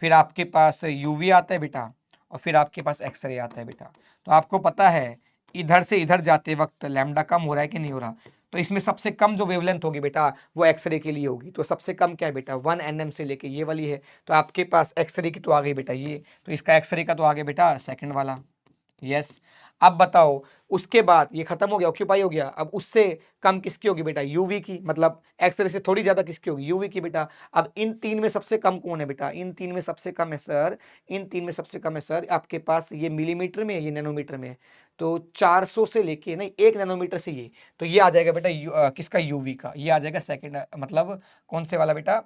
फिर आपके पास यूवी आता है बेटा, और फिर आपके पास एक्सरे आता है बेटा। तो आपको पता है इधर से इधर जाते वक्त लैम्डा कम हो रहा है कि नहीं हो रहा, तो इसमें सबसे कम जो वेवलेंथ होगी बेटा वो एक्सरे के लिए होगी। तो सबसे कम क्या है बेटा, 1 nm से लेके ये वाली है, तो आपके पास एक्सरे की तो आ गई बेटा ये, तो इसका एक्सरे का तो आ गया बेटा सेकंड वाला, यस। अब बताओ उसके बाद ये खत्म हो गया, ऑक्यूपाई हो गया, अब उससे कम किसकी होगी बेटा, यूवी की, मतलब एक्सरे से थोड़ी ज्यादा किसकी होगी, यूवी की बेटा। अब इन तीन में सबसे कम कौन है बेटा, इन तीन में सबसे कम है सर, इन तीन में सबसे कम है सर आपके पास, ये मिलीमीटर में है, ये नैनोमीटर में है। तो 400 से लेके नहीं 1 नैनोमीटर से ये, तो ये आ जाएगा बेटा किसका, यूवी का, ये आ जाएगा सेकंड, मतलब कौन से वाला बेटा,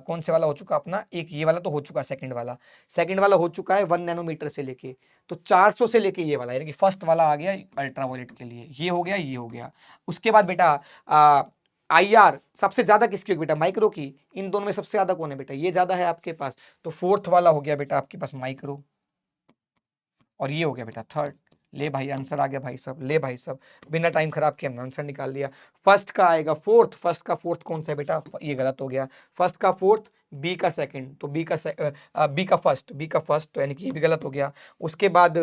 कौन से वाला हो चुका अपना, एक ये वाला तो हो चुका, सेकंड वाला हो चुका है 1 नैनोमीटर से लेके, तो 400 से लेके ये वाला, यानी कि फर्स्ट वाला आ गया अल्ट्रावायलेट के लिए, ये हो गया, ये हो गया। उसके बाद बेटा आईआर सबसे ज्यादा किसकी होगी बेटा, माइक्रो की। इन दोनों में सबसे ज्यादा कौन है बेटा, ये ज्यादा है आपके पास, तो फोर्थ वाला हो गया बेटा आपके पास माइक्रो, और ये हो गया बेटा थर्ड। ले भाई आंसर आ गया भाई सब, ले भाई सब, बिना टाइम खराब किए हमने आंसर निकाल लिया। फर्स्ट का आएगा फोर्थ, फर्स्ट का फोर्थ कौन सा है बेटा, ये गलत हो गया, फर्स्ट का फोर्थ, बी का सेकंड, तो बी का फर्स्ट, बी का फर्स्ट, तो यानी कि ये भी गलत हो गया। उसके बाद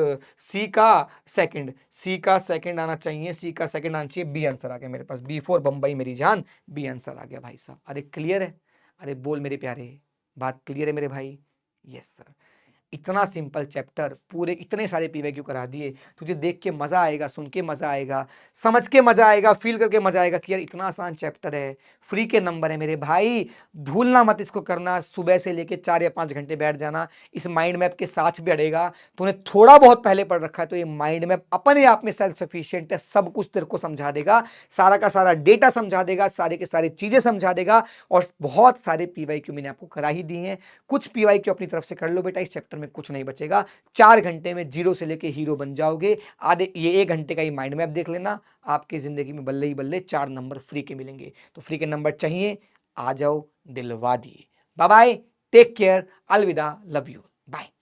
सी का सेकंड, सी का सेकंड आना चाहिए, सी का सेकंड आना चाहिए, बी आंसर आ गया मेरे पास, बी फॉर बम्बई मेरी जान, बी आंसर आ गया भाई साहब। अरे क्लियर है, अरे बोल मेरे प्यारे, बात क्लियर है मेरे भाई, यस सर। इतना सिंपल चैप्टर, पूरे इतने सारे पीवाईक्यू करा दिए, तुझे देख के मजा आएगा, सुन के मजा आएगा, समझ के मजा आएगा, फील करके मजा आएगा कि यार इतना आसान चैप्टर है, फ्री के नंबर है मेरे भाई, भूलना मत इसको करना, सुबह से लेके 4 या 5 घंटे बैठ जाना, इस माइंड मैप के साथ भी अड़ेगा। तूने थोड़ा बहुत पहले पढ़ रखा है तो ये माइंड मैप अपने आप में सेल्फ सफिशिएंट है, सब कुछ तेरे को समझा देगा, सारा का सारा डेटा समझा देगा, सारे के सारी चीजें समझा देगा, और बहुत सारे पीवाईक्यू मैंने आपको करा ही दिए हैं। कुछ पीवाईक्यू अपनी तरफ से कर लो बेटा, इस चैप्टर में कुछ नहीं बचेगा, 4 घंटे में जीरो से लेके हीरो बन जाओगे। आधे ये 1 घंटे का ही माइंड मैप देख लेना, आपकी जिंदगी में बल्ले ही बल्ले 4 नंबर फ्री के मिलेंगे। तो फ्री के नंबर चाहिए, आ जाओ, दिलवा दिए। बाय बाय, टेक केयर, अलविदा, लव यू, बाय।